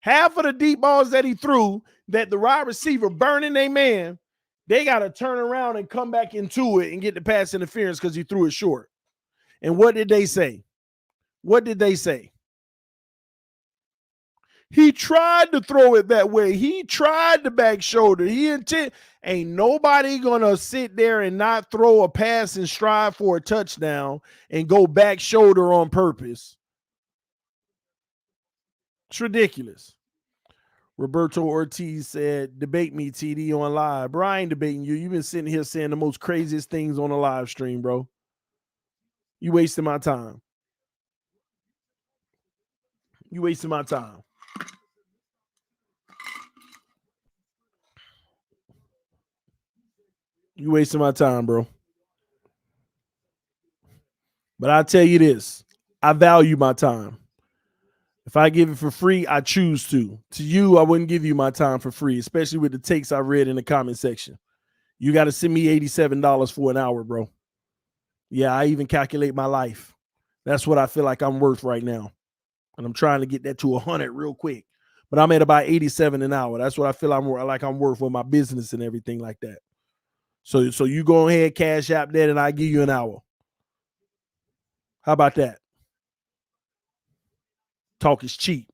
Half of the deep balls that he threw that the wide receiver burning their man, they got to turn around and come back into it and get the pass interference because he threw it short. And what did they say? What did they say? He tried to throw it that way. He tried the back shoulder. Ain't nobody going to sit there and not throw a pass and strive for a touchdown and go back shoulder on purpose. It's ridiculous. Roberto Ortiz said, debate me, TD, on live. Bro, I ain't debating you. You've been sitting here saying the most craziest things on the live stream, bro. You wasting my time. You wasting my time. You wasting my time, bro. But I tell you this, I value my time. If I give it for free, I choose to. To you, I wouldn't give you my time for free, especially with the takes I read in the comment section. You got to send me $87 for an hour, bro. Yeah, I even calculate my life. That's what I feel like I'm worth right now. And I'm trying to get that to 100 real quick. But I'm at about 87 an hour. That's what I feel I'm worth with my business and everything like that. So you go ahead, cash app that, and I give you an hour. How about that? Talk is cheap.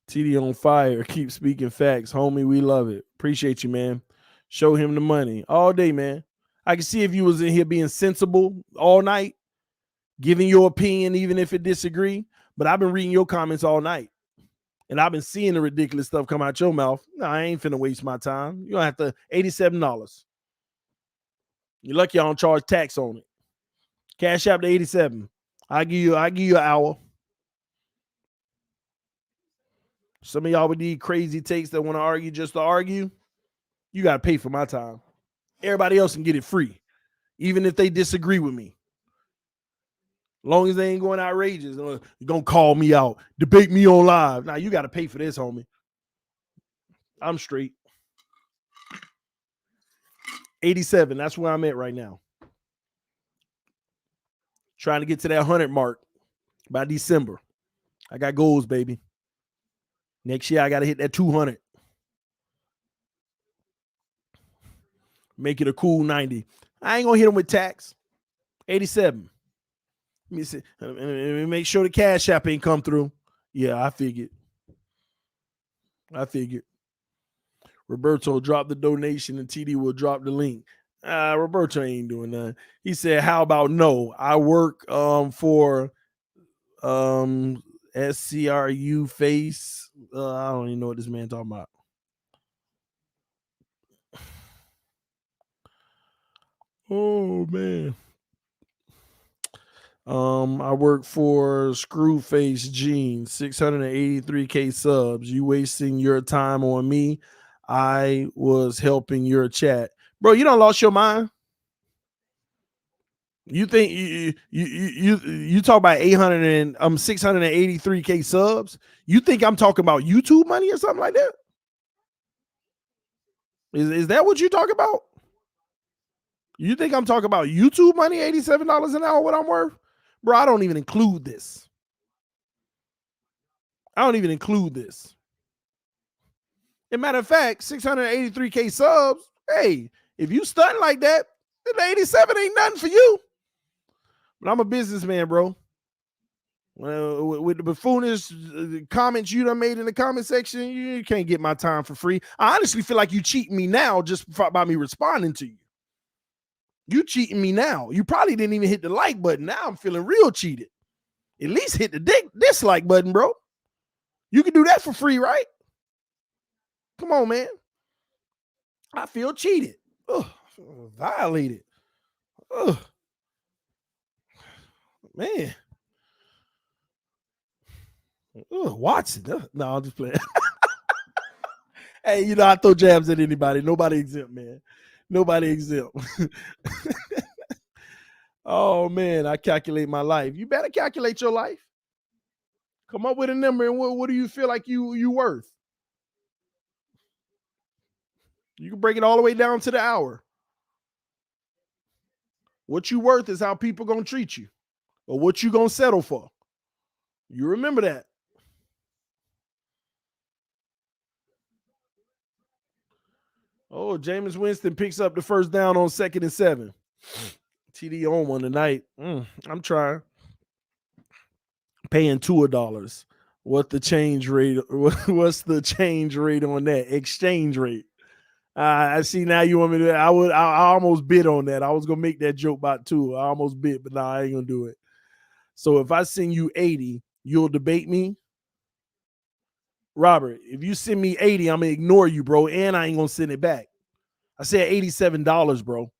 TD on fire. Keep speaking facts. Homie, we love it. Appreciate you, man. Show him the money. All day, man. I can see if you was in here being sensible all night, giving your opinion, even if it disagree. But I've been reading your comments all night. And I've been seeing the ridiculous stuff come out your mouth. No, I ain't finna waste my time. You don't have to $87. You're lucky I don't charge tax on it. Cash out to 87. I give you an hour. Some of y'all with these crazy takes that want to argue just to argue, you got to pay for my time. Everybody else can get it free, even if they disagree with me. Long as they ain't going outrageous. You're going to call me out, debate me on live. Now, you got to pay for this, homie. I'm straight. 87, that's where I'm at right now. Trying to get to that 100 mark by December. I got goals, baby. Next year, I got to hit that 200. Make it a cool 90. I ain't going to hit them with tax. 87. Let me see. Let me make sure the Cash App ain't come through. Yeah, I figured. Roberto dropped the donation and TD will drop the link. Roberto ain't doing nothing. He said, how about no? I work for SCRU face. I don't even know what this man talking about. Oh man. I work for Screwface Jeans, 683K subs. You wasting your time on me. I was helping your chat. Bro, you done lost your mind. You think you talk about 800 and 683K subs? You think I'm talking about YouTube money or something like that? Is that what you talk about? You think I'm talking about YouTube money, $87 an hour, what I'm worth? Bro, I don't even include this. As a matter of fact, 683K subs, hey, if you stunting like that, then 87 ain't nothing for you. But I'm a businessman, bro. Well, with the buffoonish comments you done made in the comment section, you can't get my time for free. I honestly feel like you cheating me now just by me responding to you. You cheating me now. You probably didn't even hit the like button. Now I'm feeling real cheated. At least hit the dislike button, bro. You can do that for free, right? Come on, man. I feel cheated. Ugh, violated. Ugh. Man. Ugh, Watson. No, I'm just playing. Hey, I throw jabs at anybody. Nobody exempt, man. Nobody exempt. Oh, man, I calculate my life. You better calculate your life. Come up with a number, and what do you feel like you worth? You can break it all the way down to the hour. What you worth is how people going to treat you or what you going to settle for. You remember that. Oh, Jameis Winston picks up the first down on 2nd and 7. TD on one tonight. I'm trying. Paying $2. What's the change rate? What's the change rate on that? Exchange rate. I see now you want me to. I almost bid on that. I was gonna make that joke about 2. I almost bid, but I ain't gonna do it. So if I send you 80, you'll debate me? Robert, if you send me 80, I'm gonna ignore you, bro, and I ain't gonna send it back. I said $87, bro.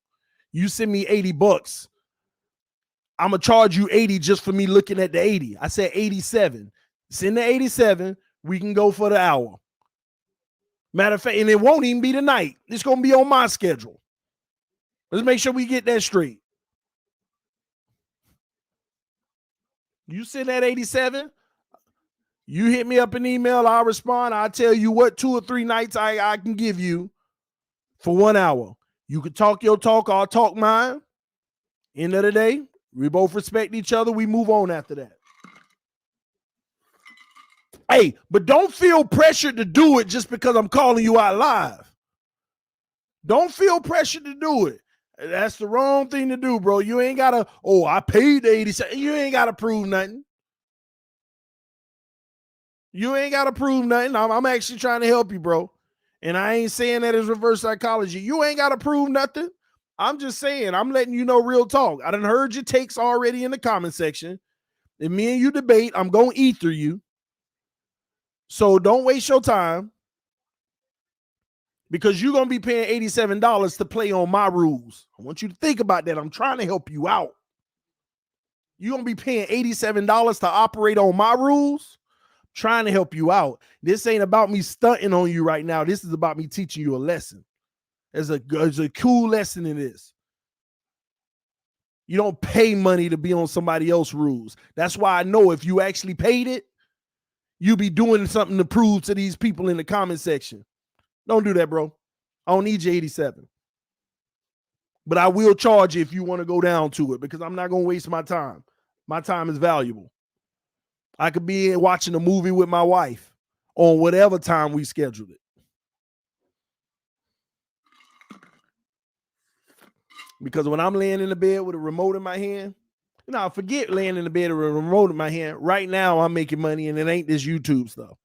You send me $80, I'm going to charge you 80 just for me looking at the 80. I said 87. Send the 87. We can go for the hour. Matter of fact, and it won't even be tonight. It's going to be on my schedule. Let's make sure we get that straight. You send that 87. You hit me up an email. I'll respond. I'll tell you what 2 or 3 nights I can give you for 1 hour. You can talk your talk. I'll talk mine. End of the day, we both respect each other. We move on after that. Hey, but don't feel pressured to do it just because I'm calling you out live. Don't feel pressured to do it. That's the wrong thing to do, bro. You ain't got to, I paid the 87. You ain't got to prove nothing. You ain't got to prove nothing. I'm actually trying to help you, bro. And I ain't saying that as reverse psychology. You ain't got to prove nothing. I'm just saying, I'm letting you know real talk. I done heard your takes already in the comment section. If me and you debate, I'm going to ether you. So don't waste your time because you're going to be paying $87 to play on my rules. I want you to think about that. I'm trying to help you out. You're going to be paying $87 to operate on my rules. I'm trying to help you out. This ain't about me stunting on you right now. This is about me teaching you a lesson. There's a cool lesson in this. You don't pay money to be on somebody else's rules. That's why I know if you actually paid it, you be doing something to prove to these people in the comment section. Don't do that, bro. I don't need your 87. But I will charge you if you want to go down to it because I'm not going to waste my time. My time is valuable. I could be watching a movie with my wife on whatever time we scheduled it. Because when I'm laying in the bed with a remote in my hand, forget laying in the bed with a remote in my hand. Right now, I'm making money, and it ain't this YouTube stuff.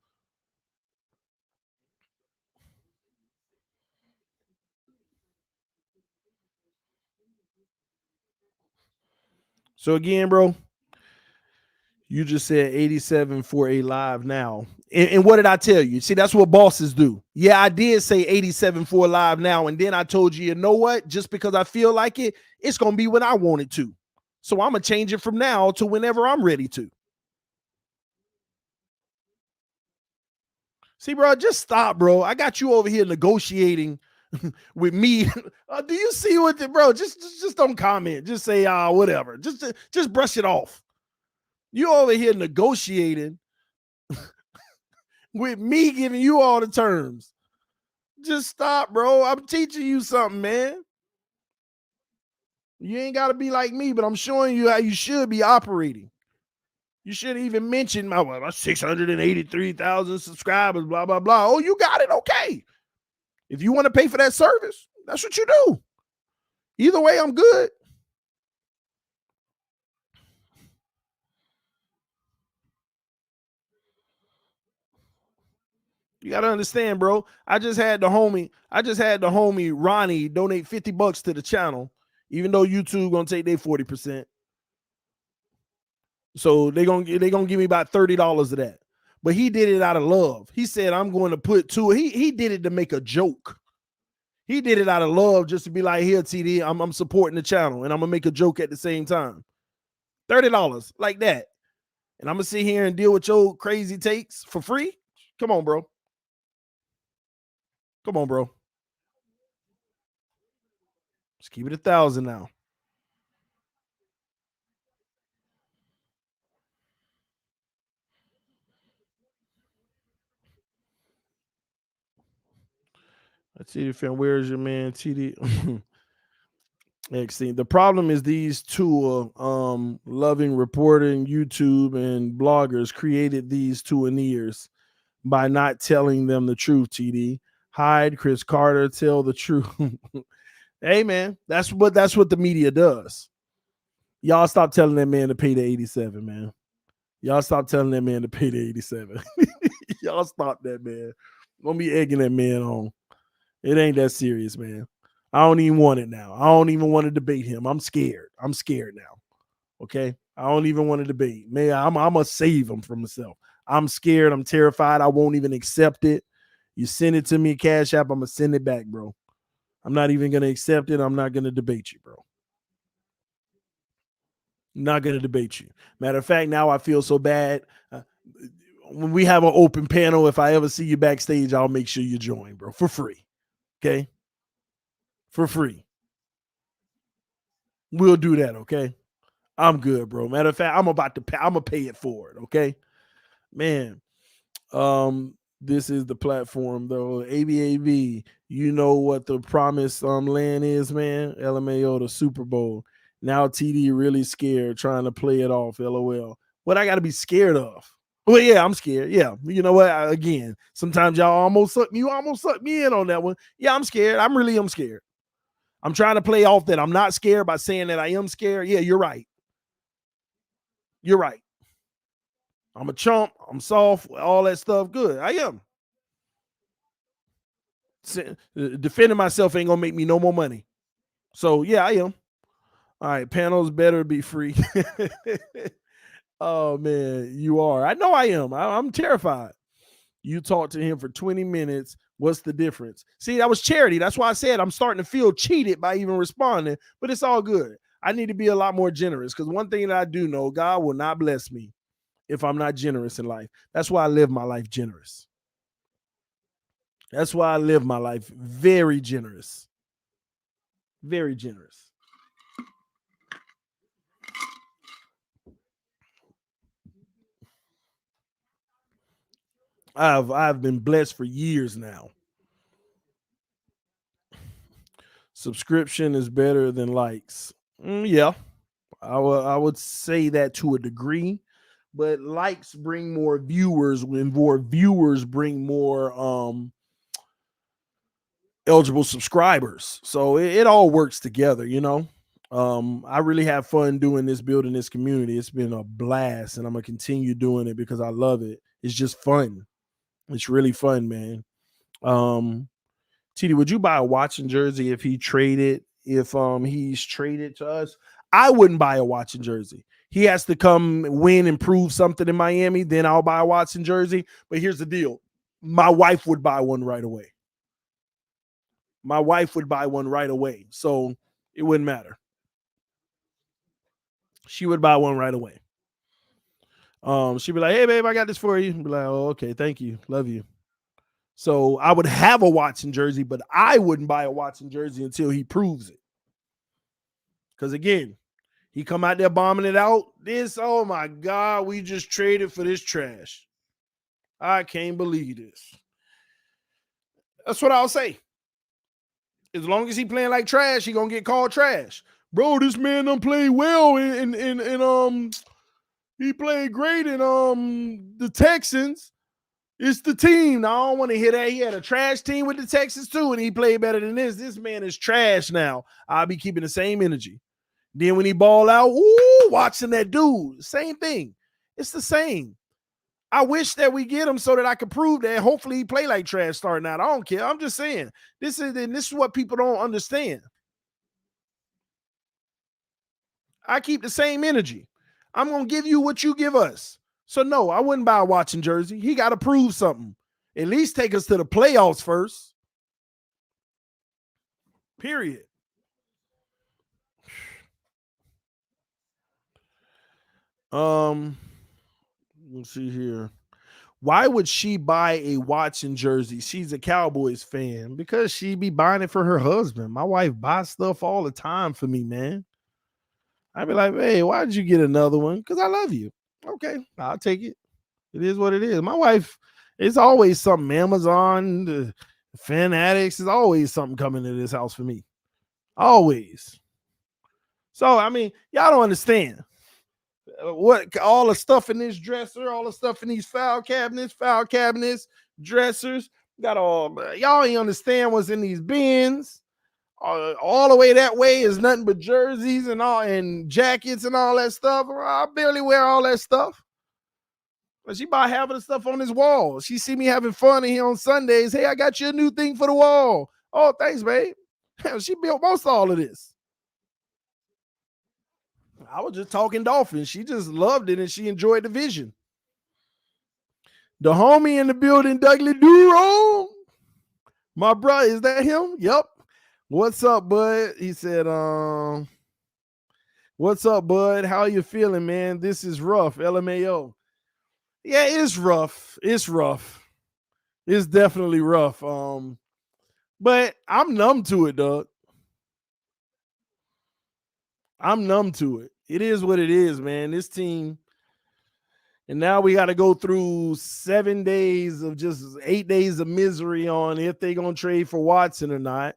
So again, bro, you just said 87 for a live now. And what did I tell you? See, that's what bosses do. Yeah, I did say 87 for a live now. And then I told you, you know what? Just because I feel like it, it's going to be when I want it to. So I'm going to change it from now to whenever I'm ready to. See, bro, just stop, bro. I got you over here negotiating with me. Do you see what the bro? Just don't comment. Just say whatever. Just brush it off. You over here negotiating with me giving you all the terms. Just stop, bro. I'm teaching you something, man. You ain't got to be like me, but I'm showing you how you should be operating. You should even mention my 683,000 subscribers, blah, blah, blah. Oh, you got it. Okay. If you want to pay for that service, that's what you do. Either way, I'm good. You got to understand, bro. I just had the homie Ronnie donate $50 to the channel, even though YouTube gonna take their 40%. So they gonna give me about $30 of that. But he did it out of love. He said, I'm going to put two. He did it to make a joke. He did it out of love just to be like, here, TD, I'm supporting the channel and I'm gonna make a joke at the same time. $30 like that. And I'm gonna sit here and deal with your crazy takes for free. Come on, bro. Come on, bro. Just keep it 1,000 now. Let's see if where's your man TD. The problem is these two loving reporting YouTube and bloggers created these two ears by not telling them the truth. TD, hide Chris Carter, tell the truth. Hey man, that's what the media does. Y'all stop telling that man to pay the 87, man. Y'all stop telling that man to pay the 87. Y'all stop that, man. Don't be egging that man on. It ain't that serious, man. I don't even want it now. I don't even want to debate him. I'm scared. I'm scared now. Okay? I don't even want to debate. Man, I'm going to save him from himself. I'm scared. I'm terrified. I won't even accept it. You send it to me, Cash App, I'm going to send it back, bro. I'm not even going to accept it. I'm not going to debate you, bro. Not going to debate you. Matter of fact, now I feel so bad. When we have an open panel, if I ever see you backstage, I'll make sure you join, bro, for free. Okay? For free. We'll do that, okay? I'm good, bro. Matter of fact, I'm gonna pay it forward, okay? Man, this is the platform though. ABAV, you know what the promised land is, man. LMAO, the Super Bowl. Now TD really scared, trying to play it off. LOL. What I got to be scared of? Well, yeah, I'm scared. Yeah, you know what? Again, sometimes y'all almost suck me in on that one. Yeah, I'm scared. I'm scared. I'm trying to play off that I'm not scared by saying that I am scared. Yeah, you're right. You're right. I'm a chump. I'm soft. All that stuff. Good. I am. Defending myself ain't gonna make me no more money. So yeah, I am. All right, panels better be free. Oh man, you are. I know I am. I'm terrified. You talked to him for 20 minutes. What's the difference? See, that was charity. That's why I said I'm starting to feel cheated by even responding, but it's all good. I need to be a lot more generous because one thing that I do know, God will not bless me if I'm not generous in life. That's why I live my life generous. That's why I live my life very generous. Very generous. I've been blessed for years now. Subscription is better than likes. Yeah, I would say that to a degree, but likes bring more viewers. When more viewers bring more eligible subscribers. So it all works together, you know. I really have fun doing this, building this community. It's been a blast, and I'm gonna continue doing it because I love it. It's just fun. It's really fun, man. TD, would you buy a Watson jersey if he's traded to us? I wouldn't buy a Watson jersey. He has to come win and prove something in Miami, then I'll buy a Watson jersey. But here's the deal. My wife would buy one right away. My wife would buy one right away. So it wouldn't matter. She would buy one right away. She'd be like, hey, babe, I got this for you. Be like, oh, okay, thank you. Love you. So I would have a Watson jersey, but I wouldn't buy a Watson jersey until he proves it. Because again, he come out there bombing it out. Oh my God, we just traded for this trash. I can't believe this. That's what I'll say. As long as he playing like trash, he gonna get called trash. Bro, this man done played well in he played great in the Texans. It's the team. Now, I don't want to hear that. He had a trash team with the Texans too, and he played better than this. This man is trash now. I'll be keeping the same energy. Then when he ball out, watching that dude, same thing. It's the same. I wish that we get him so that I could prove that hopefully he play like trash starting out. I don't care. I'm just saying. This is what people don't understand. I keep the same energy. I'm going to give you what you give us. So, no, I wouldn't buy a Watson jersey. He got to prove something. At least take us to the playoffs first. Period. Let's see here. Why would she buy a Watson jersey? She's a Cowboys fan. Because she be buying it for her husband. My wife buys stuff all the time for me, man. I'd be like, hey, why did you get another one? Because I love you. Okay, I'll take it. It is what it is. My wife, it's always something. Amazon, the Fan Addicts, is always something coming to this house for me. Always. So, I mean, y'all don't understand. What all the stuff in this dresser, all the stuff in these file cabinets, dressers, got all y'all ain't understand what's in these bins. All the way that way is nothing but jerseys and all and jackets and all that stuff. I barely wear all that stuff. But she buy half of the stuff on this wall. She see me having fun in here on Sundays. Hey, I got you a new thing for the wall. Oh, thanks, babe. She built most of all of this. I was just talking Dolphins. She just loved it and she enjoyed the vision. The homie in the building, Dougley Duro. My brother, is that him? Yep. What's up, bud? He said, What's up, bud? How you feeling, man? This is rough. LMAO. Yeah, it's rough. It's rough. It's definitely rough. But I'm numb to it, Doug. I'm numb to it. It is what it is, man. This team, and now we got to go through 7 days of just 8 days of misery on if they're gonna trade for Watson or not.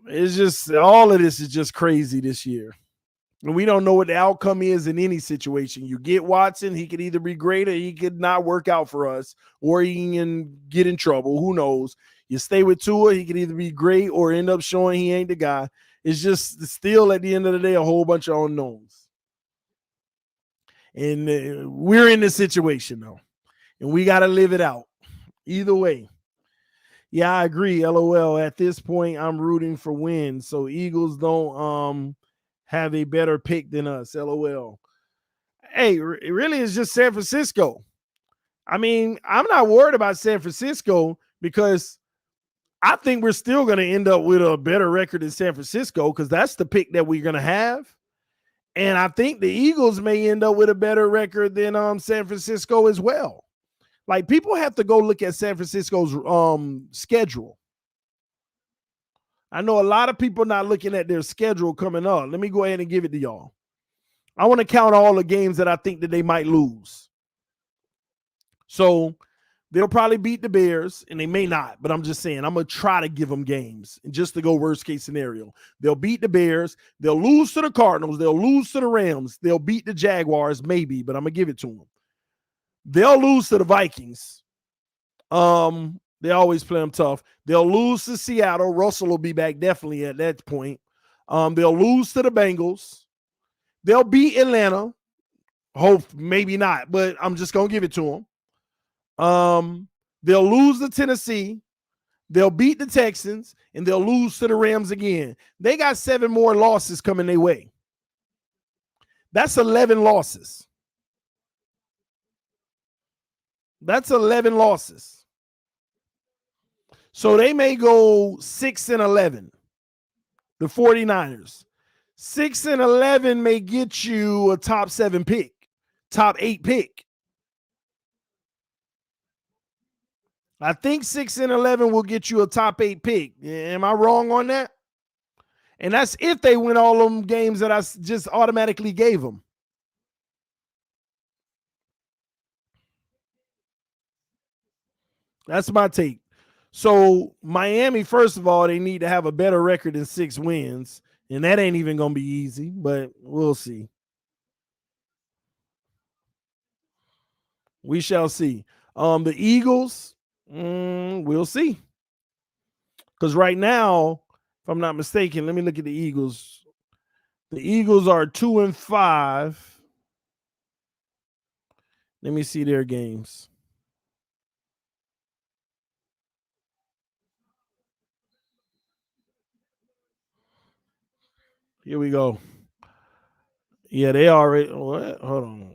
It's just all of this is just crazy this year. And we don't know what the outcome is in any situation. You get Watson, he could either be great or he could not work out for us, or he can get in trouble. Who knows? You stay with Tua, he could either be great or end up showing he ain't the guy. It's just still at the end of the day a whole bunch of unknowns. And we're in this situation though, and we got to live it out. Either way. Yeah, I agree. LOL. At this point, I'm rooting for wins, so Eagles don't have a better pick than us. LOL. Hey, it really is just San Francisco. I mean, I'm not worried about San Francisco because I think we're still going to end up with a better record in San Francisco because that's the pick that we're going to have. And I think the Eagles may end up with a better record than San Francisco as well. Like, people have to go look at San Francisco's schedule. I know a lot of people not looking at their schedule coming up. Let me go ahead and give it to y'all. I want to count all the games that I think that they might lose. So they'll probably beat the Bears, and they may not, but I'm just saying I'm going to try to give them games just to go worst case scenario. They'll beat the Bears. They'll lose to the Cardinals. They'll lose to the Rams. They'll beat the Jaguars, maybe, but I'm going to give it to them. They'll lose to the Vikings. They always play them tough. They'll lose to Seattle. Russell will be back definitely at that point. They'll lose to the Bengals. They'll beat Atlanta. Hope maybe not, but I'm just going to give it to them. They'll lose to Tennessee. They'll beat the Texans, and they'll lose to the Rams again. They got 7 more losses coming their way. That's 11 losses. That's 11 losses. So they may go 6-11, the 49ers. 6-11 may get you a top 7 pick, top 8 pick. I think 6-11 will get you a top 8 pick. Am I wrong on that? And that's if they win all them games that I just automatically gave them. That's my take. So Miami, first of all, they need to have a better record than 6 wins. And that ain't even going to be easy, but we'll see. We shall see. The Eagles, we'll see. Because right now, if I'm not mistaken, let me look at the Eagles. The Eagles are 2-5. Let me see their games. Here we go. Yeah, they already. What? Hold on.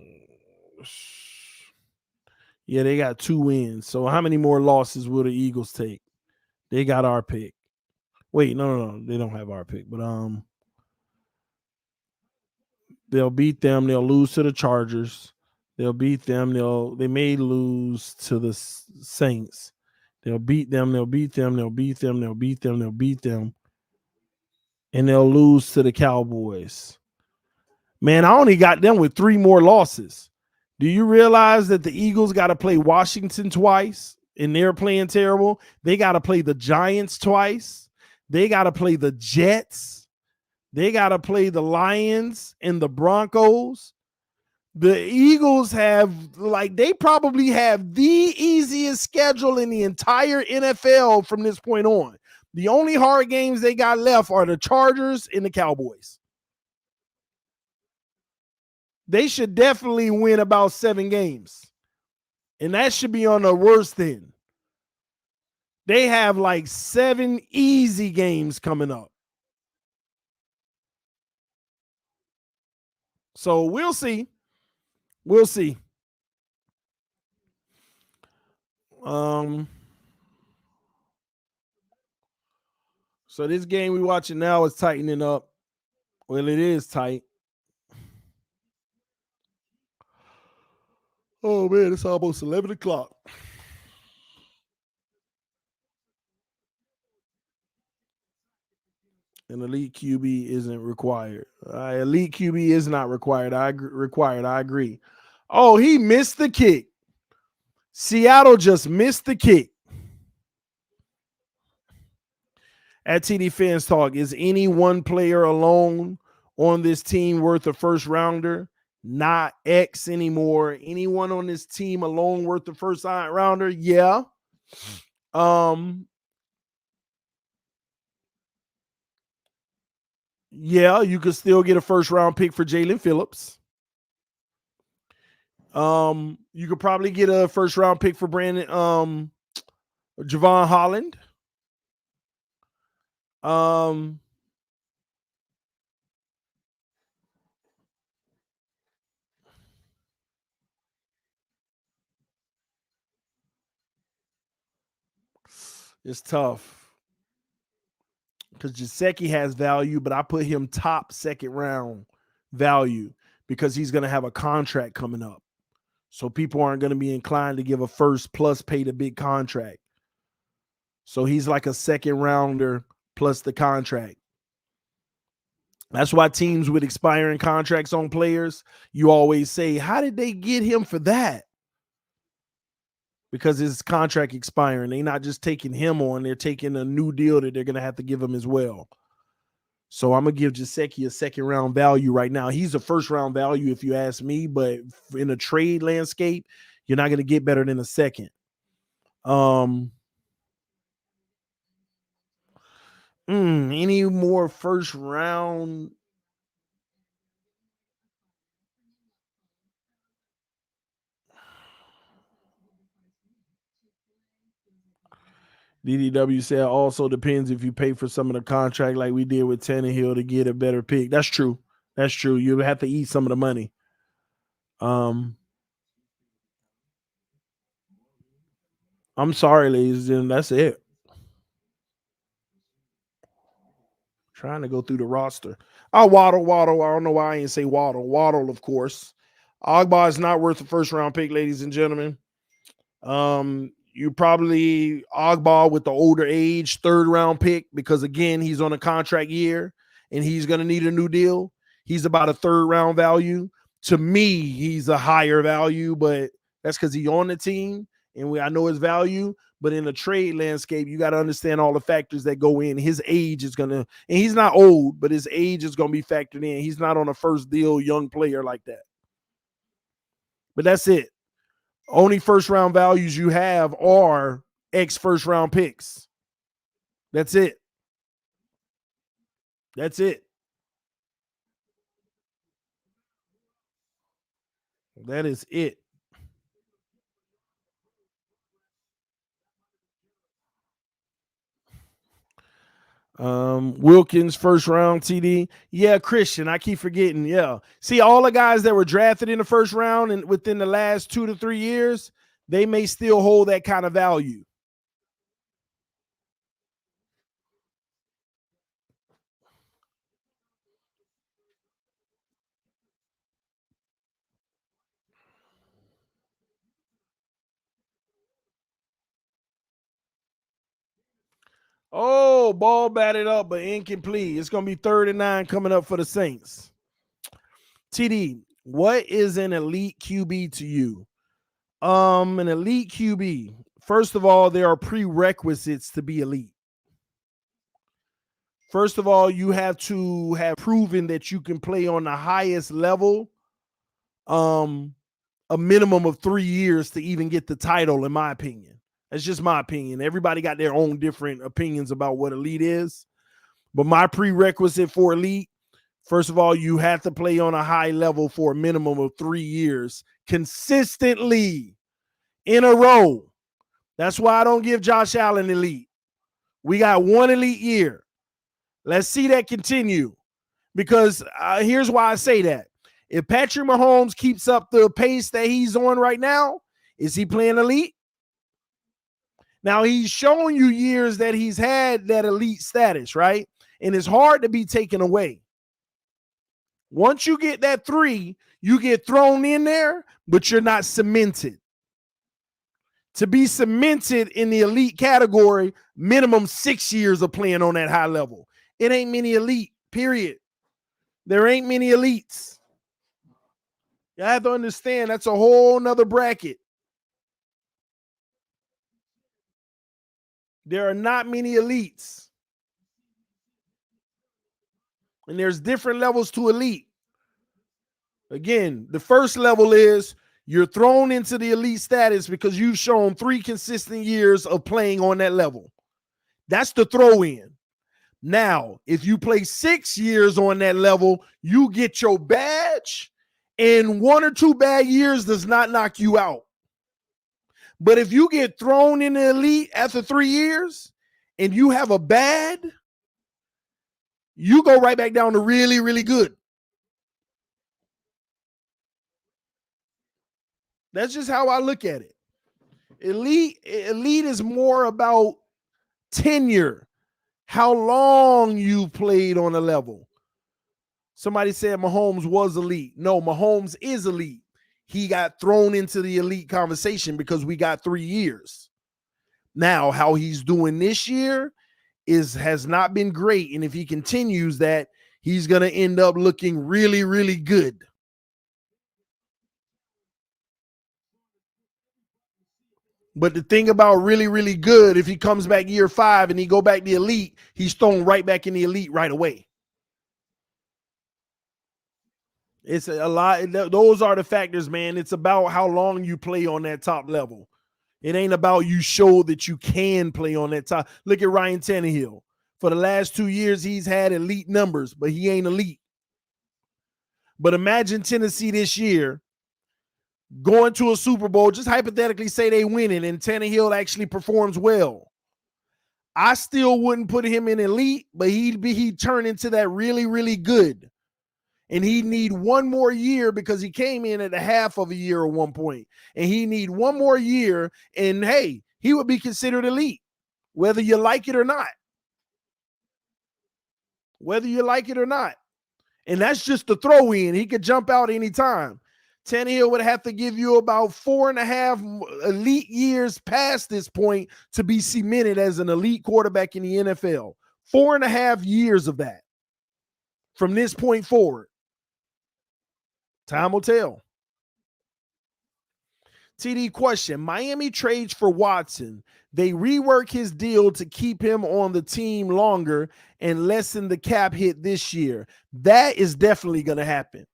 Yeah, they got 2 wins. So how many more losses will the Eagles take? They got our pick. Wait, no. They don't have our pick, but they'll beat them. They'll lose to the Chargers. They'll beat them. They may lose to the Saints. They'll beat them. They'll beat them. They'll beat them. They'll beat them. They'll beat them. And they'll lose to the Cowboys. Man, I only got them with 3 more losses. Do you realize that the Eagles got to play Washington twice and they're playing terrible? They got to play the Giants twice. They got to play the Jets. They got to play the Lions and the Broncos. The Eagles they probably have the easiest schedule in the entire NFL from this point on. The only hard games they got left are the Chargers and the Cowboys. They should definitely win about 7 games. And that should be on the worst end. They have 7 easy games coming up. So we'll see. We'll see. So this game we're watching now is tightening up. Well, it is tight. Oh, man, it's almost 11 o'clock. An elite QB isn't required. Elite QB is not required. I agree. Oh, he missed the kick. Seattle just missed the kick. At TDPHINSTALK, is any one player alone on this team worth a first rounder? Not X anymore. Anyone on this team alone worth the first rounder? Yeah. Yeah, you could still get a first round pick for Jalen Phillips. You could probably get a first round pick for Brandon Javon Holland. It's tough because Gesicki has value, but I put him top second round value because he's going to have a contract coming up. So people aren't going to be inclined to give a first plus pay the big contract. So he's like a second rounder plus the contract. That's why teams with expiring contracts on players, you always say, how did they get him for that? Because his contract expiring. They're not just taking him on, they're taking a new deal that they're going to have to give him as well. So I'm going to give Gesicki a second round value right now. He's a first round value if you ask me, but in a trade landscape, you're not going to get better than a second. Any more first round? DDW said also depends if you pay for some of the contract like we did with Tannehill to get a better pick. That's true. That's true. You have to eat some of the money. I'm sorry, ladies and gentlemen. That's it. Trying to go through the roster. Waddle. I don't know why I didn't say Waddle. Waddle, of course. Ogba is not worth a first round pick, ladies and gentlemen. You probably Ogba with the older age, third round pick, because again, he's on a contract year and he's going to need a new deal. He's about a third round value. To me, he's a higher value, but that's because he's on the team and I know his value. But in the trade landscape, you got to understand all the factors that go in. His age is going to, and he's not old, but his age is going to be factored in. He's not on a first deal young player like that. But that's it. Only first round values you have are X first round picks. That's it. That's it. That is it. Wilkins first round TD. Yeah, Christian. I keep forgetting. Yeah. See, all the guys that were drafted in the first round and within the last 2 to 3 years, they may still hold that kind of value. Oh, ball batted up, but incomplete. It's going to be 3rd and 9 coming up for the Saints. TD, what is an elite QB to you? An elite QB. First of all, there are prerequisites to be elite. First of all, you have to have proven that you can play on the highest level a minimum of 3 years to even get the title, in my opinion. That's just my opinion. Everybody got their own different opinions about what elite is. But my prerequisite for elite, first of all, you have to play on a high level for a minimum of 3 years consistently in a row. That's why I don't give Josh Allen elite. We got one elite year. Let's see that continue. Because here's why I say that. If Patrick Mahomes keeps up the pace that he's on right now, is he playing elite? Now, he's shown you years that he's had that elite status, right? And it's hard to be taken away. Once you get that 3, you get thrown in there, but you're not cemented. To be cemented in the elite category, minimum 6 years of playing on that high level. It ain't many elite, period. There ain't many elites. You have to understand that's a whole nother bracket. There are not many elites. And there's different levels to elite. Again, the first level is you're thrown into the elite status because you've shown 3 consistent years of playing on that level. That's the throw in. Now, if you play 6 years on that level, you get your badge, and 1 or 2 bad years does not knock you out. But if you get thrown in the elite after 3 years and you have a bad, you go right back down to really, really good. That's just how I look at it. Elite is more about tenure, how long you played on a level. Somebody said Mahomes was elite. No, Mahomes is elite. He got thrown into the elite conversation because we got 3 years. Now, how he's doing this year has not been great. And if he continues that, he's going to end up looking really, really good. But the thing about really, really good, if he comes back year 5 and he go back to the elite, he's thrown right back in the elite right away. It's a lot. Those are the factors, man. It's about how long you play on that top level. It ain't about you show that you can play on that top. Look at Ryan Tannehill. For the last 2 years, he's had elite numbers, but he ain't elite. But imagine Tennessee this year going to a Super Bowl, just hypothetically say they win it, and Tannehill actually performs well. I still wouldn't put him in elite, but he'd turn into that really, really good. And he'd need 1 more year because he came in at a half of a year at one point. And he need 1 more year, and hey, he would be considered elite, whether you like it or not. Whether you like it or not. And that's just the throw in. He could jump out anytime. Tannehill would have to give you about 4.5 elite years past this point to be cemented as an elite quarterback in the NFL. 4.5 years of that from this point forward. Time will tell. TD question, Miami trades for Watson. They rework his deal to keep him on the team longer and lessen the cap hit this year. That is definitely going to happen.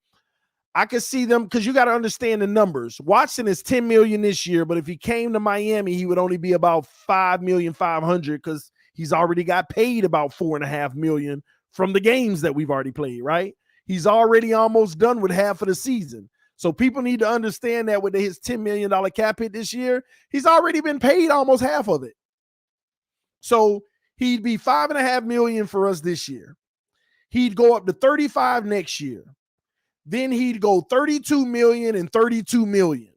I could see them because you got to understand the numbers. Watson is $10 million this year, but if he came to Miami, he would only be about $5,500,000 because he's already got paid about $4.5 million from the games that we've already played, right? He's already almost done with half of the season. So people need to understand that with his $10 million cap hit this year, he's already been paid almost half of it. So he'd be $5.5 million for us this year. He'd go up to 35 next year. Then he'd go 32 million and 32 million.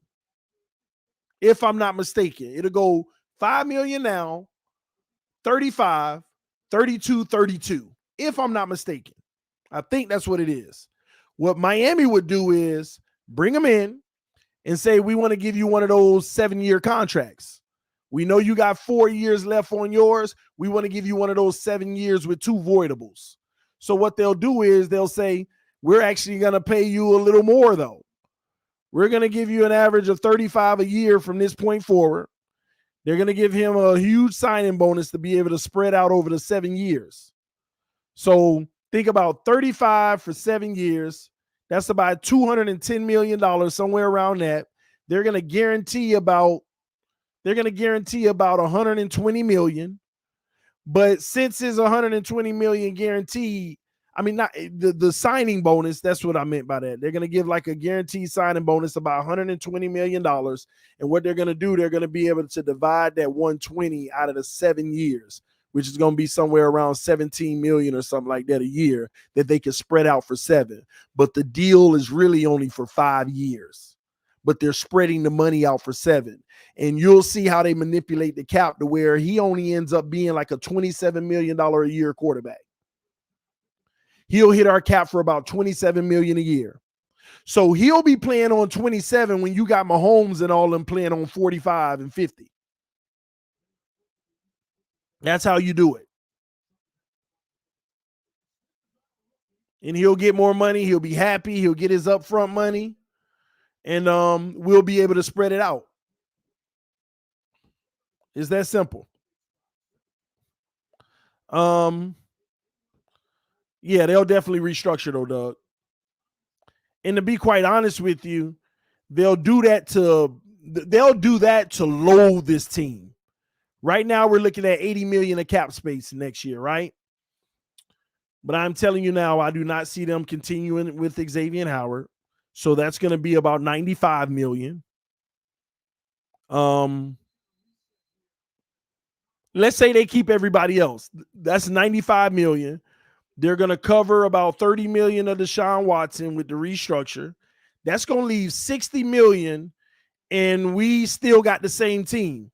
If I'm not mistaken, it'll go 5 million now, 35, 32, 32. If I'm not mistaken, I think that's what it is. What Miami would do is bring him in and say, we want to give you one of those 7-year contracts. We know you got 4 years left on yours. We want to give you one of those 7 years with 2 voidables. So what they'll do is they'll say, we're actually going to pay you a little more, though. We're going to give you an average of 35 a year from this point forward. They're going to give him a huge signing bonus to be able to spread out over the 7 years. So think about 35 for 7 years. That's about $210 million, somewhere around that. They're going to guarantee about $120 million. But since it's $120 million guaranteed, I mean, not the signing bonus. That's what I meant by that. They're going to give like a guaranteed signing bonus about $120 million. And what they're going to do, they're going to be able to divide that 120 out of the 7 years, which is going to be somewhere around 17 million or something like that a year that they can spread out for 7. But the deal is really only for 5 years, but they're spreading the money out for 7. And you'll see how they manipulate the cap to where he only ends up being like a $27 million a year quarterback. he'll hit our cap for about $27 million a year. So he'll be playing on 27 when you got Mahomes and all them playing on 45 and 50. That's how you do it. And he'll get more money. He'll be happy. He'll get his upfront money. And we'll be able to spread it out. It's that simple. Yeah, they'll definitely restructure though, Doug. And to be quite honest with you, they'll do that to load this team. Right now, we're looking at $80 million of cap space next year, right? But I'm telling you now, I do not see them continuing with Xavier Howard. So that's going to be about $95 million. Let's say they keep everybody else. That's $95 million. They're going to cover about $30 million of Deshaun Watson with the restructure. That's going to leave $60 million, and we still got the same team.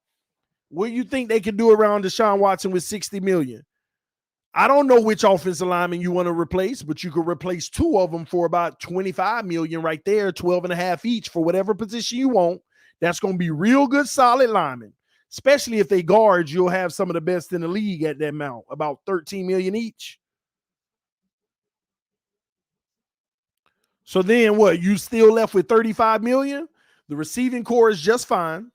What do you think they could do around Deshaun Watson with $60 million? I don't know which offensive lineman you want to replace, but you could replace two of them for about $25 million right there, 12 and a half each for whatever position you want. That's going to be real good, solid linemen. Especially if they guards, you'll have some of the best in the league at that amount, about $13 million each. So then what? You still left with $35 million? The receiving core is just fine.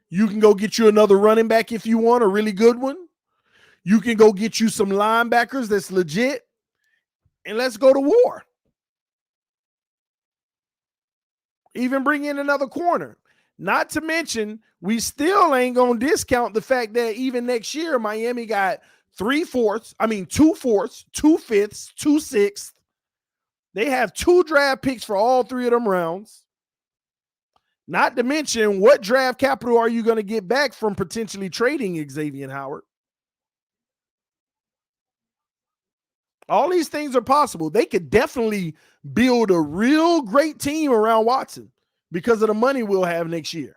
You can go get you another running back if you want, a really good one. You can go get you some linebackers that's legit, and let's go to war. Even bring in another corner. Not to mention, we still ain't going to discount the fact that even next year, Miami got 2 fourths, 2 fifths, 2 sixths. They have 2 draft picks for all 3 of them rounds. Not to mention, what draft capital are you going to get back from potentially trading Xavier Howard? All these things are possible. They could definitely build a real great team around Watson because of the money we'll have next year.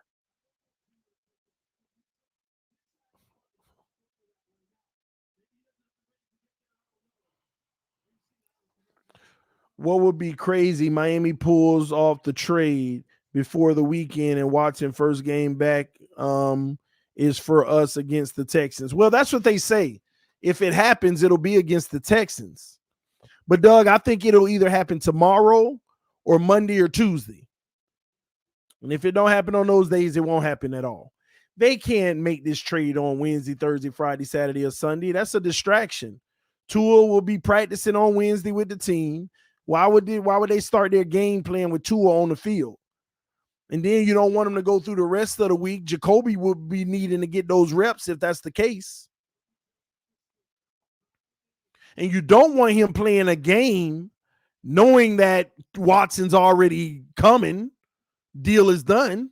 What would be crazy, Miami pulls off the trade before the weekend and Watson first game back is for us against the Texans. Well, that's what they say. If it happens, it'll be against the Texans. But, Doug, I think it'll either happen tomorrow or Monday or Tuesday. And if it don't happen on those days, it won't happen at all. They can't make this trade on Wednesday, Thursday, Friday, Saturday, or Sunday. That's a distraction. Tua will be practicing on Wednesday with the team. Why would they start their game plan with Tua on the field? And then you don't want them to go through the rest of the week. Jacoby would be needing to get those reps if that's the case. And you don't want him playing a game knowing that Watson's already coming. Deal is done.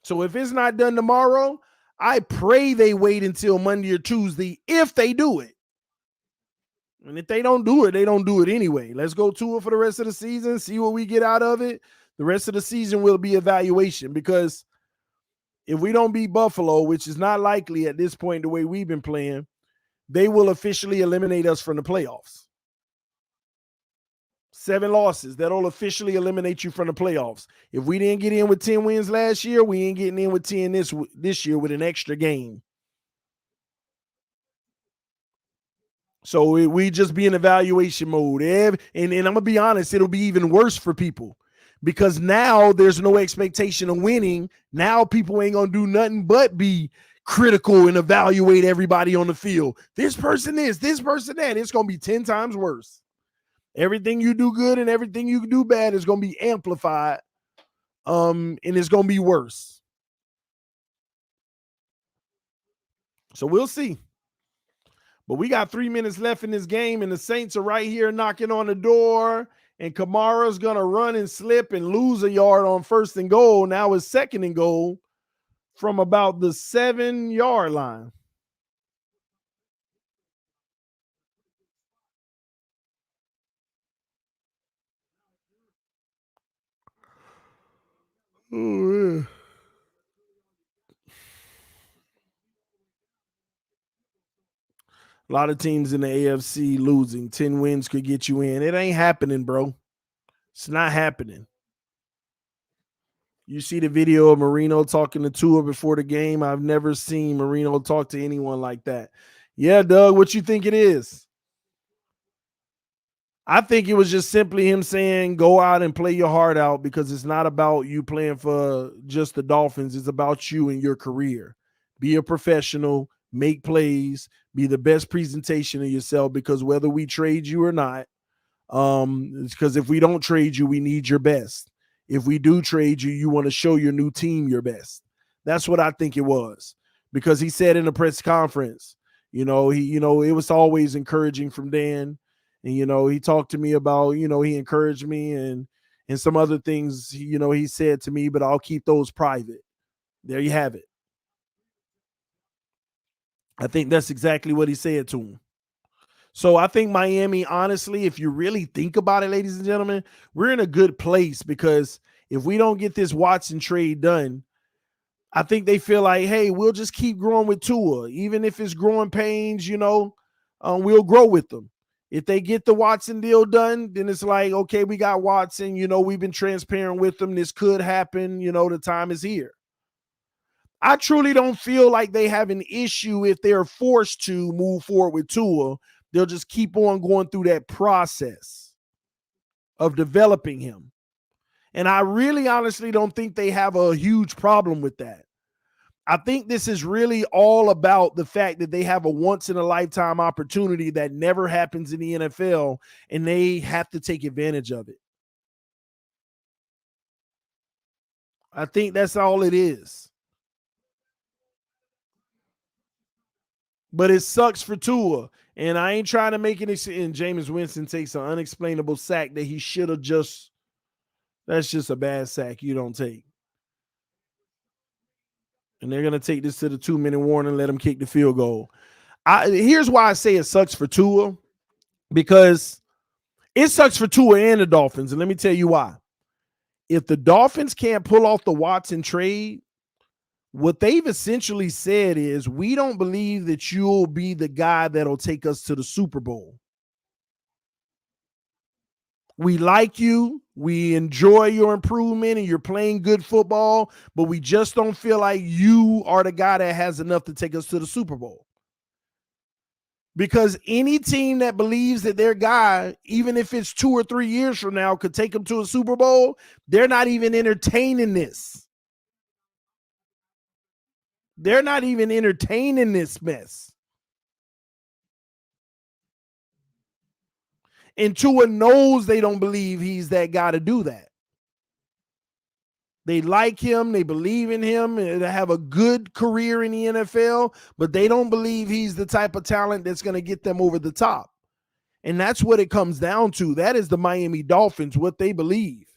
So if it's not done tomorrow, I pray they wait until Monday or Tuesday if they do it. And if they don't do it, they don't do it anyway. Let's go to it for the rest of the season, see what we get out of it. The rest of the season will be evaluation, because if we don't beat Buffalo, which is not likely at this point the way we've been playing, they will officially eliminate us from the playoffs. 7 losses, that'll officially eliminate you from the playoffs. If we didn't get in with 10 wins last year, we ain't getting in with 10 this year with an extra game. So we just be in evaluation mode. And I'm going to be honest, it'll be even worse for people because now there's no expectation of winning. Now people ain't going to do nothing but be critical and evaluate everybody on the field. This person is, this person that. It's going to be 10 times worse. Everything you do good and everything you do bad is going to be amplified, and it's going to be worse. So we'll see. But we got 3 minutes left in this game, and the Saints are right here knocking on the door, and Kamara's going to run and slip and lose a yard on 1st and goal. Now it's 2nd and goal from about the 7-yard line. Oh, yeah. A lot of teams in the AFC losing. 10 wins could get you in. It ain't happening, bro. It's not happening. You see the video of Marino talking to Tua before the game. I've never seen Marino talk to anyone like that. Yeah, Doug, what you think it is? I think it was just simply him saying, go out and play your heart out, because it's not about you playing for just the Dolphins. It's about you and your career. Be a professional, make plays, be the best presentation of yourself, because whether we trade you or not, because if we don't trade you, we need your best. If we do trade you, you want to show your new team your best. That's what I think it was, because he said in the press conference, it was always encouraging from Dan. And, he talked to me about, he encouraged me and some other things, he said to me, but I'll keep those private. There you have it. I think that's exactly what he said to him. So I think Miami, honestly, if you really think about it, ladies and gentlemen, we're in a good place, because if we don't get this Watson trade done, I think they feel like, hey, we'll just keep growing with Tua. Even if it's growing pains, we'll grow with them. If they get the Watson deal done, then it's like, okay, we got Watson. We've been transparent with them. This could happen. The time is here. I truly don't feel like they have an issue if they're forced to move forward with Tua. They'll just keep on going through that process of developing him. And I really honestly don't think they have a huge problem with that. I think this is really all about the fact that they have a once-in-a-lifetime opportunity that never happens in the NFL, and they have to take advantage of it. I think that's all it is. But it sucks for Tua. And I ain't trying to make it. And Jameis Winston takes an unexplainable sack that he should have that's just a bad sack you don't take. And they're going to take this to the 2-minute warning and let him kick the field goal. Here's why I say it sucks for Tua, because it sucks for Tua and the Dolphins. And let me tell you why. If the Dolphins can't pull off the Watson trade, what they've essentially said is, we don't believe that you'll be the guy that'll take us to the Super Bowl. We like you. We enjoy your improvement and you're playing good football, but we just don't feel like you are the guy that has enough to take us to the Super Bowl. Because any team that believes that their guy, even if it's 2 or 3 years from now, could take them to a Super Bowl, they're not even entertaining this. They're not even entertaining this mess. And Tua knows they don't believe he's that guy to do that. They like him. They believe in him. They have a good career in the NFL, but they don't believe he's the type of talent that's going to get them over the top. And that's what it comes down to. That is the Miami Dolphins, what they believe.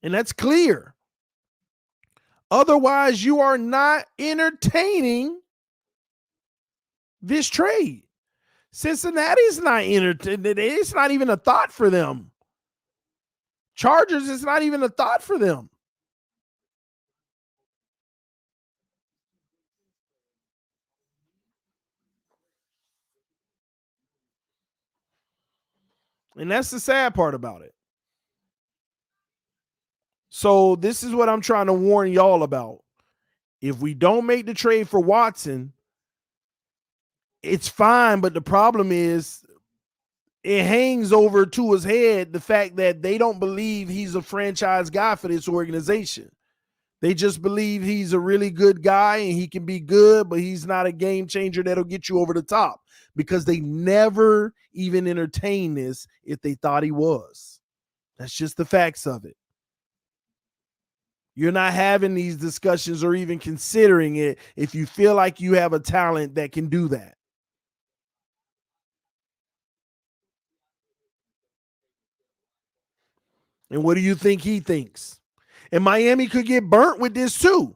And that's clear. Otherwise, you are not entertaining this trade. Cincinnati's not entertaining. It's not even a thought for them. Chargers, it's not even a thought for them. And that's the sad part about it. So this is what I'm trying to warn y'all about. If we don't make the trade for Watson, it's fine, but the problem is it hangs over Tua's head, the fact that they don't believe he's a franchise guy for this organization. They just believe he's a really good guy and he can be good, but he's not a game changer that'll get you over the top, because they never even entertain this if they thought he was. That's just the facts of it. You're not having these discussions or even considering it if you feel like you have a talent that can do that. And what do you think he thinks? And Miami could get burnt with this too.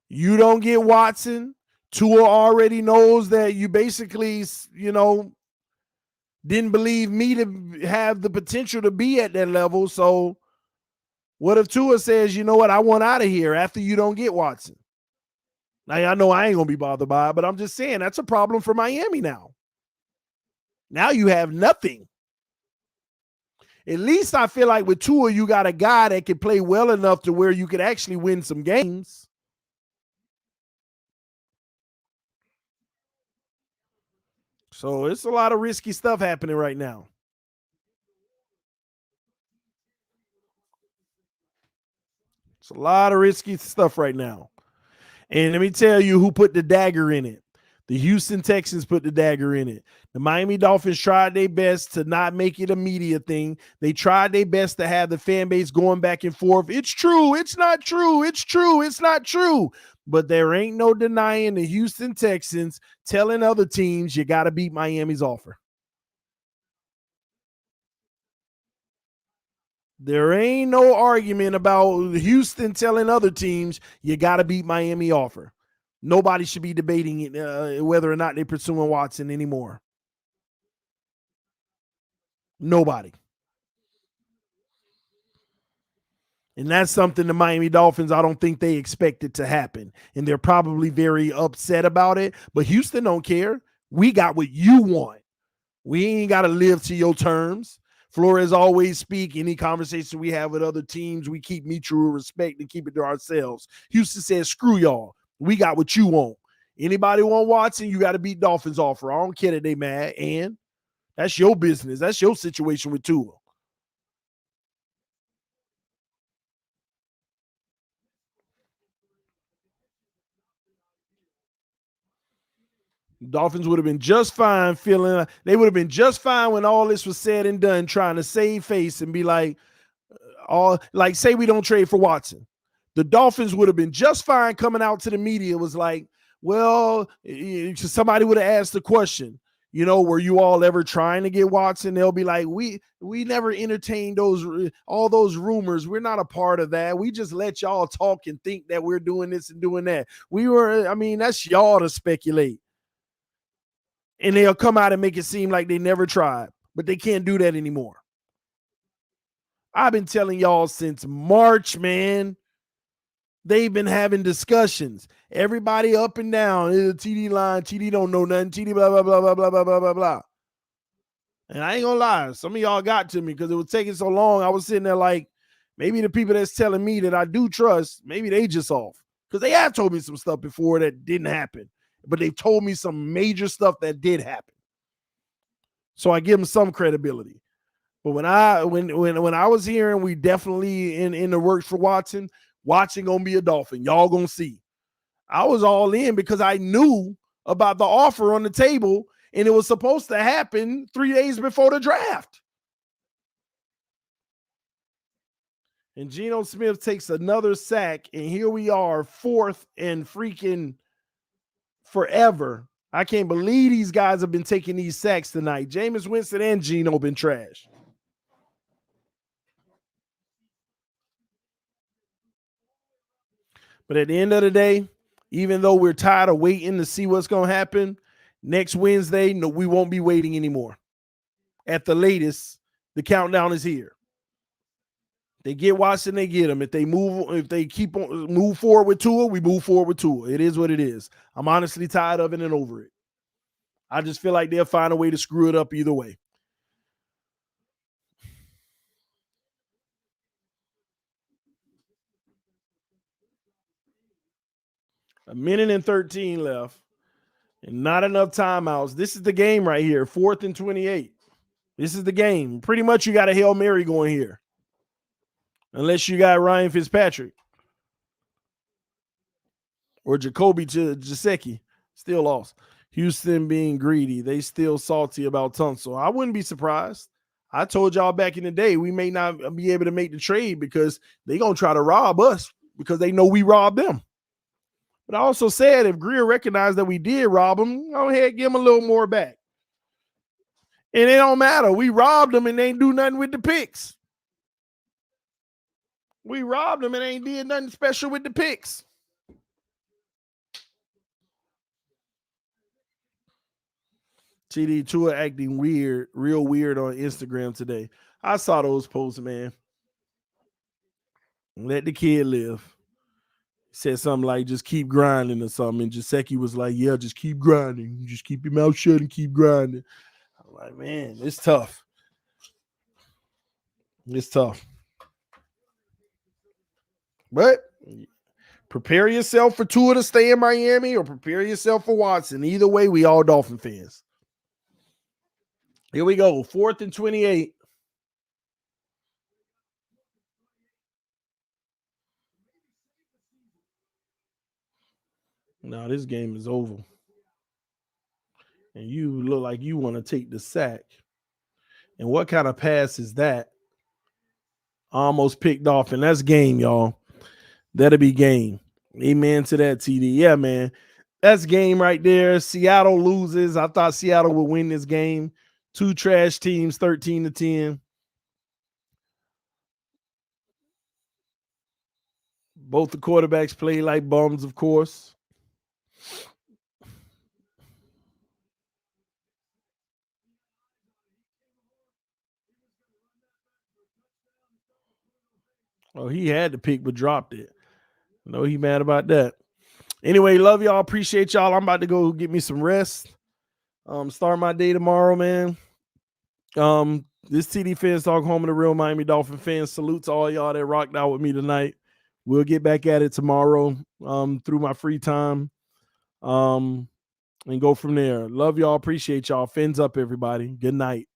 You don't get Watson. Tua already knows that you basically, didn't believe me to have the potential to be at that level. So What if Tua says, you know what, I want out of here after you don't get Watson? Now, I know I ain't going to be bothered by it, but I'm just saying that's a problem for Miami now. Now you have nothing. At least I feel like with Tua, you got a guy that can play well enough to where you could actually win some games. So it's a lot of risky stuff happening right now. It's a lot of risky stuff right now. And let me tell you who put the dagger in it. The Houston Texans put the dagger in it. The Miami Dolphins tried their best to not make it a media thing. They tried their best to have the fan base going back and forth. It's true. It's not true. It's true. It's not true. But there ain't no denying the Houston Texans telling other teams you got to beat Miami's offer. There ain't no argument about Houston telling other teams you got to beat Miami offer. Nobody should be debating whether or not they're pursuing Watson anymore. Nobody. And that's something the Miami Dolphins, I don't think they expected to happen. And they're probably very upset about it. But Houston don't care. We got what you want. We ain't got to live to your terms. Flores always speak. Any conversation we have with other teams, we keep mutual respect and keep it to ourselves. Houston says, screw y'all. We got what you want. Anybody want Watson, you got to beat Dolphins offer. I don't care that they mad. And that's your business. That's your situation with Tua. Dolphins would have been just fine they would have been just fine when all this was said and done, trying to save face and be like, say we don't trade for Watson. The Dolphins would have been just fine coming out to the media. It was like, well, somebody would have asked the question, were you all ever trying to get Watson? They'll be like, we never entertained all those rumors. We're not a part of that. We just let y'all talk and think that we're doing this and doing that. That's y'all to speculate. And they'll come out and make it seem like they never tried, but they can't do that anymore. I've been telling y'all since March, man. They've been having discussions. Everybody up and down. The TD line. TD don't know nothing. TD blah, blah, blah, blah, blah, blah, blah, blah, blah. And I ain't gonna lie. Some of y'all got to me because it was taking so long. I was sitting there like, maybe the people that's telling me that I do trust, maybe they just off. Because they have told me some stuff before that didn't happen. But they've told me some major stuff that did happen. So I give them some credibility. But when I was hearing we definitely in the works for Watson gonna be a Dolphin. Y'all gonna see. I was all in because I knew about the offer on the table, and it was supposed to happen 3 days before the draft. And Geno Smith takes another sack, and here we are, fourth and freaking forever. I can't believe these guys have been taking these sacks tonight. Jameis Winston and Geno been trash. But at the end of the day, even though we're tired of waiting to see what's going to happen, next Wednesday, no, we won't be waiting anymore. At the latest, the countdown is here. They get Watson, they get him. If they move forward with Tua, we move forward with Tua. It is what it is. I'm honestly tired of it and over it. I just feel like they'll find a way to screw it up either way. A minute and 13 left and not enough timeouts. This is the game right here, 4th and 28. This is the game. Pretty much you got a Hail Mary going here. Unless you got Ryan Fitzpatrick or Jacoby Jasecki. Still lost. Houston being greedy. They still salty about Tunsil. I wouldn't be surprised. I told y'all back in the day we may not be able to make the trade because they're going to try to rob us because they know we robbed them. But I also said if Greer recognized that we did rob him, go ahead, give him a little more back. And it don't matter. We robbed them and they ain't do nothing with the picks. We robbed them and ain't did nothing special with the picks. TD Tua acting weird, real weird on Instagram today. I saw those posts, man. Let the kid live. Said something like, just keep grinding or something. And Jaceki was like, yeah, just keep grinding. Just keep your mouth shut and keep grinding. I'm like, man, it's tough. It's tough. But prepare yourself for Tua to stay in Miami or prepare yourself for Watson. Either way, we all Dolphin fans. Here we go. 4th and 28. Now this game is over. And you look like you want to take the sack. And what kind of pass is that? Almost picked off. And that's game, y'all. That'll be game. Amen to that, TD. Yeah, man. That's game right there. Seattle loses. I thought Seattle would win this game. 2 trash teams, 13-10. Both the quarterbacks play like bums, of course. Oh, he had the pick, but dropped it. No, he mad about that. Anyway, love y'all. Appreciate y'all. I'm about to go get me some rest. Start my day tomorrow, man. This TDPHINSTALK, home of the real Miami Dolphin fans. Salute to all y'all that rocked out with me tonight. We'll get back at it tomorrow through my free time and go from there. Love y'all. Appreciate y'all. Fins up, everybody. Good night.